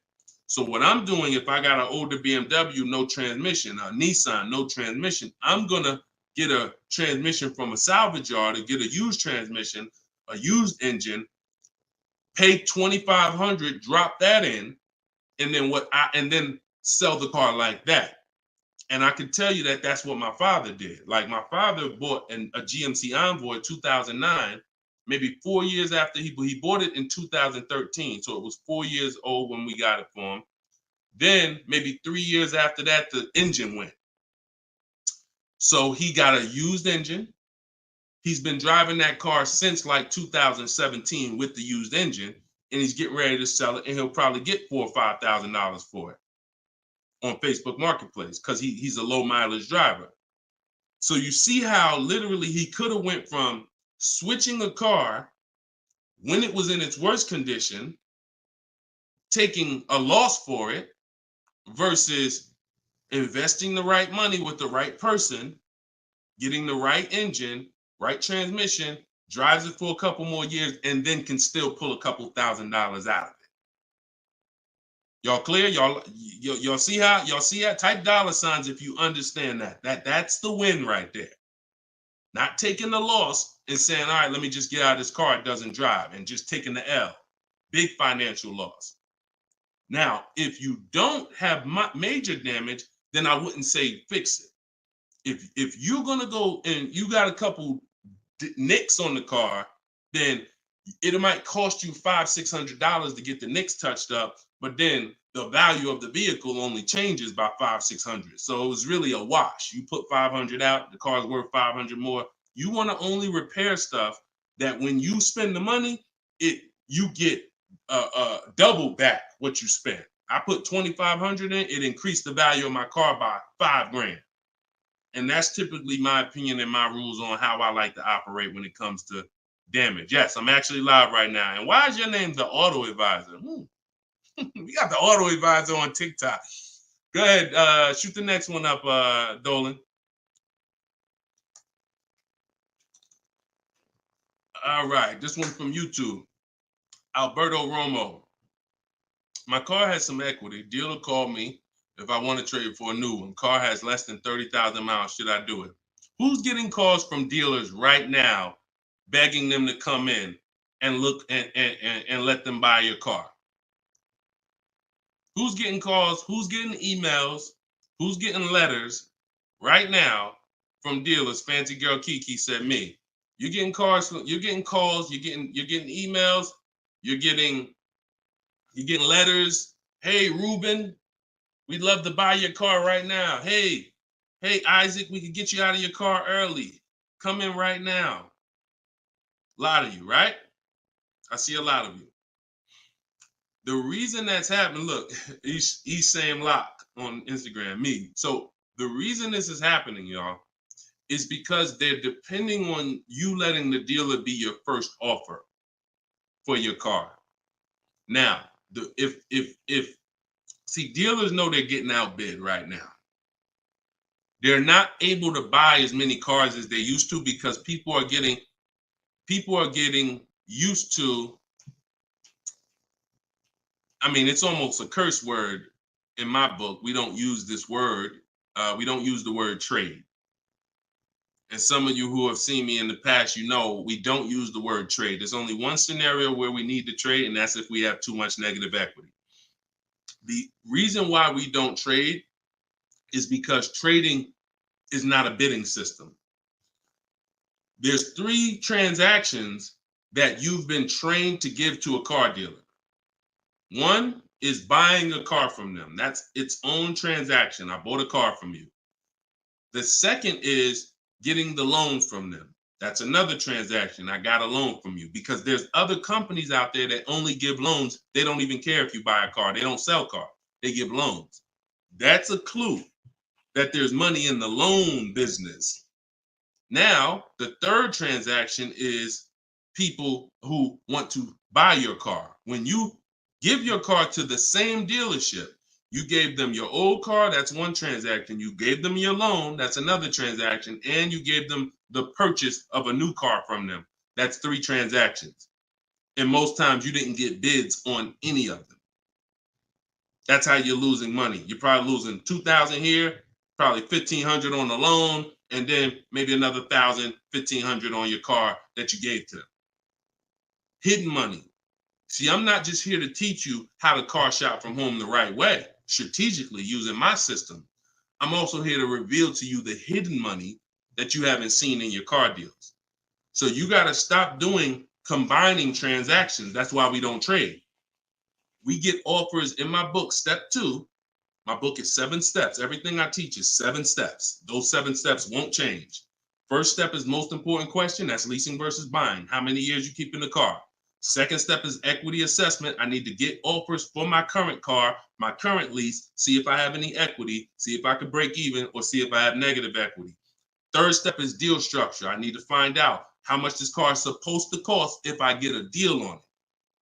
So what I'm doing, if I got an older BMW, no transmission, a Nissan, no transmission, I'm going to get a transmission from a salvage yard and get a used transmission, a used engine, pay $2,500, drop that in, and then sell the car like that. And I can tell you that that's what my father did. Like, my father bought a GMC Envoy in 2009, maybe 4 years after he bought it in 2013. So it was 4 years old when we got it for him. Then maybe 3 years after that, the engine went. So he got a used engine. He's been driving that car since like 2017 with the used engine, and he's getting ready to sell it, and he'll probably get $4,000 or $5,000 for it on Facebook Marketplace, because he's a low mileage driver. So you see how literally he could have went from switching a car when it was in its worst condition taking a loss for it versus investing the right money with the right person, getting the right engine, right transmission, drives it for a couple more years, and then can still pull a couple $1,000s out of it. Y'all clear? Y'all see how? Y'all see that? Type dollar signs if you understand that. That's the win right there. Not taking the loss and saying, all right, let me just get out of this car, it doesn't drive, and just taking the L. Big financial loss. Now, if you don't have major damage, then I wouldn't say fix it. If you're gonna go and you got a couple nicks on the car, then it might cost you $500-600 to get the nicks touched up, but then the value of the vehicle only changes by $500-600. So it was really a wash. You put 500 out, the car's worth 500 more. You want to only repair stuff that when you spend the money, you get double back what you spent. I put 2,500 in, it increased the value of my car by $5,000. And that's typically my opinion and my rules on how I like to operate when it comes to damage. Yes, I'm actually live right now. And why is your name the Auto Advisor? We got the Auto Advisor on TikTok. Go ahead, shoot the next one up, Dolan. All right, this one from YouTube. Alberto Romo. My car has some equity. Dealer called me if I want to trade for a new one. Car has less than 30,000 miles. Should I do it? Who's getting calls from dealers right now begging them to come in and look and let them buy your car? Who's getting calls? Who's getting emails? Who's getting letters right now from dealers? Fancy Girl Kiki said me. You're getting calls. You're getting calls. You're getting emails. You're getting letters. Hey, Ruben, we'd love to buy your car right now. Hey, Isaac, we could get you out of your car early. Come in right now. A lot of you, right? I see a lot of you. The reason that's happening, look, he's saying lock on Instagram, me. So the reason this is happening, y'all, is because they're depending on you letting the dealer be your first offer for your car. Now, see, dealers know they're getting outbid right now. They're not able to buy as many cars as they used to because people are getting used to, I mean, it's almost a curse word in my book. We don't use this word. We don't use the word trade. And some of you who have seen me in the past, you know, we don't use the word trade. There's only one scenario where we need to trade, and that's if we have too much negative equity. The reason why we don't trade is because trading is not a bidding system. There's 3 transactions that you've been trained to give to a car dealer. One is buying a car from them. That's its own transaction. I bought a car from you. The second is getting the loan from them. That's another transaction. I got a loan from you, because there's other companies out there that only give loans. They don't even care if you buy a car. They don't sell cars. They give loans. That's a clue that there's money in the loan business. Now, the third transaction is people who want to buy your car. When you give your car to the same dealership, you gave them your old car, that's one transaction. You gave them your loan, that's another transaction. And you gave them the purchase of a new car from them. That's 3 transactions. And most times you didn't get bids on any of them. That's how you're losing money. You're probably losing $2,000 here, probably $1,500 on the loan, and then maybe another $1,000, $1,500 on your car that you gave to them. Hidden money. See, I'm not just here to teach you how to car shop from home the right way, strategically using my system. I'm also here to reveal to you the hidden money that you haven't seen in your car deals. So you got to stop doing combining transactions. That's why we don't trade. We get offers in my book, step 2. My book is 7 steps. Everything I teach is 7 steps. Those 7 steps won't change. First step is most important question. That's leasing versus buying. How many years you keep in the car? Second step is equity assessment. I need to get offers for my current car, my current lease, see if I have any equity, see if I can break even, or see if I have negative equity. Third step is deal structure. I need to find out how much this car is supposed to cost if I get a deal on it.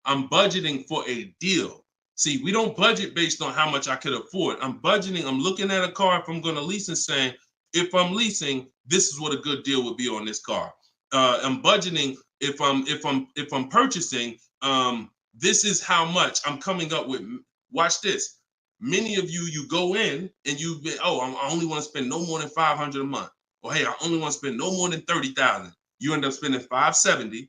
I'm budgeting for a deal. See, we don't budget based on how much I could afford. I'm budgeting, I'm looking at a car if I'm going to lease and saying, if I'm leasing, this is what a good deal would be on this car. I'm budgeting if I'm purchasing, this is how much I'm coming up with. Watch this. Many of you, you go in and you be, oh, I only want to spend no more than $500 a month. Or hey, I only want to spend no more than $30,000. You end up spending $570,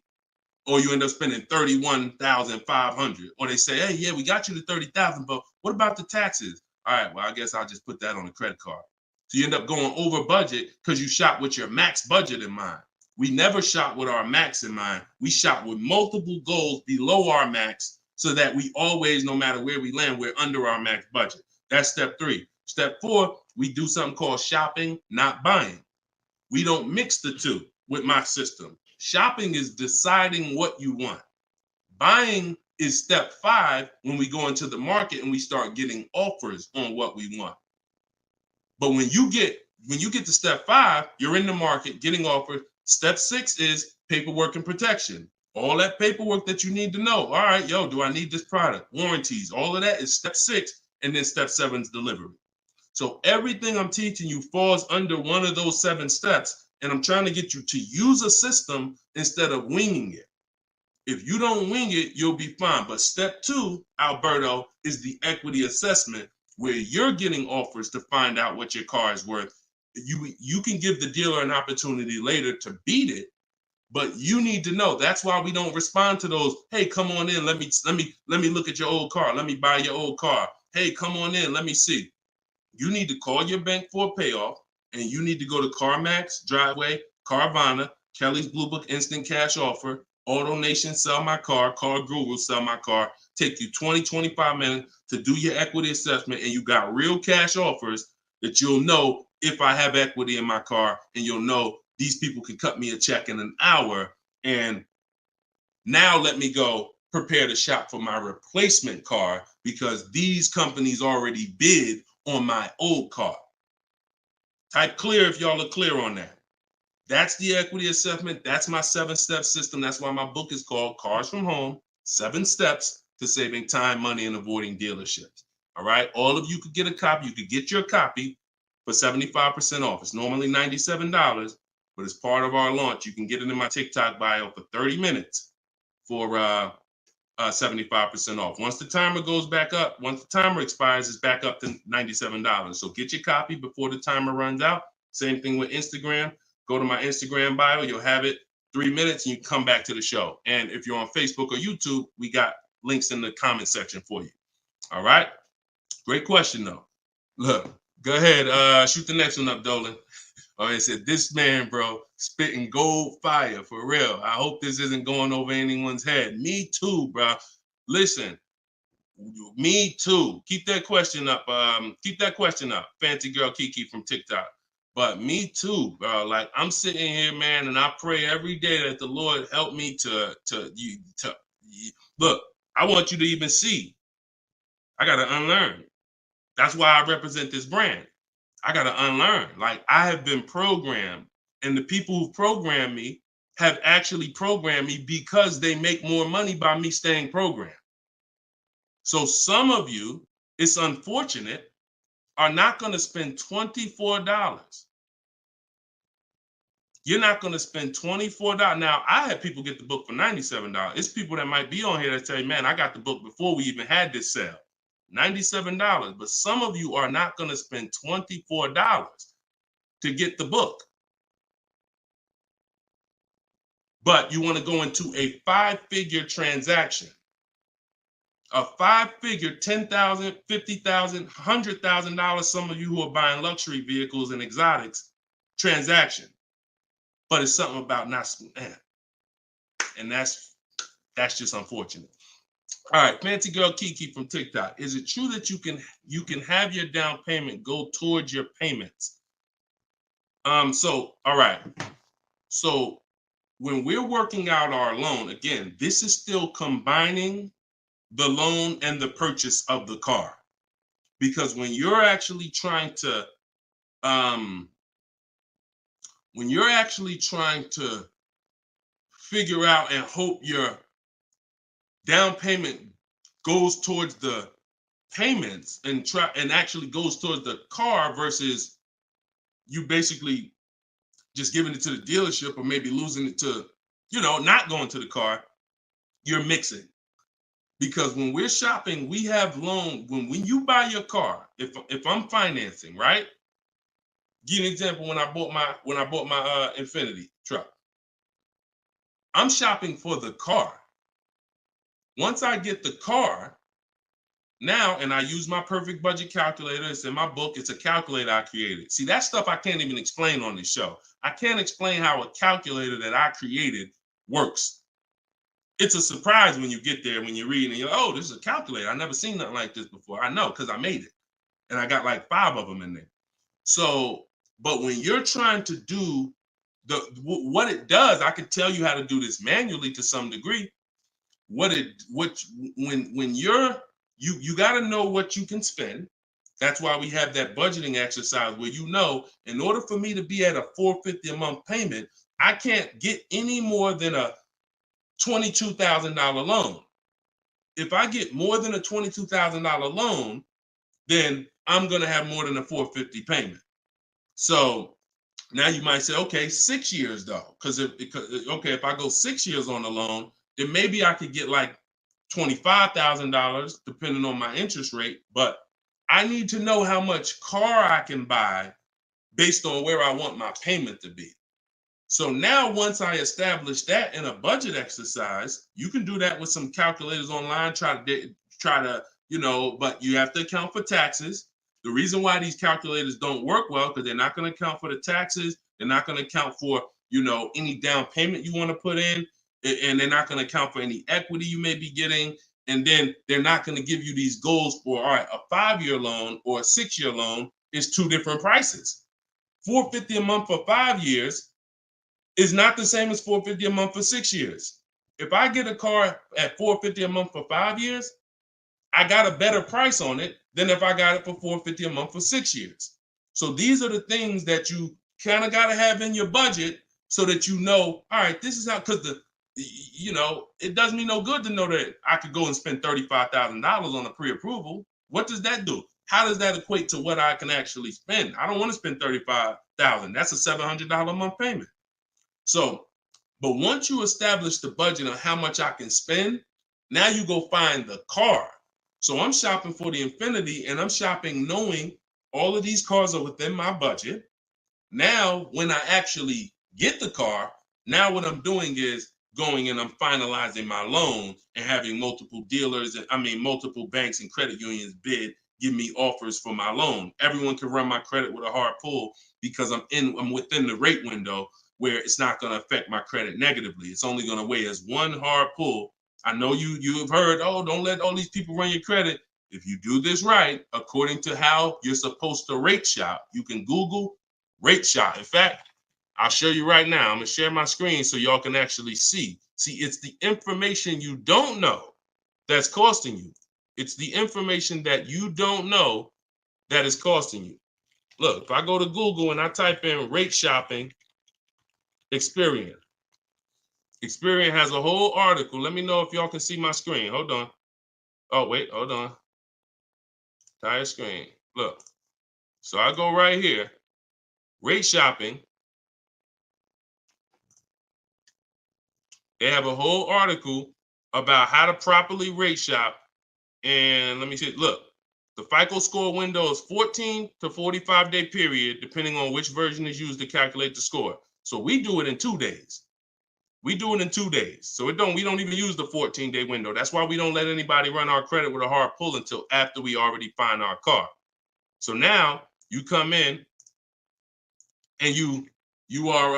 or you end up spending $31,500. Or they say, hey, yeah, we got you to $30,000, but what about the taxes? All right, well, I guess I'll just put that on a credit card. So you end up going over budget because you shop with your max budget in mind. We never shop with our max in mind. We shop with multiple goals below our max so that we always, no matter where we land, we're under our max budget. That's step 3. Step 4, we do something called shopping, not buying. We don't mix the two with my system. Shopping is deciding what you want. Buying is step 5 when we go into the market and we start getting offers on what we want. But when you get to step 5, you're in the market getting offers. Step 6 is paperwork and protection. All that paperwork that you need to know. All right, yo, do I need this product? Warranties, all of that is step 6. And then step 7 is delivery. So everything I'm teaching you falls under one of those 7 steps. And I'm trying to get you to use a system instead of winging it. If you don't wing it, you'll be fine. But step 2, Alberto, is the equity assessment, where you're getting offers to find out what your car is worth. You can give the dealer an opportunity later to beat it, but you need to know. That's why we don't respond to those. Hey, come on in. Let me look at your old car. Let me buy your old car. Hey, come on in. Let me see. You need to call your bank for a payoff, and you need to go to CarMax, Driveway, Carvana, Kelly's Blue Book Instant Cash Offer, AutoNation, Sell My Car, Car Guru, Sell My Car. Take you 20, 25 minutes to do your equity assessment, and you got real cash offers that you'll know if I have equity in my car, and you'll know these people can cut me a check in an hour. And now let me go prepare to shop for my replacement car because these companies already bid on my old car. Type clear if y'all are clear on that. That's the equity assessment. That's my 7-step system. That's why my book is called Cars from Home, 7 Steps to Saving Time, Money, and Avoiding Dealerships. All right. All of you could get a copy. You could get your copy for 75% off. It's normally $97, but as part of our launch, you can get it in my TikTok bio for 30 minutes for 75% off. Once the timer goes back up, once the timer expires, it's back up to $97. So get your copy before the timer runs out. Same thing with Instagram. Go to my Instagram bio. You'll have it 3 minutes and you come back to the show. And if you're on Facebook or YouTube, we got links in the comment section for you. All right. Great question, though. Look, go ahead. Shoot the next one up, Dolan. Oh, it said, this man, bro, spitting gold fire for real. I hope this isn't going over anyone's head. Me too, bro. Listen, me too. Keep that question up. Fancy girl Kiki from TikTok. But me too, bro. Like I'm sitting here, man, and I pray every day that the Lord help me to look. I want you to even see. I gotta unlearn. That's why I represent this brand. I got to unlearn. Like I have been programmed, and the people who programmed me have actually programmed me because they make more money by me staying programmed. So some of you, it's unfortunate, are not going to spend $24. You're not going to spend $24. Now, I had people get the book for $97. It's people that might be on here that say, man, I got the book before we even had this sale. $97. But some of you are not going to spend $24 to get the book. But you want to go into a 5-figure transaction. A 5-figure, $10,000, $50,000, $100,000, some of you who are buying luxury vehicles and exotics transaction. But it's something about not, and that's just unfortunate. All right, Fancy Girl Kiki from TikTok. Is it true that you can have your down payment go towards your payments? So, all right. So when we're working out our loan, again, this is still combining the loan and the purchase of the car. Because when you're actually trying to figure out and hope your down payment goes towards the payments and actually goes towards the car versus you basically just giving it to the dealership or maybe losing it to, not going to the car, you're mixing. Because when we're shopping, we have loan. When you buy your car, if I'm financing, right? Give you an example. When I bought my Infinity truck, I'm shopping for the car. Once I get the car, now, and I use my perfect budget calculator. It's in my book. It's a calculator I created. See, that stuff I can't even explain on this show. I can't explain how a calculator that I created works. It's a surprise when you get there, when you read and you're like, oh, this is a calculator. I've never seen nothing like this before. I know, because I made it. And I got like 5 of them in there. So, but when you're trying to do what it does, I could tell you how to do this manually to some degree. When you got to know what you can spend. That's why we have that budgeting exercise where in order for me to be at a $450 a month payment, I can't get any more than a $22,000 loan. If I get more than a $22,000 loan, then I'm going to have more than a $450 payment. So now you might say, okay, 6 years though, because if I go 6 years on the loan, then maybe I could get like $25,000 depending on my interest rate. But I need to know how much car I can buy based on where I want my payment to be. So now once I establish that in a budget exercise, you can do that with some calculators online, try to, but you have to account for taxes. The reason why these calculators don't work well, because they're not going to account for the taxes. They're not going to account for, any down payment you want to put in, and they're not going to account for any equity you may be getting. And then they're not going to give you these goals for, all right, a 5-year loan or a 6-year loan is 2 different prices. $450 a month for 5 years is not the same as $450 a month for 6 years. If I get a car at $450 a month for 5 years, I got a better price on it than if I got it for $450 a month for 6 years. So these are the things that you kind of got to have in your budget so that all right, this is how, because it does me no good to know that I could go and spend $35,000 on a pre-approval. What does that do? How does that equate to what I can actually spend? I don't want to spend $35,000. That's a $700 a month payment. So, but once you establish the budget on how much I can spend, now you go find the car. So I'm shopping for the Infinity, and I'm shopping knowing all of these cars are within my budget. Now, when I actually get the car, now what I'm doing is going and I'm finalizing my loan and having multiple dealers and multiple banks and credit unions give me offers for my loan. Everyone can run my credit with a hard pull because I'm within the rate window where it's not going to affect my credit negatively. It's only going to weigh as one hard pull. I know you have heard, oh, don't let all these people run your credit. If you do this right, according to how you're supposed to rate shop, you can Google rate shop. In fact, I'll show you right now. I'm going to share my screen so y'all can actually see. See, it's the information you don't know that's costing you. It's the information that you don't know that is costing you. Look, if I go to Google and I type in rate shopping, Experian. Experian has a whole article. Let me know if y'all can see my screen. Hold on. Oh, wait, hold on. Entire screen. Look. So I go right here. Rate shopping. They have a whole article about how to properly rate shop. And let me see. Look, the FICO score window is 14 to 45-day period, depending on which version is used to calculate the score. So we do it in 2 days. We do it in 2 days. So we don't even use the 14-day window. That's why we don't let anybody run our credit with a hard pull until after we already find our car. So now you come in and you are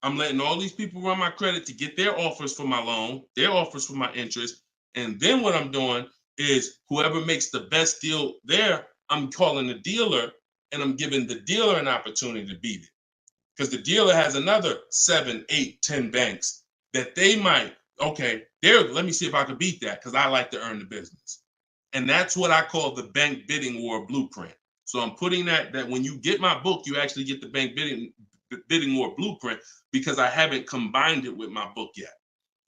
I'm letting all these people run my credit to get their offers for my loan, their offers for my interest. And then what I'm doing is whoever makes the best deal there, I'm calling the dealer and I'm giving the dealer an opportunity to beat it. Because the dealer has another 7, 8, 10 banks that they might, let me see if I can beat that because I like to earn the business. And that's what I call the bank bidding war blueprint. So I'm putting that when you get my book, you actually get the bank bidding war blueprint because I haven't combined it with my book yet.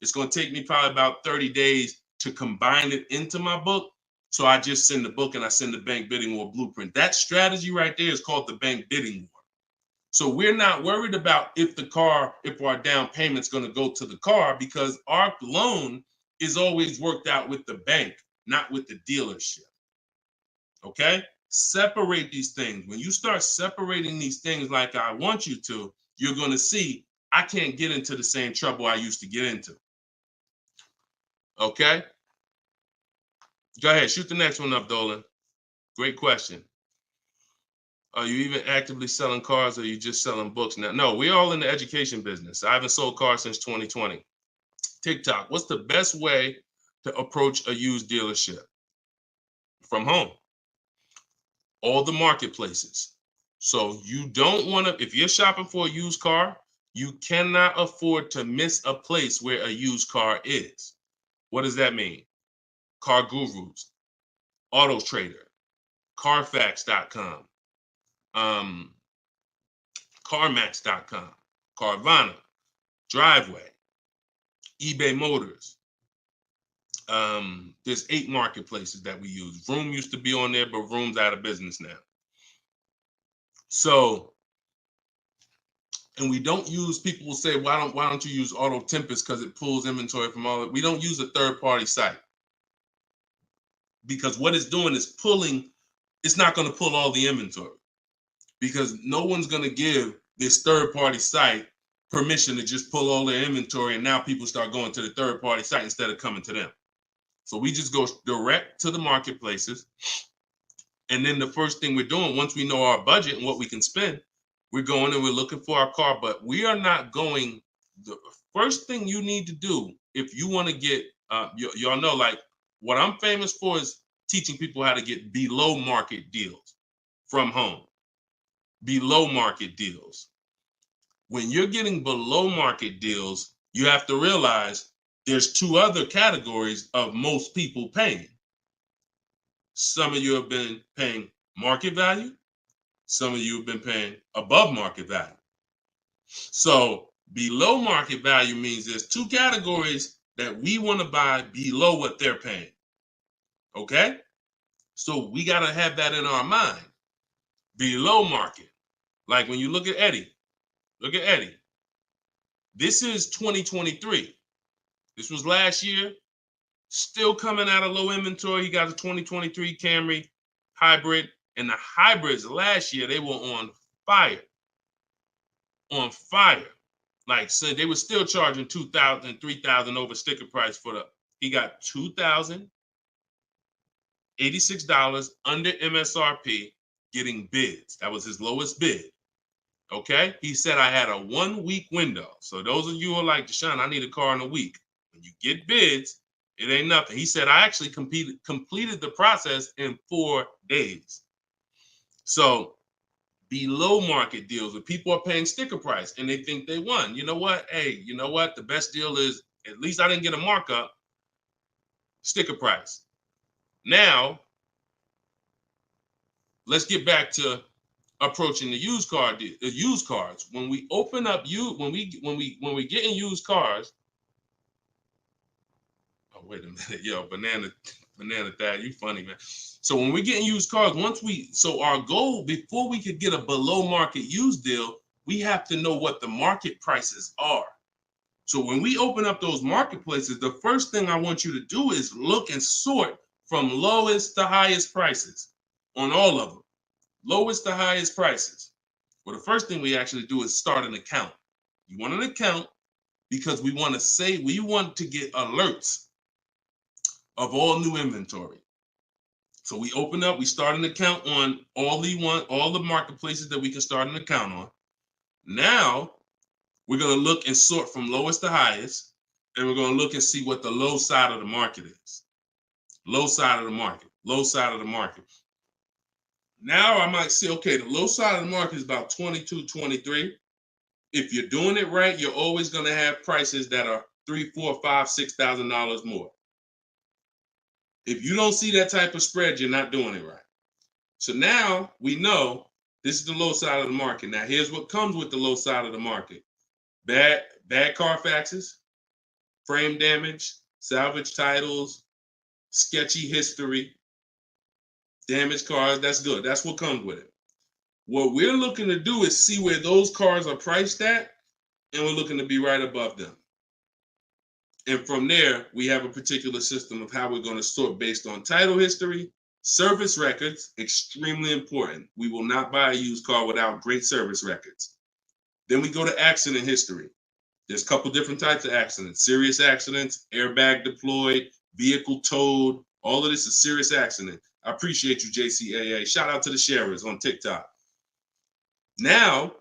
It's going to take me probably about 30 days to combine it into my book So I just send the book and I send the bank bidding war blueprint. That strategy right there is called the bank bidding war. So we're not worried about if our down payment's going to go to the car, because our loan is always worked out with the bank, not with the dealership. Okay? Separate these things. When you start separating these things like I want you to, you're going to see I can't get into the same trouble I used to get into. Okay? Go ahead, shoot the next one up, Dolan. Great question. Are you even actively selling cars, or are you just selling books now? No, we're all in the education business. I haven't sold cars since 2020. TikTok, what's the best way to approach a used dealership? From home. All the marketplaces. So you don't want to, if you're shopping for a used car, you cannot afford to miss a place where a used car is. What does that mean? Car Gurus, Auto Trader, Carfax.com, CarMax.com, Carvana, Driveway, eBay Motors. There's 8 marketplaces that we use. Vroom used to be on there, but Vroom's out of business now. So, and we don't use, people will say, why don't you use Auto Tempest because it pulls inventory from all of it. We don't use a third-party site, because what it's doing is pulling, it's not going to pull all the inventory, because no one's going to give this third-party site permission to just pull all their inventory, and now people start going to the third-party site instead of coming to them. So we just go direct to the marketplaces. And then the first thing we're doing, once we know our budget and what we can spend, we're going and we're looking for our car. But we are not going, the first thing you need to do if you want to get, y'all know, like, what I'm famous for is teaching people how to get below market deals from home. Below market deals. When you're getting below market deals, you have to realize there's 2 other categories of most people paying. Some of you have been paying market value. Some of you have been paying above market value. So below market value means there's 2 categories that we want to buy below what they're paying. Okay? So we got to have that in our mind. Below market. Like when you look at Eddie. Look at Eddie. This is 2023. This was last year. Still coming out of low inventory. He got a 2023 Camry hybrid. And the hybrids last year, they were on fire. On fire. Like, so they were still charging $2,000, $3,000 over sticker price for the, he got $2,086 under MSRP getting bids. That was his lowest bid. Okay? He said, I had a 1-week window. So those of you who are like, Deshone, I need a car in a week. When you get bids, it ain't nothing. He said, I actually completed the process in 4 days. So below market deals where people are paying sticker price and they think they won. You know what? Hey, you know what? The best deal is, at least I didn't get a markup, sticker price. Now, let's get back to approaching the used car, the used cars. When we open up when we get in used cars. Oh, wait a minute, yo, banana Thad, you funny, man. So when we get in used cars, so our goal before we could get a below market used deal, we have to know what the market prices are. So when we open up those marketplaces, the first thing I want you to do is look and sort from lowest to highest prices on all of them. Lowest to highest prices. Well, the first thing we actually do is start an account. You want an account because we want to get alerts of all new inventory. So we start an account on all the marketplaces that we can start an account on. Now we're going to look and sort from lowest to highest, and we're going to look and see what the low side of the market is. Low side of the market, low side of the market. Now I might say, okay, the low side of the market is about 22, 23. If you're doing it right, you're always going to have prices that are $3,000, $4,000, $5,000, $6,000 more. If you don't see that type of spread, you're not doing it right. So now we know this is the low side of the market. Now here's what comes with the low side of the market. Bad Carfaxes, frame damage, salvage titles, sketchy history, Damaged cars, that's good. That's what comes with it. What we're looking to do is see where those cars are priced at, and we're looking to be right above them. And from there, we have a particular system of how we're going to sort based on title history, service records, extremely important. We will not buy a used car without great service records. Then we go to accident history. There's a couple different types of accidents: serious accidents, airbag deployed, vehicle towed. All of this is serious accident. I appreciate you, JCAA. Shout out to the sharers on TikTok. Now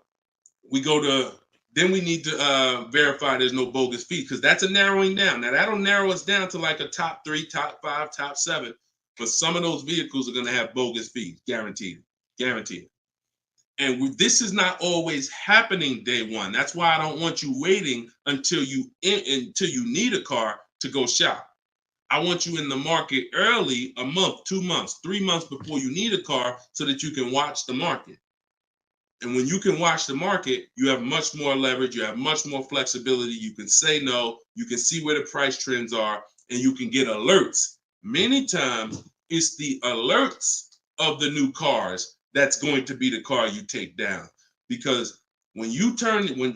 we go to, then we need to verify there's no bogus fees, because that's a narrowing down. Now that'll narrow us down to like a top 3, top 5, top 7. But some of those vehicles are going to have bogus fees, guaranteed, guaranteed. And this is not always happening day one. That's why I don't want you waiting until you need a car to go shop. I want you in the market early, a month, 2 months, 3 months before you need a car, so that you can watch the market. And when you can watch the market, you have much more leverage. You have much more flexibility. You can say no. You can see where the price trends are, and you can get alerts. Many times, it's the alerts of the new cars that's going to be the car you take down. Because when you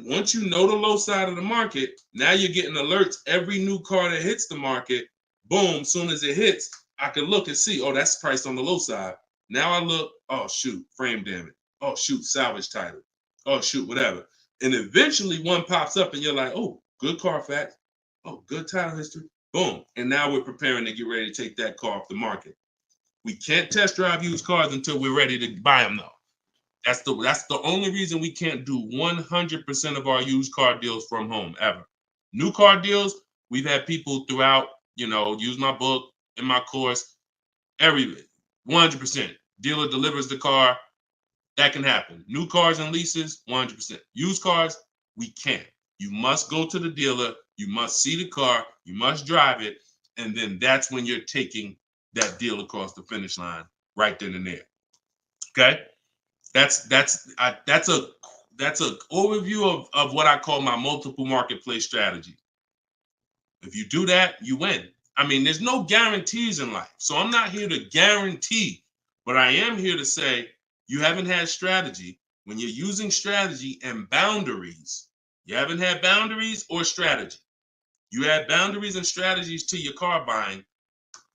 once you know the low side of the market, now you're getting alerts. Every new car that hits the market, boom, soon as it hits, I can look and see, oh, that's priced on the low side. Now I look, oh, shoot, frame damage. Oh, shoot, salvage title. Oh, shoot, whatever. And eventually one pops up and you're like, oh, good Carfax. Oh, good title history. Boom. And now we're preparing to get ready to take that car off the market. We can't test drive used cars until we're ready to buy them, though. That's the only reason we can't do 100% of our used car deals from home, ever. New car deals, we've had people throughout, use my book, in my course, 100%. Dealer delivers the car. That can happen. New cars and leases, 100%. Used cars, we can't. You must go to the dealer. You must see the car. You must drive it. And then that's when you're taking that deal across the finish line right then and there. Okay? That's a overview of what I call my multiple marketplace strategy. If you do that, you win. I mean, there's no guarantees in life. So I'm not here to guarantee, but I am here to say, you haven't had strategy. When you're using strategy and boundaries, you haven't had boundaries or strategy. You add boundaries and strategies to your car buying,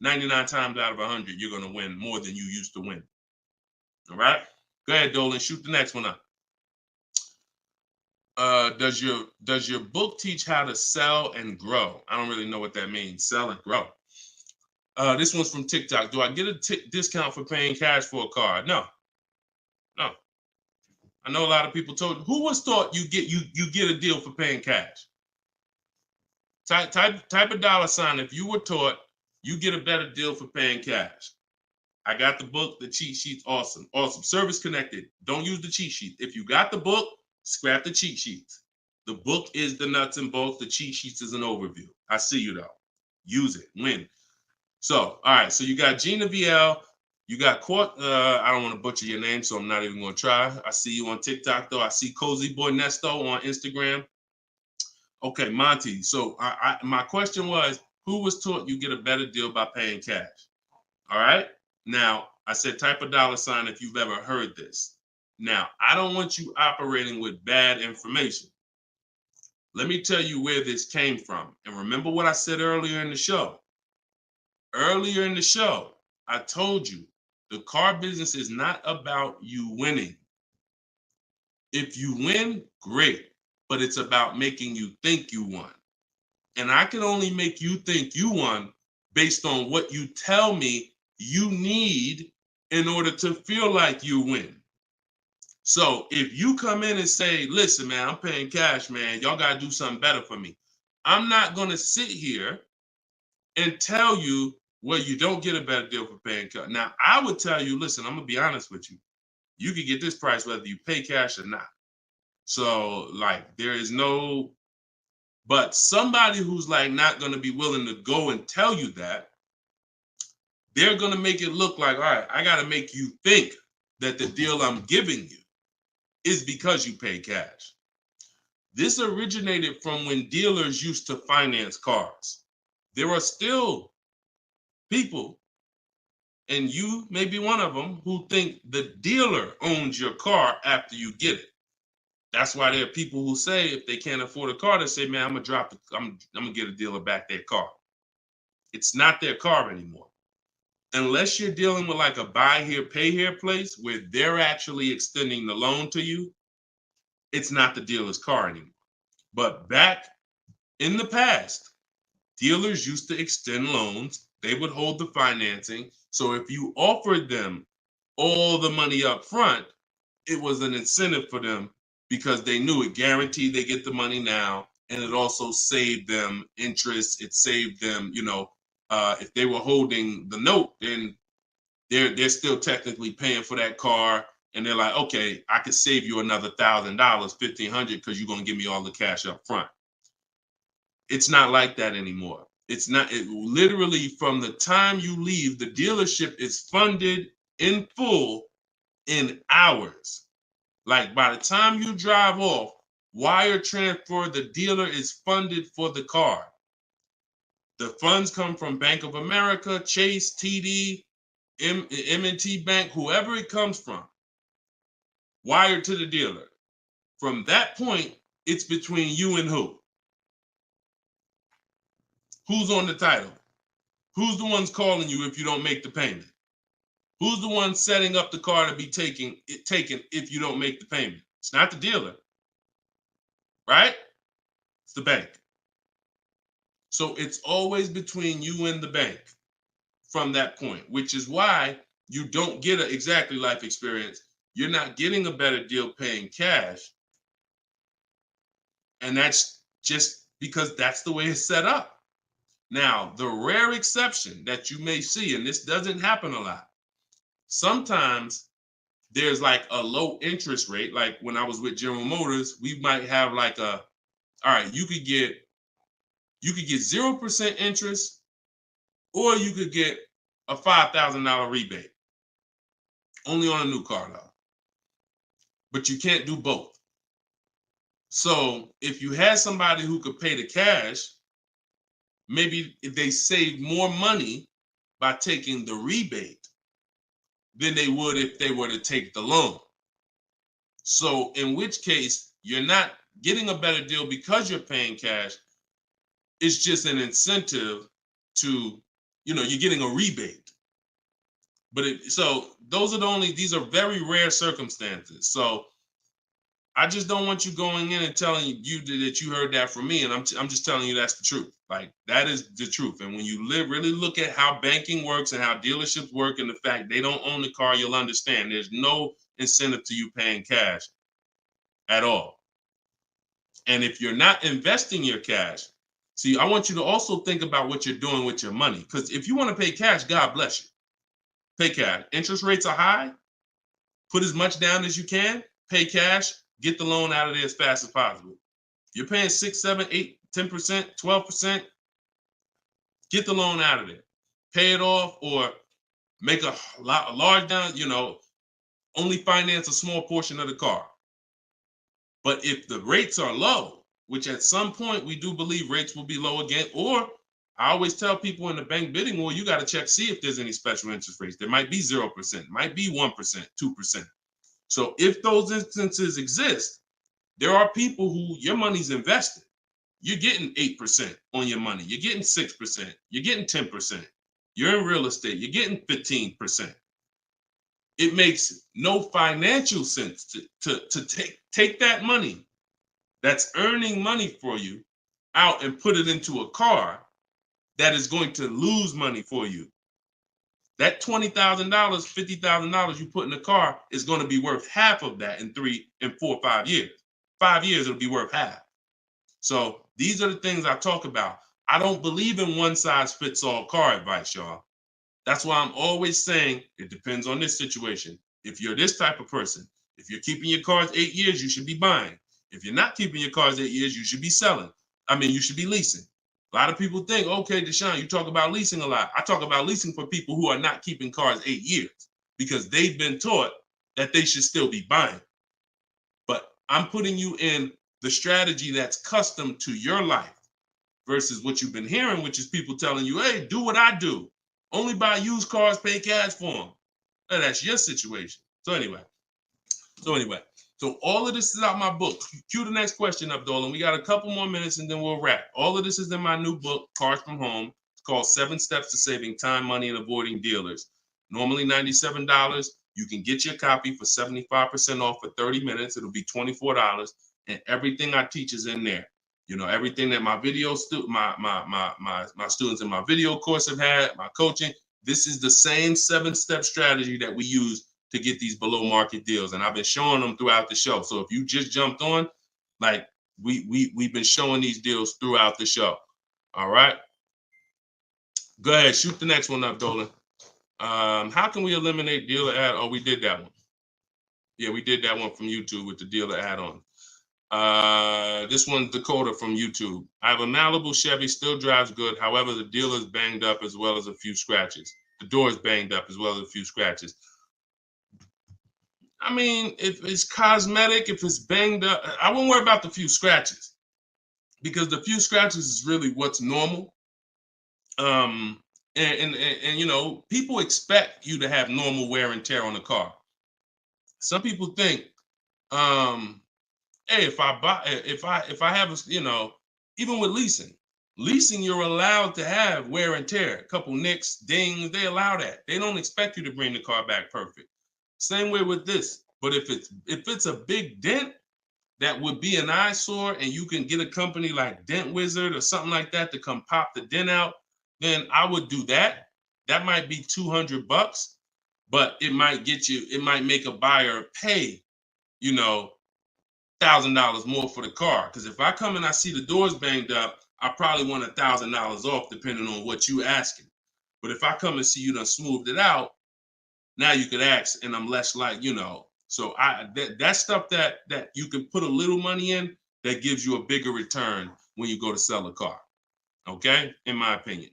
99 times out of 100, you're going to win more than you used to win. All right? Go ahead, Dolan. Shoot the next one up. Does your book teach how to sell and grow? I don't really know what that means. Sell and grow. This one's from TikTok. Do I get a discount for paying cash for a car? No. I know a lot of people who was taught you get a deal for paying cash? Type a dollar sign if you were taught you get a better deal for paying cash. I got the book, the cheat sheets, awesome. Service connected. Don't use the cheat sheet. If you got the book, scrap the cheat sheets. The book is the nuts and bolts. The cheat sheets is an overview. I see you though. Use it. Win. So, all right. So you got Gina VL. You got I don't want to butcher your name, so I'm not even going to try. I see you on TikTok, though. I see Cozy Boy Nesto on Instagram. Okay, Monty. So my question was, who was taught you get a better deal by paying cash? All right. Now, I said type a dollar sign if you've ever heard this. Now, I don't want you operating with bad information. Let me tell you where this came from. And remember what I said earlier in the show. Earlier in the show, I told you the car business is not about you winning. If you win, great, but it's about making you think you won. And I can only make you think you won based on what you tell me you need in order to feel like you win. So if you come in and say, listen, man, I'm paying cash, man, y'all got to do something better for me. I'm not going to sit here and tell you, well, you don't get a better deal for paying cash. Now, I would tell you, listen, I'm going to be honest with you. You can get this price whether you pay cash or not. So, like, there is no, but somebody who's like not going to be willing to go and tell you that, they're going to make it look like, all right, I got to make you think that the deal I'm giving you is because you pay cash. This originated from when dealers used to finance cars. There are still people And you may be one of them who think the dealer owns your car after you get it. That's why there are people who say if they can't afford a car, they say, man, I'm gonna get a dealer back their car. It's not their car anymore. Unless you're dealing with like a buy here, pay here place where they're actually extending the loan to you, it's not the dealer's car anymore. But back in the past, dealers used to extend loans. They would hold the financing. So if you offered them all the money up front, it was an incentive for them because they knew it guaranteed they get the money now. And it also saved them interest. It saved them, if they were holding the note, then they're still technically paying for that car. And they're like, okay, I could save you another $1,000, $1,500, because you're going to give me all the cash up front. It's not like that anymore. It's not. Literally from the time you leave, the dealership is funded in full in hours. Like by the time you drive off, wire transfer, the dealer is funded for the car. The funds come from Bank of America, Chase, TD, M&T Bank, whoever it comes from, wired to the dealer. From that point, it's between you and who? Who's on the title? Who's the ones calling you if you don't make the payment? Who's the one setting up the car to be taken if you don't make the payment? It's not the dealer, right? It's the bank. So it's always between you and the bank from that point, which is why you don't get an exactly life experience. You're not getting a better deal paying cash. And that's just because that's the way it's set up. Now, the rare exception that you may see, and this doesn't happen a lot, sometimes there's like a low interest rate. Like when I was with General Motors, we might have like all right, you could get 0% interest, or you could get a $5,000 rebate. Only on a new car though. But you can't do both. So if you had somebody who could pay the cash, maybe they save more money by taking the rebate than they would if they were to take the loan. So in which case, you're not getting a better deal because you're paying cash. It's just an incentive to, you're getting a rebate. But so these are very rare circumstances. So I just don't want you going in and telling you that you heard that from me. And I'm just telling you that's the truth. Like that is the truth. And when you really look at how banking works and how dealerships work and the fact they don't own the car, you'll understand there's no incentive to you paying cash at all. And if you're not investing your cash, see, I want you to also think about what you're doing with your money. Because if you want to pay cash, God bless you. Pay cash. Interest rates are high. Put as much down as you can. Pay cash. Get the loan out of there as fast as possible. You're paying 6, 7, 8, 10%, 12%. Get the loan out of there. Pay it off or make a large down, only finance a small portion of the car. But if the rates are low, which at some point we do believe rates will be low again, or I always tell people in the bank bidding war, you got to check, see if there's any special interest rates. There might be 0%, might be 1%, 2%. So if those instances exist, there are people who your money's invested. You're getting 8% on your money. You're getting 6%. You're getting 10%. You're in real estate. You're getting 15%. It makes no financial sense to take that money that's earning money for you out and put it into a car that is going to lose money for you. That $20,000, $50,000 you put in the car is going to be worth half of that in 3 and 4, 5 years. 5 years, it'll be worth half. So these are the things I talk about. I don't believe in one size fits all car advice, y'all. That's why I'm always saying it depends on this situation. If you're this type of person, if you're keeping your cars 8 years, you should be buying. If you're not keeping your cars 8 years, you should be selling. You should be leasing. A lot of people think, okay, Deshone, you talk about leasing a lot. I talk about leasing for people who are not keeping cars 8 years because they've been taught that they should still be buying. But I'm putting you in the strategy that's custom to your life versus what you've been hearing, which is people telling you, hey, do what I do. Only buy used cars, pay cash for them. Now, that's your situation. So anyway, so all of this is out my book. Cue the next question up, Dolan. We got a couple more minutes and then we'll wrap. All of this is in my new book, Cars from Home. It's called 7 Steps to Saving Time, Money, and Avoiding Dealers. Normally $97. You can get your copy for 75% off for 30 minutes. It'll be $24. And everything I teach is in there. You know, everything that my my students in my video course have had, my coaching. This is the same 7-step strategy that we use to get these below market deals. And I've been showing them throughout the show. So if you just jumped on, like we've been showing these deals throughout the show. All right. Go ahead, shoot the next one up, Dolan. How can we eliminate dealer add? Oh, we did that one. Yeah, we did that one from YouTube with the dealer add-on. This one's Dakota from YouTube. I have a Malibu Chevy, still drives good. However, the dealer's banged up as well as a few scratches. The door's banged up as well as a few scratches. I mean, if it's cosmetic, if it's banged up, I wouldn't worry about the few scratches because the few scratches is really what's normal. And you know, people expect you to have normal wear and tear on the car. Some people think, hey, if I have a, you know, even with leasing, you're allowed to have wear and tear, a couple nicks, dings, they allow that. They don't expect you to bring the car back perfect. Same way with this. But if it's a big dent that would be an eyesore and you can get a company like Dent Wizard or something like that to come pop the dent out, then I would do that. That might be $200, but it might make a buyer pay, you know, $1,000 more for the car. Because if I come and I see the doors banged up, I probably want $1,000 off depending on what you asking. But if I come and see you done smoothed it out, now you could ask, and I'm less like, you know. So that stuff that you can put a little money in that gives you a bigger return when you go to sell a car. Okay, in my opinion.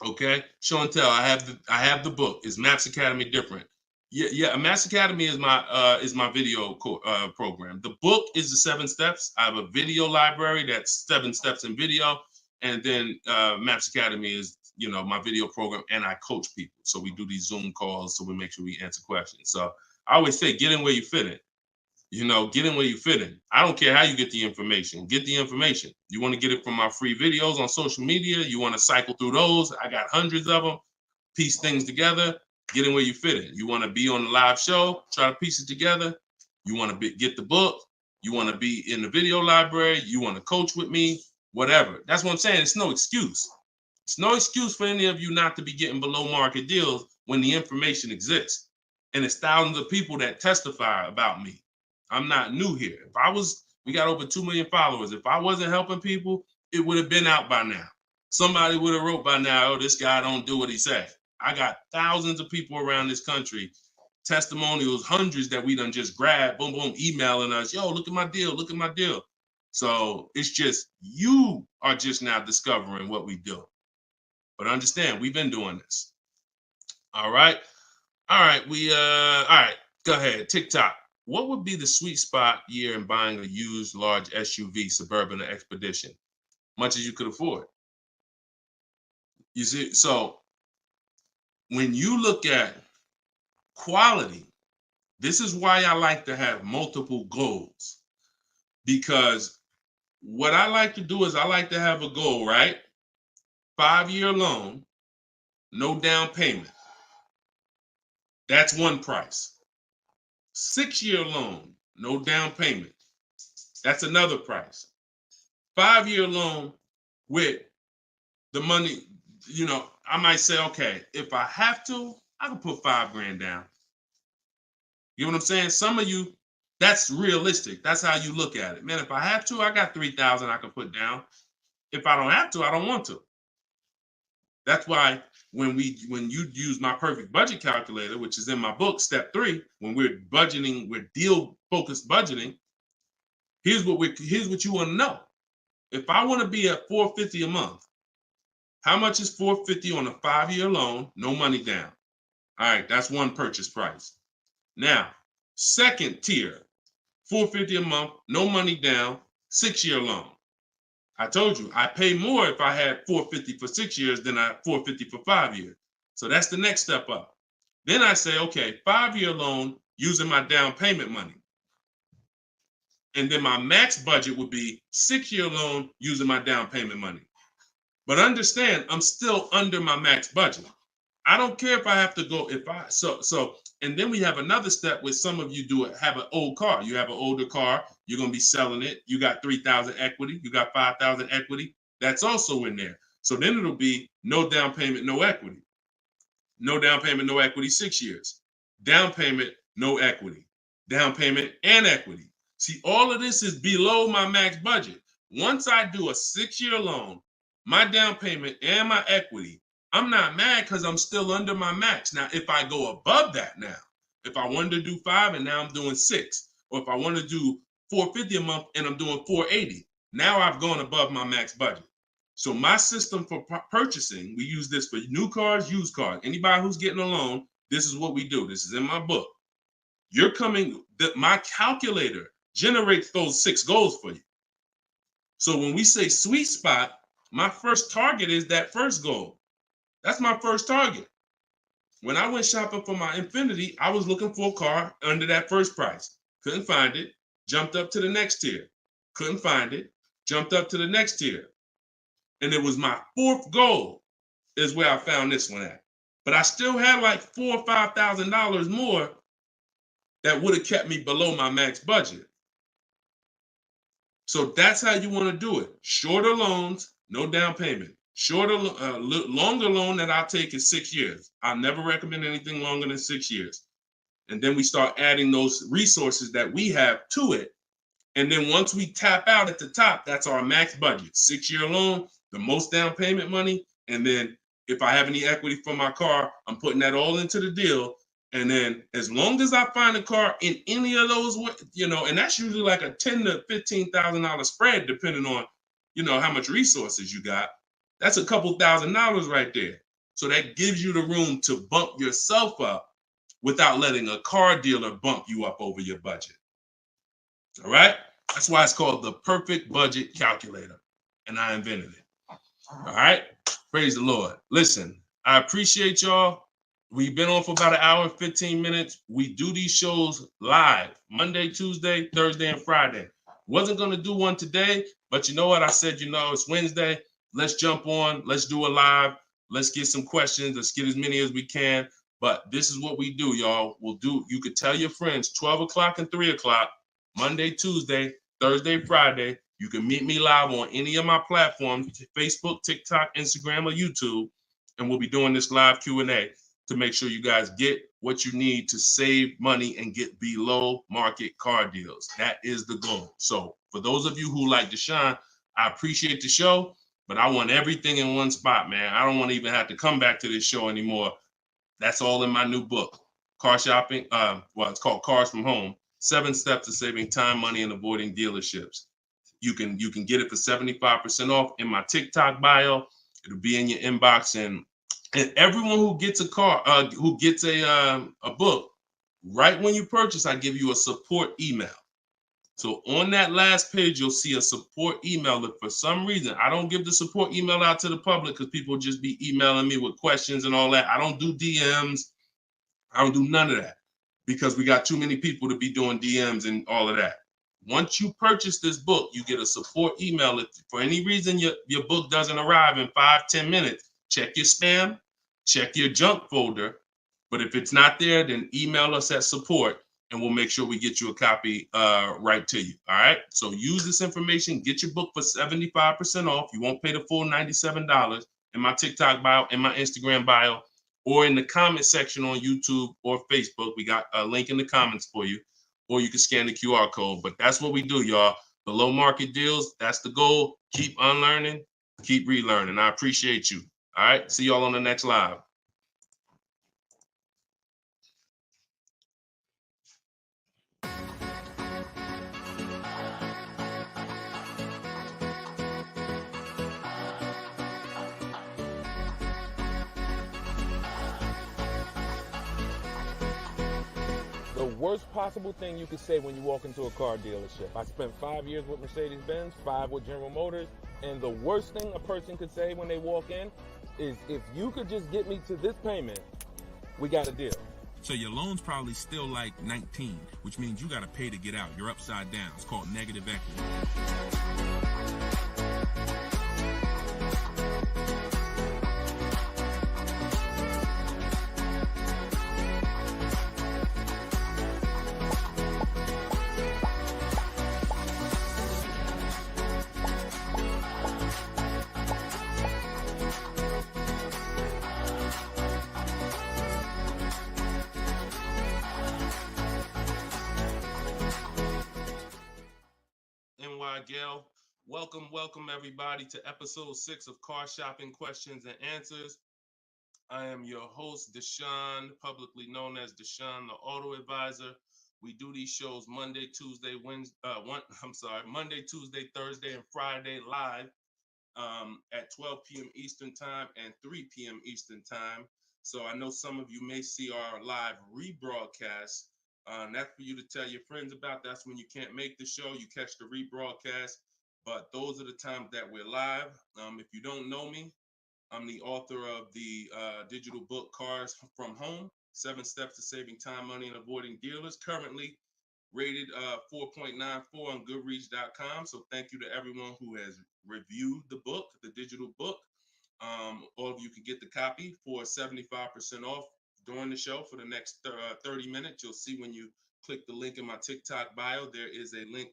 Okay, show and tell. I have the book. Is Maps Academy different? Yeah. Maps Academy is my video program. The book is the 7 steps. I have a video library that's 7 steps in video, and then Maps Academy is, you know, my video program, and I coach people. So we do these Zoom calls, so we make sure we answer questions. So I always say, get in where you fit in. You know, get in where you fit in. I don't care how you get the information. Get the information. You want to get it from my free videos on social media. You want to cycle through those. I got hundreds of them. Piece things together. Get in where you fit in. You want to be on the live show. Try to piece it together. You want to get the book. You want to be in the video library. You want to coach with me. Whatever. That's what I'm saying. It's no excuse. It's no excuse for any of you not to be getting below market deals when the information exists. And it's thousands of people that testify about me. I'm not new here. We got over 2 million followers. If I wasn't helping people, it would have been out by now. Somebody would have wrote by now, oh, this guy don't do what he said. I got thousands of people around this country, testimonials, hundreds that we done just grabbed, boom, boom, emailing us, yo, look at my deal, look at my deal. So it's just, you are just now discovering what we do. But understand, we've been doing this. All right. All right. All right. Go ahead. TikTok. What would be the sweet spot year in buying a used large SUV, Suburban, or Expedition? Much as you could afford. You see, so when you look at quality, this is why I like to have multiple goals. Because what I like to do is I like to have a goal, right? 5-year loan, no down payment. That's one price. 6-year loan, no down payment. That's another price. 5-year loan with the money, you know, I might say, okay, if I have to, I can put $5,000 down. You know what I'm saying? Some of you, that's realistic. That's how you look at it. Man, if I have to, I got $3,000 I can put down. If I don't have to, I don't want to. That's why when you use my perfect budget calculator, which is in my book, step 3, when we're budgeting, we're deal focused budgeting. Here's what you want to know. If I want to be at $450 a month, how much is $450 on a 5-year loan? No money down. All right, that's one purchase price. Now, second tier, $450 a month, no money down, 6-year loan. I told you I pay more if I had $450 for 6 years than I $450 for 5 years. So that's the next step up. Then I say, okay, 5-year loan using my down payment money. And then my max budget would be 6-year loan using my down payment money. But understand, I'm still under my max budget. I don't care if I have to go, and then we have another step where some of you have an old car. You have an older car, you're going to be selling it. You got 3,000 equity, you got 5,000 equity. That's also in there. So then it'll be no down payment, no equity. No down payment, no equity, 6 years. Down payment, no equity. Down payment and equity. See, all of this is below my max budget. Once I do a 6-year loan, my down payment and my equity, I'm not mad because I'm still under my max. Now, if I go above that now, if I wanted to do 5 and now I'm doing 6, or if I want to do $450 a month and I'm doing $480, now I've gone above my max budget. So my system for purchasing, we use this for new cars, used cars. Anybody who's getting a loan, this is what we do. This is in my book. My calculator generates those 6 goals for you. So when we say sweet spot, my first target is that first goal. That's my first target. When I went shopping for my Infiniti, I was looking for a car under that first price. Couldn't find it. Jumped up to the next tier. Couldn't find it. Jumped up to the next tier. And it was my 4th goal is where I found this one at. But I still had like $4,000 or $5,000 more that would have kept me below my max budget. So that's how you want to do it. Shorter loans, no down payment. Longer loan that I'll take is 6 years. I'll never recommend anything longer than 6 years. And then we start adding those resources that we have to it. And then once we tap out at the top, that's our max budget. 6-year loan, the most down payment money. And then if I have any equity from my car, I'm putting that all into the deal. And then as long as I find a car in any of those, and that's usually like a $10,000 to $15,000 spread, depending on, how much resources you got. That's a couple $1,000s right there. So that gives you the room to bump yourself up without letting a car dealer bump you up over your budget. All right? That's why it's called the perfect budget calculator. And I invented it. All right? Praise the Lord. Listen, I appreciate y'all. We've been on for about an hour and 15 minutes. We do these shows live Monday, Tuesday, Thursday, and Friday. Wasn't going to do one today, but you know what? I said, it's Wednesday. Let's jump on. Let's do a live. Let's get some questions. Let's get as many as we can. But this is what we do, y'all. You could tell your friends 12 o'clock and 3 o'clock, Monday, Tuesday, Thursday, Friday. You can meet me live on any of my platforms, Facebook, TikTok, Instagram, or YouTube. And we'll be doing this live Q&A to make sure you guys get what you need to save money and get below market car deals. That is the goal. So for those of you who like Deshone, I appreciate the show, but I want everything in one spot, man. I don't want to even have to come back to this show anymore. That's all in my new book, Car Shopping. It's called Cars from Home, 7 Steps to Saving Time, Money, and Avoiding Dealerships. You can get it for 75% off in my TikTok bio. It'll be in your inbox, and everyone who gets a car, who gets a book, right when you purchase, I give you a support email. So on that last page, you'll see a support email. If for some reason I don't give the support email out to the public because people just be emailing me with questions and all that. I don't do DMs. I don't do none of that because we got too many people to be doing DMs and all of that. Once you purchase this book, you get a support email. If for any reason your book doesn't arrive in 5-10 minutes, check your spam, check your junk folder. But if it's not there, then email us at support and we'll make sure we get you a copy right to you. All right. So use this information, get your book for 75% off. You won't pay the full $97 in my TikTok bio, in my Instagram bio, or in the comment section on YouTube or Facebook. We got a link in the comments for you, or you can scan the QR code. But that's what we do, y'all. Below market deals. That's the goal. Keep unlearning, keep relearning. I appreciate you. All right. See y'all on the next live. The worst possible thing you could say when you walk into a car dealership. I spent 5 years with Mercedes-Benz, 5 with General Motors, and the worst thing a person could say when they walk in is if you could just get me to this payment, we got a deal. So your loan's probably still like 19, which means you got to pay to get out. You're upside down. It's called negative equity. NY Gail, welcome everybody to episode 6 of Car Shopping Questions and Answers. I am your host, Deshone, publicly known as Deshone the Auto Advisor. We do these shows Monday, Tuesday, Thursday, and Friday live at 12 p.m. Eastern Time and 3 p.m. Eastern Time. So I know some of you may see our live rebroadcast. That's for you to tell your friends about. That's when you can't make the show. You catch the rebroadcast. But those are the times that we're live. If you don't know me, I'm the author of the digital book Cars from Home, 7 Steps to Saving Time, Money, and Avoiding Dealers, currently rated 4.94 on Goodreads.com. So thank you to everyone who has reviewed the book, the digital book. All of you can get the copy for 75% off during the show for the next 30 minutes. You'll see when you click the link in my TikTok bio, there is a link,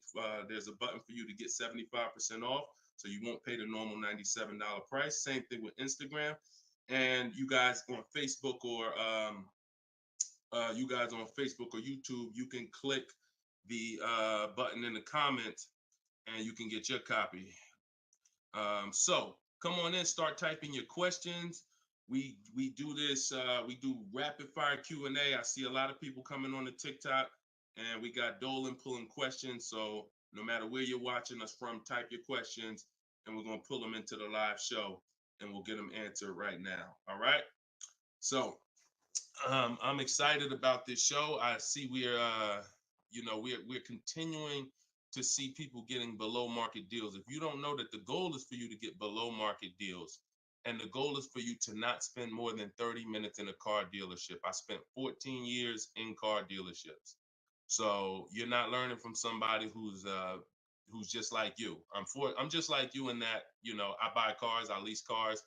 there's a button for you to get 75% off. So you won't pay the normal $97 price. Same thing with Instagram. And you guys on Facebook or YouTube, you can click the button in the comments and you can get your copy. So come on in, start typing your questions. We do this, we do rapid fire Q&A. I see a lot of people coming on the TikTok, and we got Dolan pulling questions. So no matter where you're watching us from, type your questions and we're going to pull them into the live show and we'll get them answered right now. All right. So I'm excited about this show. I see we're continuing to see people getting below market deals. If you don't know that the goal is for you to get below market deals, and the goal is for you to not spend more than 30 minutes in a car dealership. I spent 14 years in car dealerships. So you're not learning from somebody who's just like you. I'm just like you in that, I buy cars, I lease cars.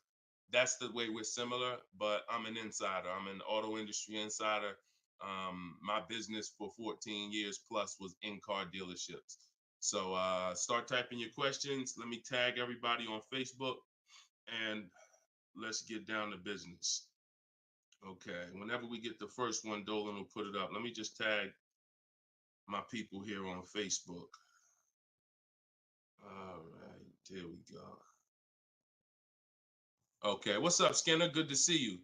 That's the way we're similar, but I'm an insider. I'm an auto industry insider. My business for 14 years plus was in car dealerships. So start typing your questions. Let me tag everybody on Facebook and let's get down to business. Okay, whenever we get the first one, Dolan will put it up. Let me just tag my people here on Facebook. All right, there we go. Okay, what's up, Skinner? Good to see you.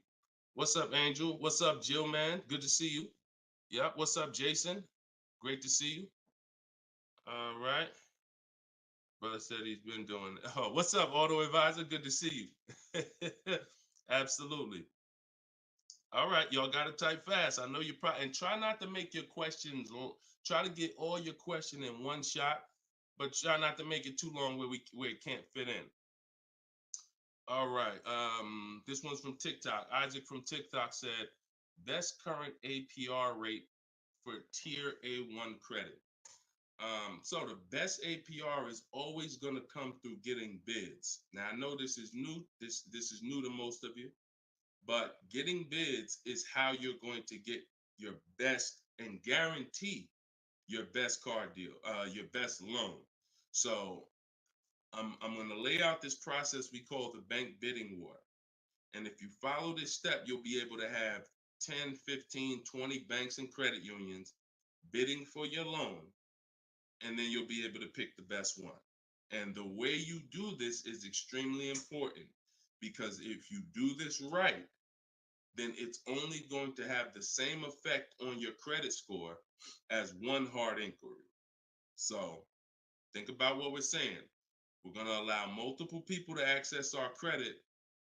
What's up, Angel? What's up, Jill, man? Good to see you. Yep, what's up, Jason? Great to see you. All right. Brother said he's been doing. Oh, what's up, Auto Advisor? Good to see you. Absolutely. All right, y'all got to type fast. I know you probably, and try not to make your questions long. Try to get all your question in one shot, but try not to make it too long where it can't fit in. All right. This one's from TikTok. Isaac from TikTok said, best current APR rate for tier A1 credit. So the best APR is always going to come through getting bids. Now I know this is new. This is new to most of you. But getting bids is how you're going to get your best and guarantee your best car deal, your best loan. So I'm going to lay out this process we call the bank bidding war. And if you follow this step, you'll be able to have 10, 15, 20 banks and credit unions bidding for your loan. And then you'll be able to pick the best one. And the way you do this is extremely important, because if you do this right, then it's only going to have the same effect on your credit score as one hard inquiry. So think about what we're saying. We're going to allow multiple people to access our credit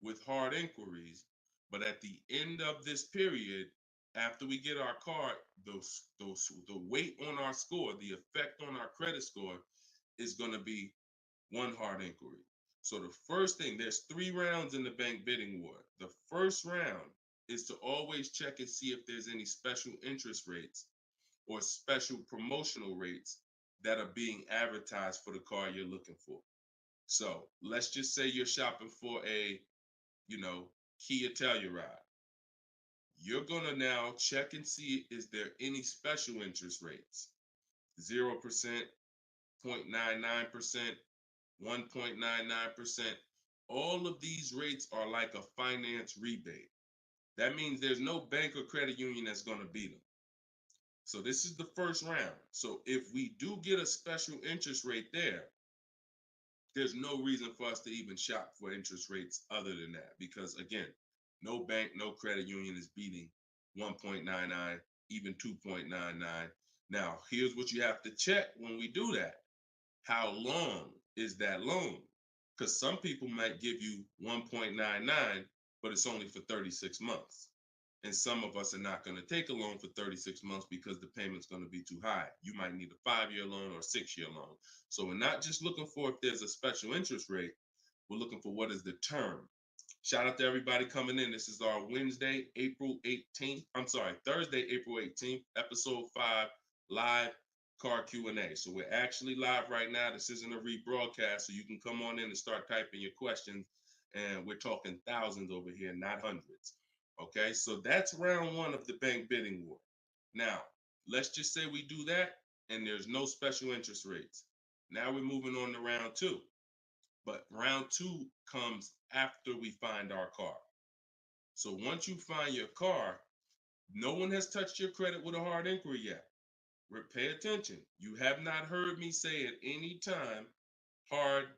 with hard inquiries, but at the end of this period, after we get our card, the weight on our score, the effect on our credit score is going to be one hard inquiry. So the first thing, there's 3 rounds in the bank bidding war. The first round is to always check and see if there's any special interest rates or special promotional rates that are being advertised for the car you're looking for. So let's just say you're shopping for a, Kia Telluride. You're gonna now check and see, is there any special interest rates? 0%, 0.99%, 1.99%. All of these rates are like a finance rebate. That means there's no bank or credit union that's going to beat them. So this is the first round. So if we do get a special interest rate there's no reason for us to even shop for interest rates other than that. Because again, no bank, no credit union is beating 1.99, even 2.99. Now, here's what you have to check when we do that. How long is that loan? Because some people might give you 1.99, but it's only for 36 months. And some of us are not going to take a loan for 36 months because the payment's going to be too high. You might need a 5-year loan or a 6-year loan. So we're not just looking for if there's a special interest rate, we're looking for what is the term. Shout out to everybody coming in. This is our Thursday, April 18th, episode 5, live car Q&A. So we're actually live right now. This isn't a rebroadcast, so you can come on in and start typing your questions. And we're talking thousands over here, not hundreds. Okay, so that's round 1 of the bank bidding war. Now, let's just say we do that and there's no special interest rates. Now we're moving on to round 2. But round 2 comes after we find our car. So once you find your car, no one has touched your credit with a hard inquiry yet. Pay attention. You have not heard me say at any time hard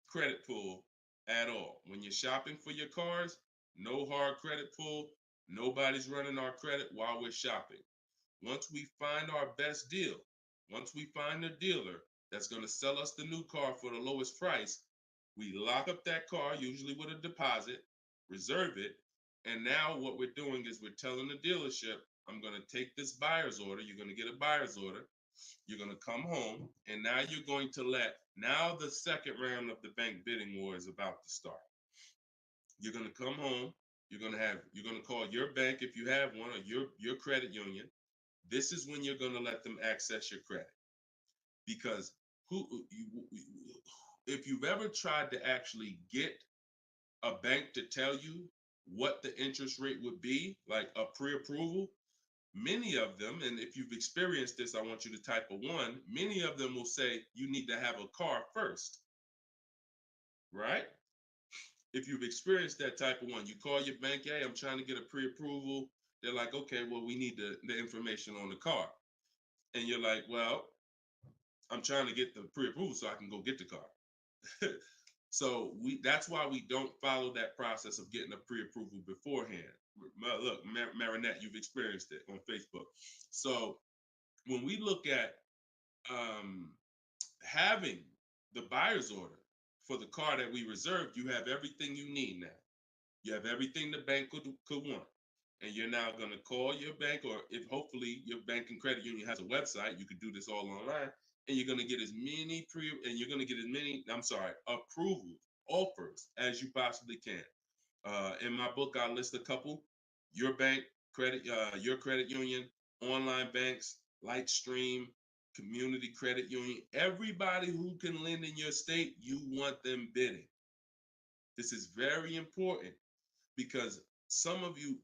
credit pull at all. When you're shopping for your cars, no hard credit pull. Nobody's running our credit while we're shopping. Once we find our best deal, once we find a dealer that's going to sell us the new car for the lowest price, we lock up that car, usually with a deposit, reserve it. And now what we're doing is we're telling the dealership, I'm going to take this buyer's order. You're going to get a buyer's order. You're going to come home. And now you're going to now the second round of the bank bidding war is about to start. You're going to come home. You're going to call your bank if you have one, or your credit union. This is when you're going to let them access your credit. Because if you've ever tried to actually get a bank to tell you what the interest rate would be, like a pre-approval, many of them, and if you've experienced this, I want you to type a 1, many of them will say you need to have a car first, right? If you've experienced that type of 1, you call your bank, hey, I'm trying to get a pre-approval. They're like, okay, well, we need the information on the car. And you're like, well, I'm trying to get the pre-approval so I can go get the car. So that's why we don't follow that process of getting a pre-approval beforehand. Look, Marinette, you've experienced it on Facebook. So when we look at having the buyer's order for the car that we reserved, you have everything you need now. You have everything the bank could want. And you're now going to call your bank, or if hopefully your bank and credit union has a website, you could do this all online. And you're going to get as many approvals, offers as you possibly can. In my book, I list a couple: your bank, your credit union, online banks, Lightstream, community credit union, everybody who can lend in your state, you want them bidding. This is very important because some of you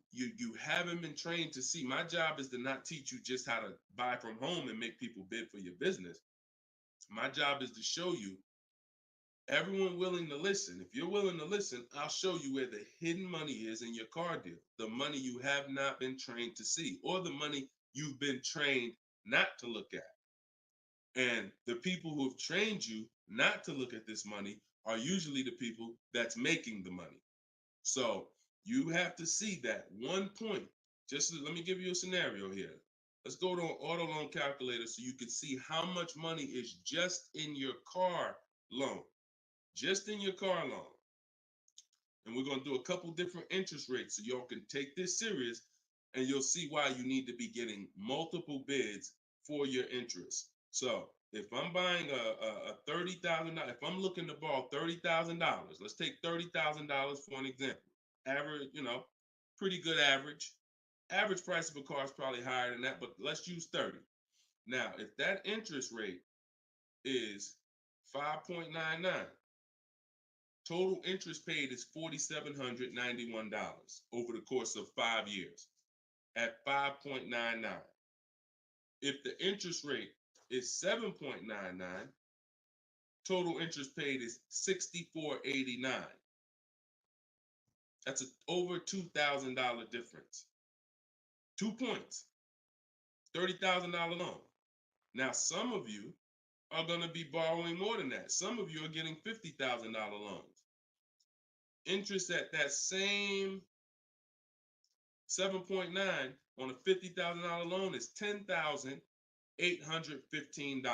haven't been trained to see. My job is to not teach you just how to buy from home and make people bid for your business. My job is to show you everyone willing to listen. If you're willing to listen, I'll show you where the hidden money is in your car deal. The money you have not been trained to see, or the money you've been trained not to look at. And the people who have trained you not to look at this money are usually the people that's making the money. So you have to see that one point. Let me give you a scenario here. Let's go to an auto loan calculator so you can see how much money is just in your car loan. Just in your car loan. And we're going to do a couple different interest rates so y'all can take this serious, and you'll see why you need to be getting multiple bids for your interest. So If I'm buying a $30,000, if I'm looking to borrow $30,000, let's take $30,000 for an example. Average, pretty good average. Average price of a car is probably higher than that, but let's use 30. Now, if that interest rate is 5.99, total interest paid is $4,791 over the course of 5 years at 5.99. If the interest rate is 7.99, total interest paid is $64.89. That's over $2,000 difference. 2 points, $30,000 loan. Now, some of you are going to be borrowing more than that. Some of you are getting $50,000 loans. Interest at that same 7.9 on a $50,000 loan is $10,815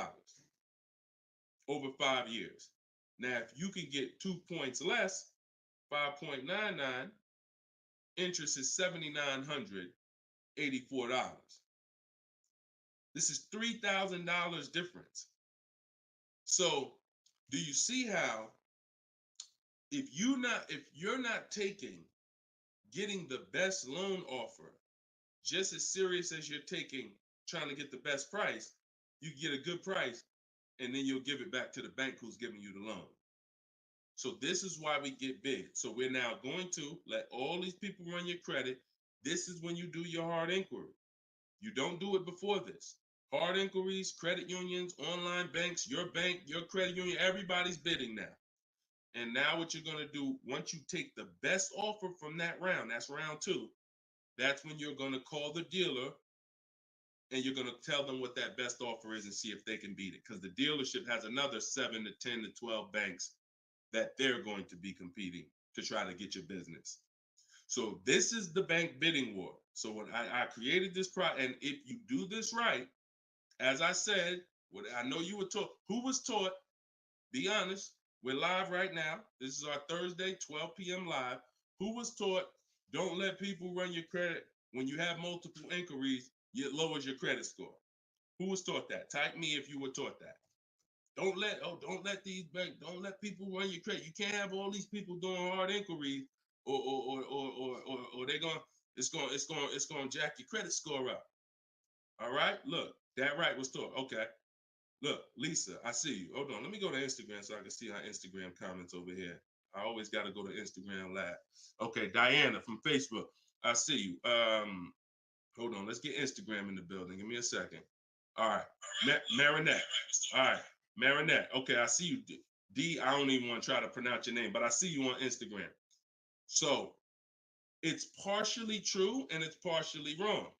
over 5 years. Now, if you can get 2 points less, 5.99, interest is $7,984. This is $3,000 difference. So, do you see how if you're not taking getting the best loan offer just as serious as you're taking trying to get the best price, you get a good price and then you'll give it back to the bank who's giving you the loan. So this is why we get bid. So we're now going to let all these people run your credit. This is when you do your hard inquiry. You don't do it before this. Hard inquiries, credit unions, online banks, your bank, your credit union, everybody's bidding now. And now what you're going to do, once you take the best offer from that round, that's round 2, that's when you're going to call the dealer and you're going to tell them what that best offer is and see if they can beat it. Because the dealership has another 7 to 10 to 12 banks that they're going to be competing to try to get your business. So this is the bank bidding war. So when I created this product, and if you do this right, as I said, what I know you were taught, who was taught, be honest, we're live right now. This is our Thursday, 12 p.m. live. Who was taught, don't let people run your credit. When you have multiple inquiries, it lowers your credit score. Who was taught that? Type me if you were taught that. Don't let people run your credit. You can't have all these people doing hard inquiries or they're going it's going to jack your credit score up. All right? Look, that right was taught. Okay. Look, Lisa, I see you. Hold on. Let me go to Instagram so I can see our Instagram comments over here. I always got to go to Instagram Live. Okay, Diana from Facebook. I see you. Hold on. Let's get Instagram in the building. Give me a second. All right. Marinette. All right. Marinette. Okay, I see you. D, I don't even want to try to pronounce your name, but I see you on Instagram. So it's partially true and it's partially wrong.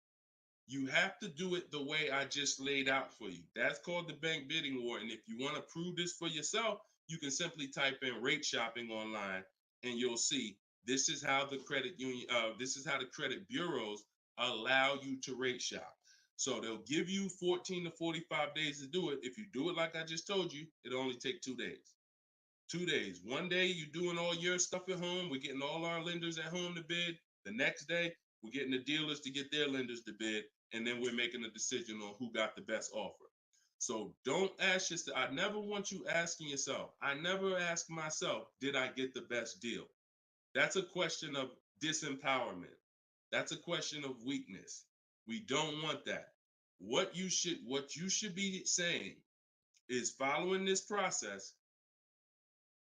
You have to do it the way I just laid out for you. That's called the bank bidding war. And if you want to prove this for yourself, you can simply type in rate shopping online and you'll see this is how the credit union, this is how the credit bureaus allow you to rate shop. So they'll give you 14 to 45 days to do it. If you do it like I just told you, it'll only take 2 days. 2 days. One day you're doing all your stuff at home. We're getting all our lenders at home to bid. The next day, we're getting the dealers to get their lenders to bid. And then we're making a decision on who got the best offer. So don't ask yourself. I never want you asking yourself. I never ask myself, did I get the best deal? That's a question of disempowerment. That's a question of weakness. We don't want that. What you should be saying is following this process.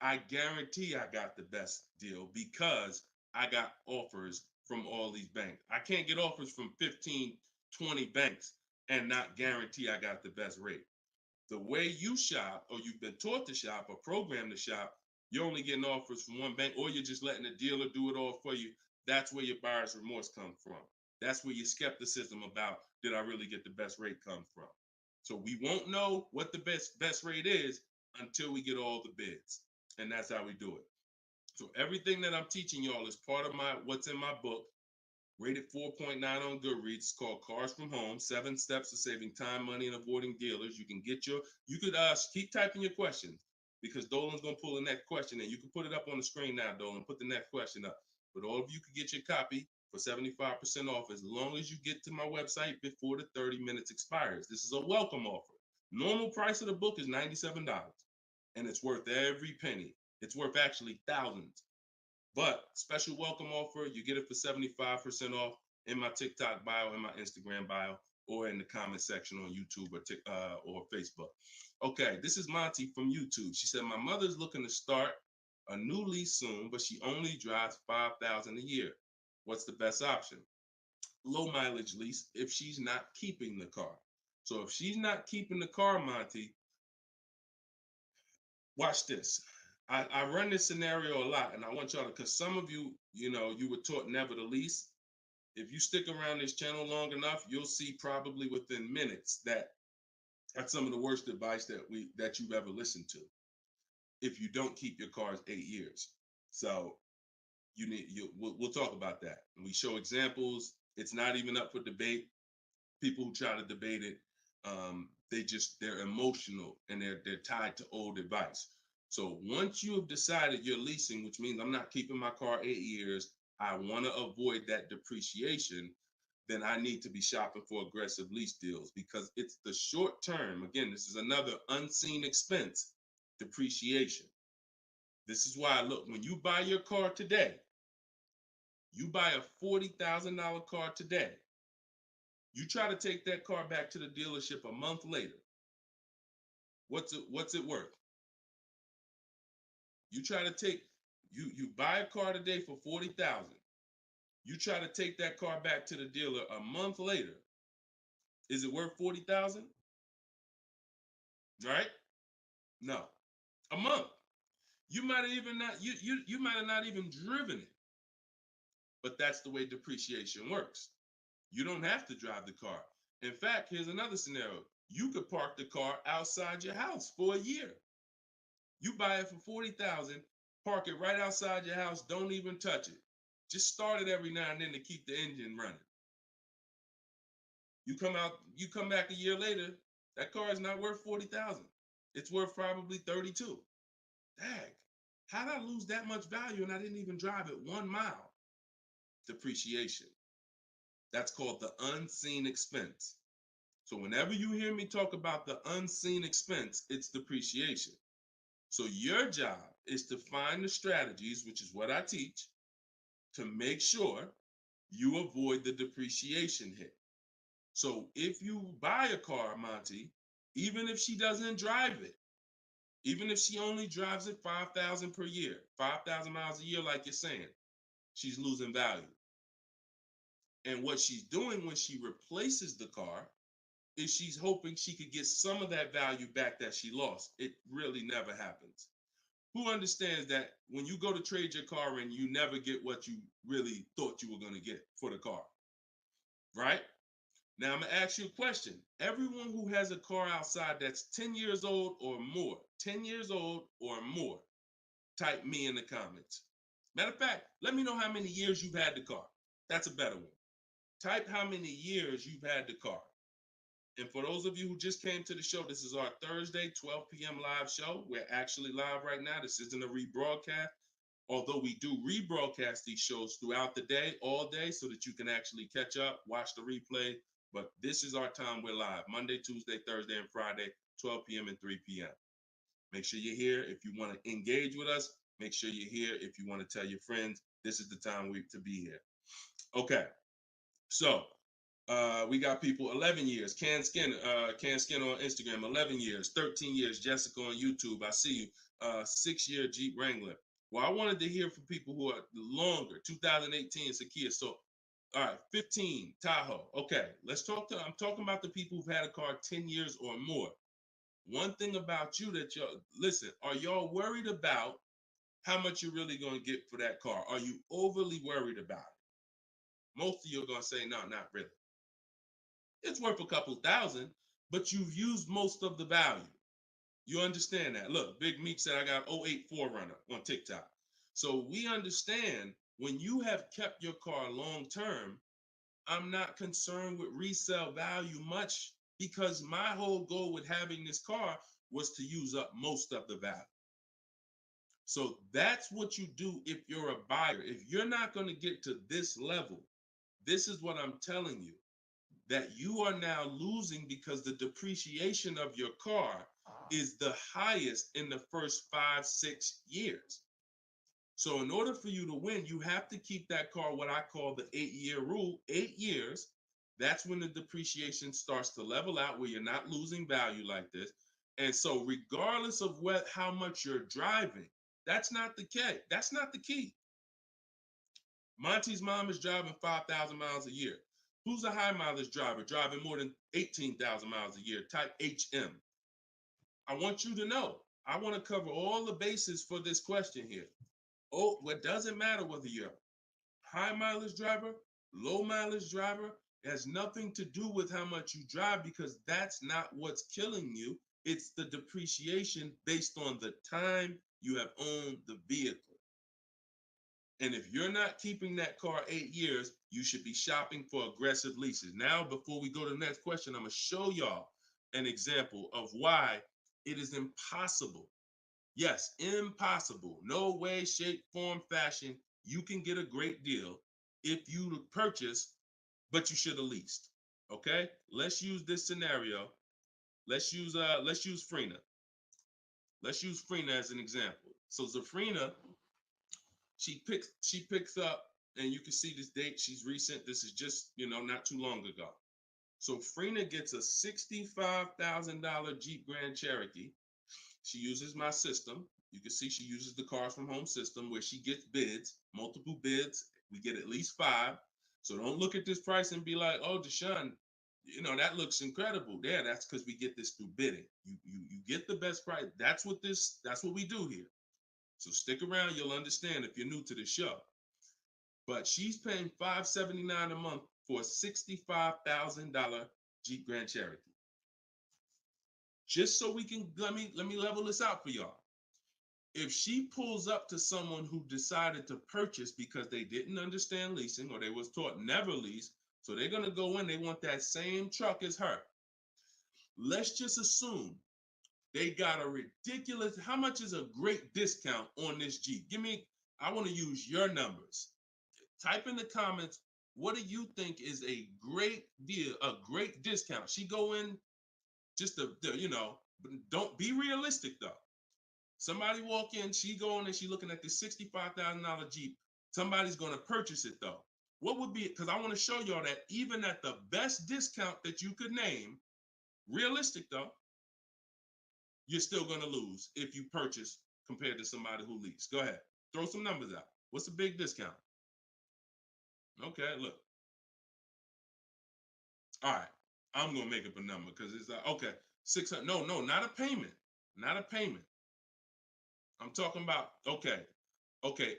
I guarantee I got the best deal because I got offers from all these banks. I can't get offers from 15, 20 banks and not guarantee I got the best rate. The way you shop, or you've been taught to shop or programmed to shop, you're only getting offers from one bank, or you're just letting the dealer do it all for you. That's where your buyer's remorse comes from. That's where your skepticism about, did I really get the best rate come from? So we won't know what the best rate is until we get all the bids. And that's how we do it. So everything that I'm teaching y'all is part of what's in my book, rated 4.9 on Goodreads. It's called Cars from Home, 7 Steps to Saving Time, Money, and Avoiding Dealers. You could keep typing your questions because Dolan's going to pull the next question in. You can put it up on the screen now, Dolan. Put the next question up. But all of you could get your copy for 75% off as long as you get to my website before the 30 minutes expires. This is a welcome offer. Normal price of the book is $97, and it's worth every penny. It's worth actually thousands. But special welcome offer, you get it for 75% off in my TikTok bio, in my Instagram bio, or in the comment section on YouTube or Facebook. Okay, this is Monty from YouTube. She said, my mother's looking to start a new lease soon, but she only drives 5,000 a year. What's the best option? Low mileage lease if she's not keeping the car. So if she's not keeping the car, Monty, watch this. I run this scenario a lot, and I want y'all to, because some of you, you were taught never to lease. If you stick around this channel long enough, you'll see probably within minutes that that's some of the worst advice that you've ever listened to. If you don't keep your cars 8 years, so we'll talk about that. And we show examples. It's not even up for debate. People who try to debate it, they're emotional and they're tied to old advice. So once you have decided you're leasing, which means I'm not keeping my car 8 years, I want to avoid that depreciation, then I need to be shopping for aggressive lease deals, because it's the short term. Again, this is another unseen expense, depreciation. This is why, look, when you buy your car today, you buy a $40,000 car today. You try to take that car back to the dealership a month later. What's it worth? You try to take you buy a car today for 40,000. You try to take that car back to the dealer a month later. Is it worth 40,000? Right? No. A month. You might have even not you might have not even driven it. But that's the way depreciation works. You don't have to drive the car. In fact, here's another scenario. You could park the car outside your house for a year. You buy it for 40,000, park it right outside your house, don't even touch it. Just start it every now and then to keep the engine running. You come back a year later, that car is not worth 40,000. It's worth probably 32. Dang, how did I lose that much value and I didn't even drive it 1 mile? Depreciation. That's called the unseen expense. So whenever you hear me talk about the unseen expense, it's depreciation. So your job is to find the strategies, which is what I teach, to make sure you avoid the depreciation hit. So if you buy a car, Monty, even if she doesn't drive it, even if she only drives it 5,000 per year, 5,000 miles a year, like you're saying, she's losing value. And what she's doing when she replaces the car is she's hoping she could get some of that value back that she lost. It really never happens. Who understands that when you go to trade your car in, you never get what you really thought you were going to get for the car, right? Now, I'm going to ask you a question. Everyone who has a car outside that's 10 years old or more, 10 years old or more, type me in the comments. Matter of fact, let me know how many years you've had the car. That's a better one. Type how many years you've had the car. And for those of you who just came to the show, this is our Thursday, 12 p.m. live show. We're actually live right now. This isn't a rebroadcast, although we do rebroadcast these shows throughout the day, all day, so that you can actually catch up, watch the replay. But this is our time. We're live Monday, Tuesday, Thursday, and Friday, 12 p.m. and 3 p.m. Make sure you're here. If you want to engage with us, make sure you're here. If you want to tell your friends, this is the time to be here. Okay, so we got people 11 years. Can Skin on Instagram, 11 years, 13 years. Jessica on YouTube, I see you. 6-year Jeep Wrangler. Well, I wanted to hear from people who are longer. 2018 Sakia. So, all right, 15 Tahoe. Okay, I'm talking about the people who've had a car 10 years or more. One thing about you that listen, are y'all worried about how much you're really going to get for that car? Are you overly worried about it? Most of you are going to say, no, not really. It's worth a couple thousand, but you've used most of the value. You understand that? Look, Big Meek said I got 08 4Runner on TikTok. So we understand when you have kept your car long term, I'm not concerned with resale value much, because my whole goal with having this car was to use up most of the value. So that's what you do if you're a buyer. If you're not going to get to this level, this is what I'm telling you. that you are now losing because the depreciation of your car is the highest in the first 5-6 years. So in order for you to win, you have to keep that car, what I call the 8-year rule, 8 years. That's when the depreciation starts to level out, where you're not losing value like this. And so regardless of how much you're driving, that's not the key. That's not the key. Monty's mom is driving 5,000 miles a year. Who's a high mileage driver driving more than 18,000 miles a year? Type HM. I want you to know, I want to cover all the bases for this question here. Oh, what doesn't matter whether you're a high mileage driver, low mileage driver, it has nothing to do with how much you drive, because that's not what's killing you. It's the depreciation based on the time you have owned the vehicle. And if you're not keeping that car 8 years, you should be shopping for aggressive leases. Now, before we go to the next question, I'm going to show y'all an example of why it is impossible. Yes, impossible. No way, shape, form, fashion. You can get a great deal if you purchase, but you should have leased. Okay? Let's use this scenario. Let's use Frina. Let's use Frina as an example. So Zafrina, she picks up, and you can see this date. She's recent. This is just, not too long ago. So Frina gets a $65,000 Jeep Grand Cherokee. She uses my system. You can see she uses the Cars from Home system, where she gets bids, multiple bids. We get at least 5. So don't look at this price and be like, oh, Deshone, that looks incredible. Yeah, that's because we get this through bidding. You get the best price. That's what we do here. So stick around, you'll understand if you're new to the show. But she's paying $579 a month for a $65,000 Jeep Grand Cherokee. Just so we can, let me level this out for y'all. If she pulls up to someone who decided to purchase because they didn't understand leasing, or they was taught never lease, so they're going to go in, they want that same truck as her. Let's just assume they got a ridiculous, how much is a great discount on this Jeep? I want to use your numbers. Type in the comments, what do you think is a great deal, a great discount? She go in just don't be realistic though. Somebody walk in, she going and she looking at this $65,000 Jeep. Somebody's going to purchase it though. What would be, because I want to show y'all that even at the best discount that you could name, realistic though, you're still going to lose if you purchase compared to somebody who leased. Go ahead, throw some numbers out. What's a big discount? Okay, look. All right, I'm going to make up a number because it's like, okay, 600. No, not a payment. Not a payment. I'm talking about, okay,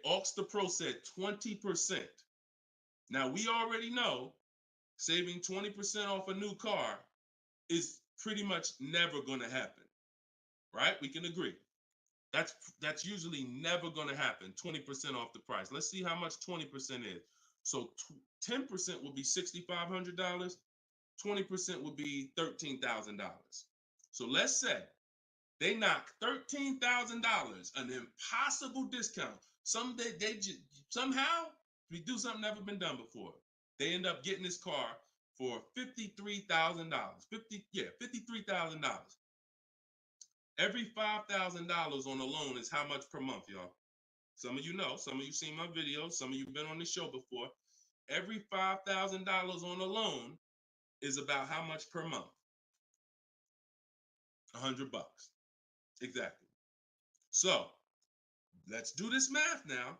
Aux the Pro said 20%. Now, we already know saving 20% off a new car is pretty much never going to happen, right? We can agree. That's usually never going to happen, 20% off the price. Let's see how much 20% is. So 10% would be $6,500. 20% would be $13,000. So let's say they knock $13,000, an impossible discount. Someday somehow we do something never been done before. They end up getting this car for $53,000. $53,000. Every $5,000 on a loan is how much per month, y'all? Some of you know, some of you seen my videos, some of you been on the show before. Every $5,000 on a loan is about how much per month? $100. Exactly. So let's do this math now.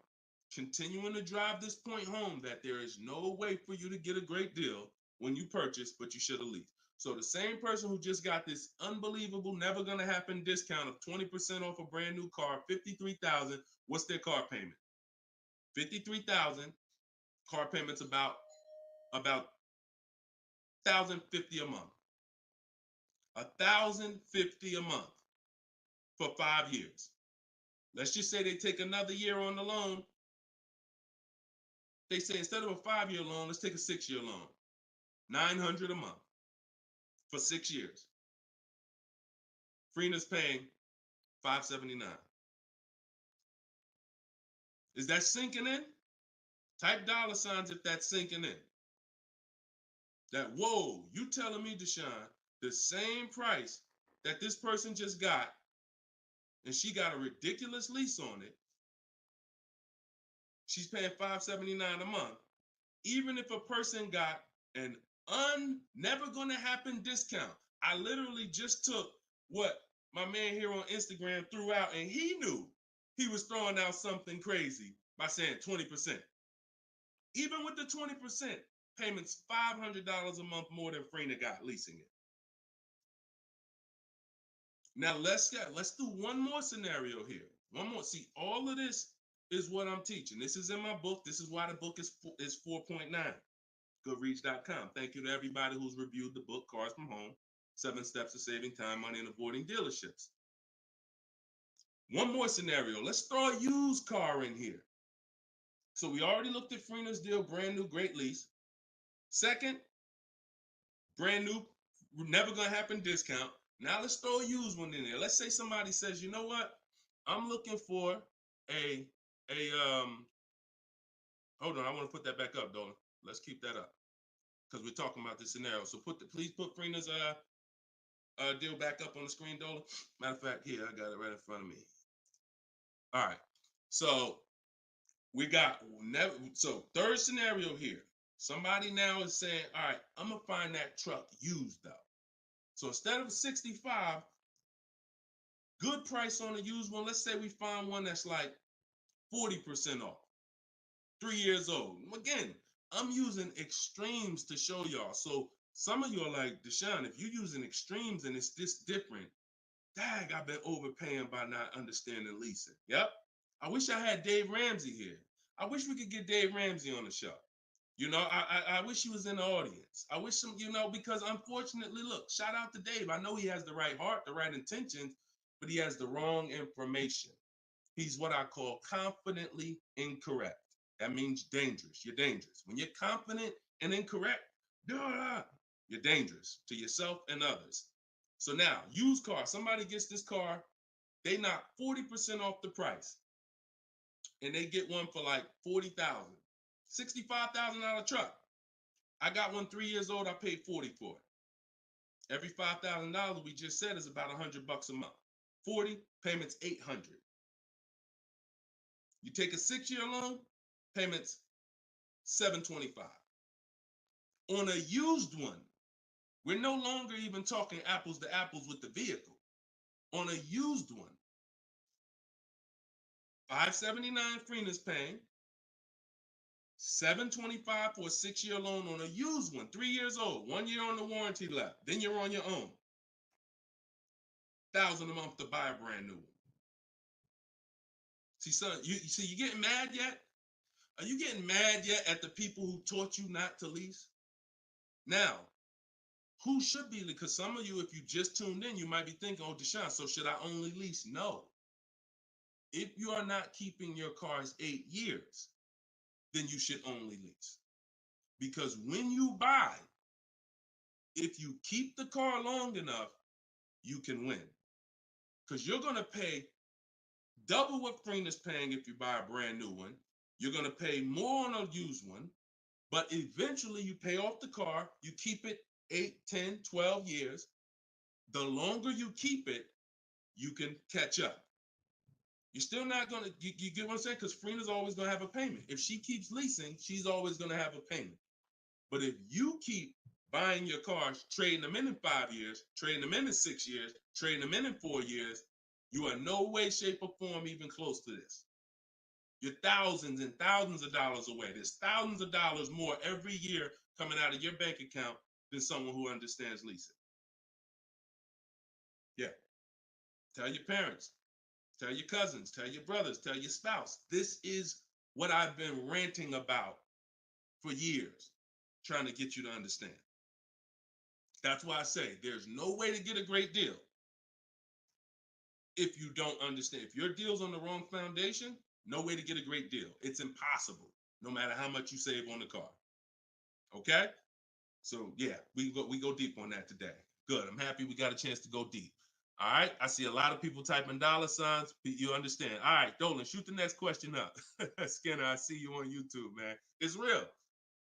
Continuing to drive this point home that there is no way for you to get a great deal when you purchase, but you should have leased. So the same person who just got this unbelievable, never gonna happen discount of 20% off a brand new car, $53,000, what's their car payment? $53,000, car payment's about $1,050 a month. $1,050 a month for 5 years. Let's just say they take another year on the loan. They say instead of a 5-year loan, let's take a 6-year loan. $900 a month for 6 years. Freena's paying $579. Is that sinking in? Type $ if that's sinking in. that, whoa, you telling me, Deshone, the same price that this person just got, and she got a ridiculous lease on it, she's paying $579 a month, even if a person got an never gonna happen discount. I literally just took what my man here on Instagram threw out, and he knew he was throwing out something crazy by saying 20%. Even with the 20%, payments $500 a month more than Freener got leasing it. Now let's do one more scenario here. One more. See, all of this is what I'm teaching. This is in my book. This is why the book is 4.9. Goodreads.com. Thank you to everybody who's reviewed the book, Cars from Home, 7 Steps to Saving Time, Money, and Avoiding Dealerships. One more scenario. Let's throw a used car in here. So we already looked at Freener's deal, brand new, great lease. Second, brand new, never gonna happen discount. Now let's throw a used one in there. Let's say somebody says, you know what? I'm looking for hold on, I want to put that back up, Dolan. Let's keep that up because we're talking about this scenario. So please put Freener's deal back up on the screen, Dolan. Matter of fact, here, I got it right in front of me. All right. So we got third scenario here. Somebody now is saying, all right, I'm gonna find that truck used though. So instead of 65, good price on a used one. Let's say we find one that's like 40% off, 3 years old. Again, I'm using extremes to show y'all. So some of you are like, Deshone, if you're using extremes and it's this different, dang, I've been overpaying by not understanding leasing. Yep. I wish I had Dave Ramsey here. I wish we could get Dave Ramsey on the show. You know, I wish he was in the audience. I wish him, you know, because unfortunately, look, shout out to Dave. I know he has the right heart, the right intentions, but he has the wrong information. He's what I call confidently incorrect. That means dangerous. You're dangerous. When you're confident and incorrect, you're dangerous to yourself and others. So now, used car, somebody gets this car, they knock 40% off the price, and they get one for like $40,000. $65,000 truck. I got one 3 years old. I paid 40 for it. Every $5,000 we just said is about $100 a month. 40 payments, 800. You take a 6-year loan, payments 725. On a used one, we're no longer even talking apples to apples with the vehicle. On a used one, $579 Freener's paying, $725 for a 6-year loan on a used one, 3 years old, 1 year on the warranty left. Then you're on your own. $1,000 a month to buy a brand new one. See, son, you getting mad yet? Are you getting mad yet at the people who taught you not to lease? Now, who should be? Because some of you, if you just tuned in, you might be thinking, oh, Deshone, so should I only lease? No. If you are not keeping your cars 8 years, then you should only lease. Because when you buy, if you keep the car long enough, you can win. Because you're going to pay double what Freener's paying if you buy a brand new one. You're going to pay more on a used one, but eventually you pay off the car, you keep it 8, 10, 12 years. The longer you keep it, you can catch up. You're still not going to, you get what I'm saying? Because Freener's always going to have a payment. If she keeps leasing, she's always going to have a payment. But if you keep buying your cars, trading them in 5 years, trading them in 6 years, trading them in 4 years, you are no way, shape, or form even close to this. You're thousands and thousands of dollars away. There's thousands of dollars more every year coming out of your bank account than someone who understands leasing. Yeah. Tell your parents, tell your cousins, tell your brothers, tell your spouse. This is what I've been ranting about for years, trying to get you to understand. That's why I say there's no way to get a great deal if you don't understand. If your deal's on the wrong foundation, no way to get a great deal. It's impossible, no matter how much you save on the car. Okay? So yeah, we go deep on that today. Good. I'm happy we got a chance to go deep. All right. I see a lot of people typing $signs. You understand. All right, Dolan, shoot the next question up. Skinner, I see you on YouTube, man. It's real.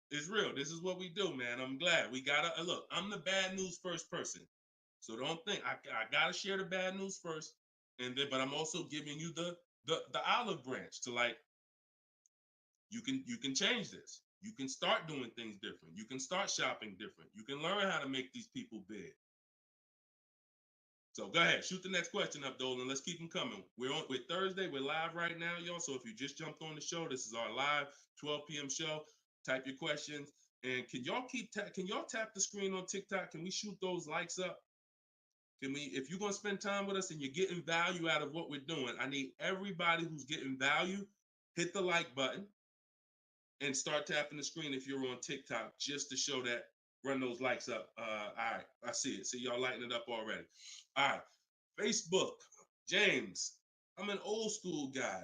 It's real. This is what we do, man. I'm glad we gotta look. I'm the bad news first person, so don't think I gotta share the bad news first, and then but I'm also giving you the olive branch to like you can change this. You can start doing things different. You can start shopping different. You can learn how to make these people big. So go ahead, shoot the next question up, Dolan. Let's keep them coming. We're Thursday. We're live right now, y'all. So if you just jumped on the show, this is our live 12 p.m. show. Type your questions, and can y'all tap the screen on TikTok? Can we shoot those likes up? Can we? If you're gonna spend time with us and you're getting value out of what we're doing, I need everybody who's getting value hit the like button and start tapping the screen if you're on TikTok just to show that. Run those likes up. All right, I see it. See y'all lighting it up already. All right, Facebook, James. I'm an old school guy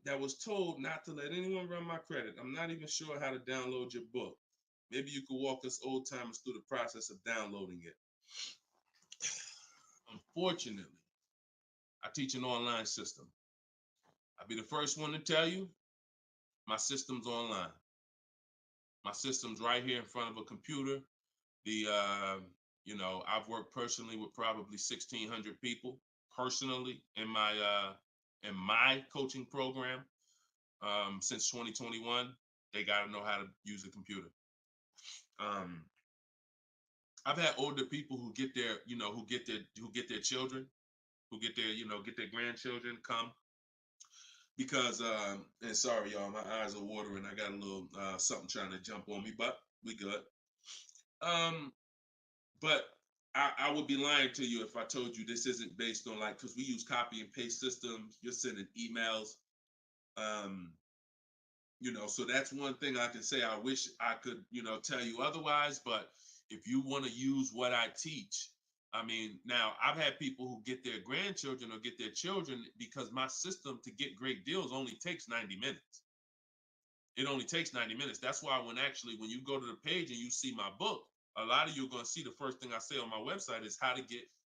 that was told not to let anyone run my credit. I'm not even sure how to download your book. Maybe you could walk us old timers through the process of downloading it. Unfortunately, I teach an online system. I'll be the first one to tell you my system's online. My system's right here in front of a computer. I've worked personally with probably 1,600 people personally in my coaching program since 2021. They got to know how to use a computer. I've had older people who get their children, get their grandchildren come because and sorry y'all, my eyes are watering. I got a little something trying to jump on me, but we good. But I would be lying to you if I told you this isn't based on because we use copy and paste systems. You're sending emails. So that's one thing I can say. I wish I could, tell you otherwise, but if you want to use what I teach, I mean, now I've had people who get their grandchildren or get their children because my system to get great deals only takes 90 minutes. It only takes 90 minutes. That's why when you go to the page and you see my book, a lot of you are going to see the first thing I say on my website is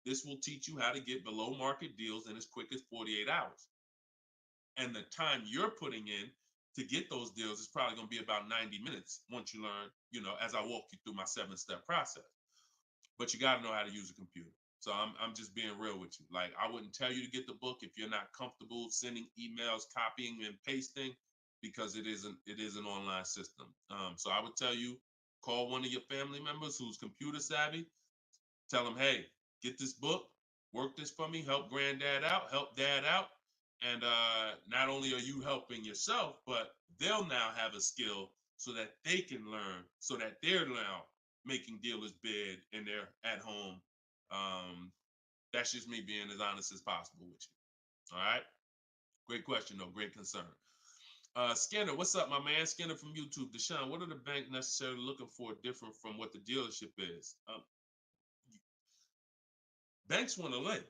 this will teach you how to get below market deals in as quick as 48 hours. And the time you're putting in to get those deals is probably going to be about 90 minutes once you learn, as I walk you through my 7-step process. But you got to know how to use a computer. So I'm just being real with you. Like, I wouldn't tell you to get the book if you're not comfortable sending emails, copying and pasting, because it is an online system. So I would tell you, call one of your family members who's computer savvy. Tell them, hey, get this book, work this for me, help granddad out, help dad out. And not only are you helping yourself, but they'll now have a skill so that they can learn, so that they're now making dealers bid and they're at home. That's just me being as honest as possible with you. All right. Great question, though. Great concern. Skinner, what's up, my man? Skinner from YouTube. Deshone, what are the bank necessarily looking for different from what the dealership is? Banks want to lend.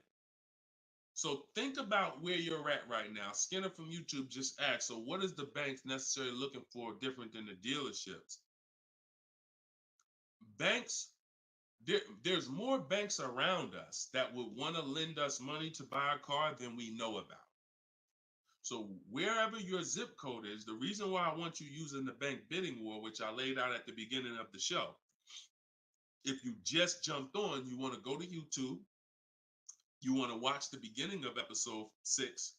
So think about where you're at right now. Skinner from YouTube just asked, so what is the banks necessarily looking for different than the dealerships? Banks, there's more banks around us that would want to lend us money to buy a car than we know about. So wherever your zip code is, the reason why I want you using the bank bidding war, which I laid out at the beginning of the show, if you just jumped on, you want to go to YouTube, you want to watch the beginning of episode 6,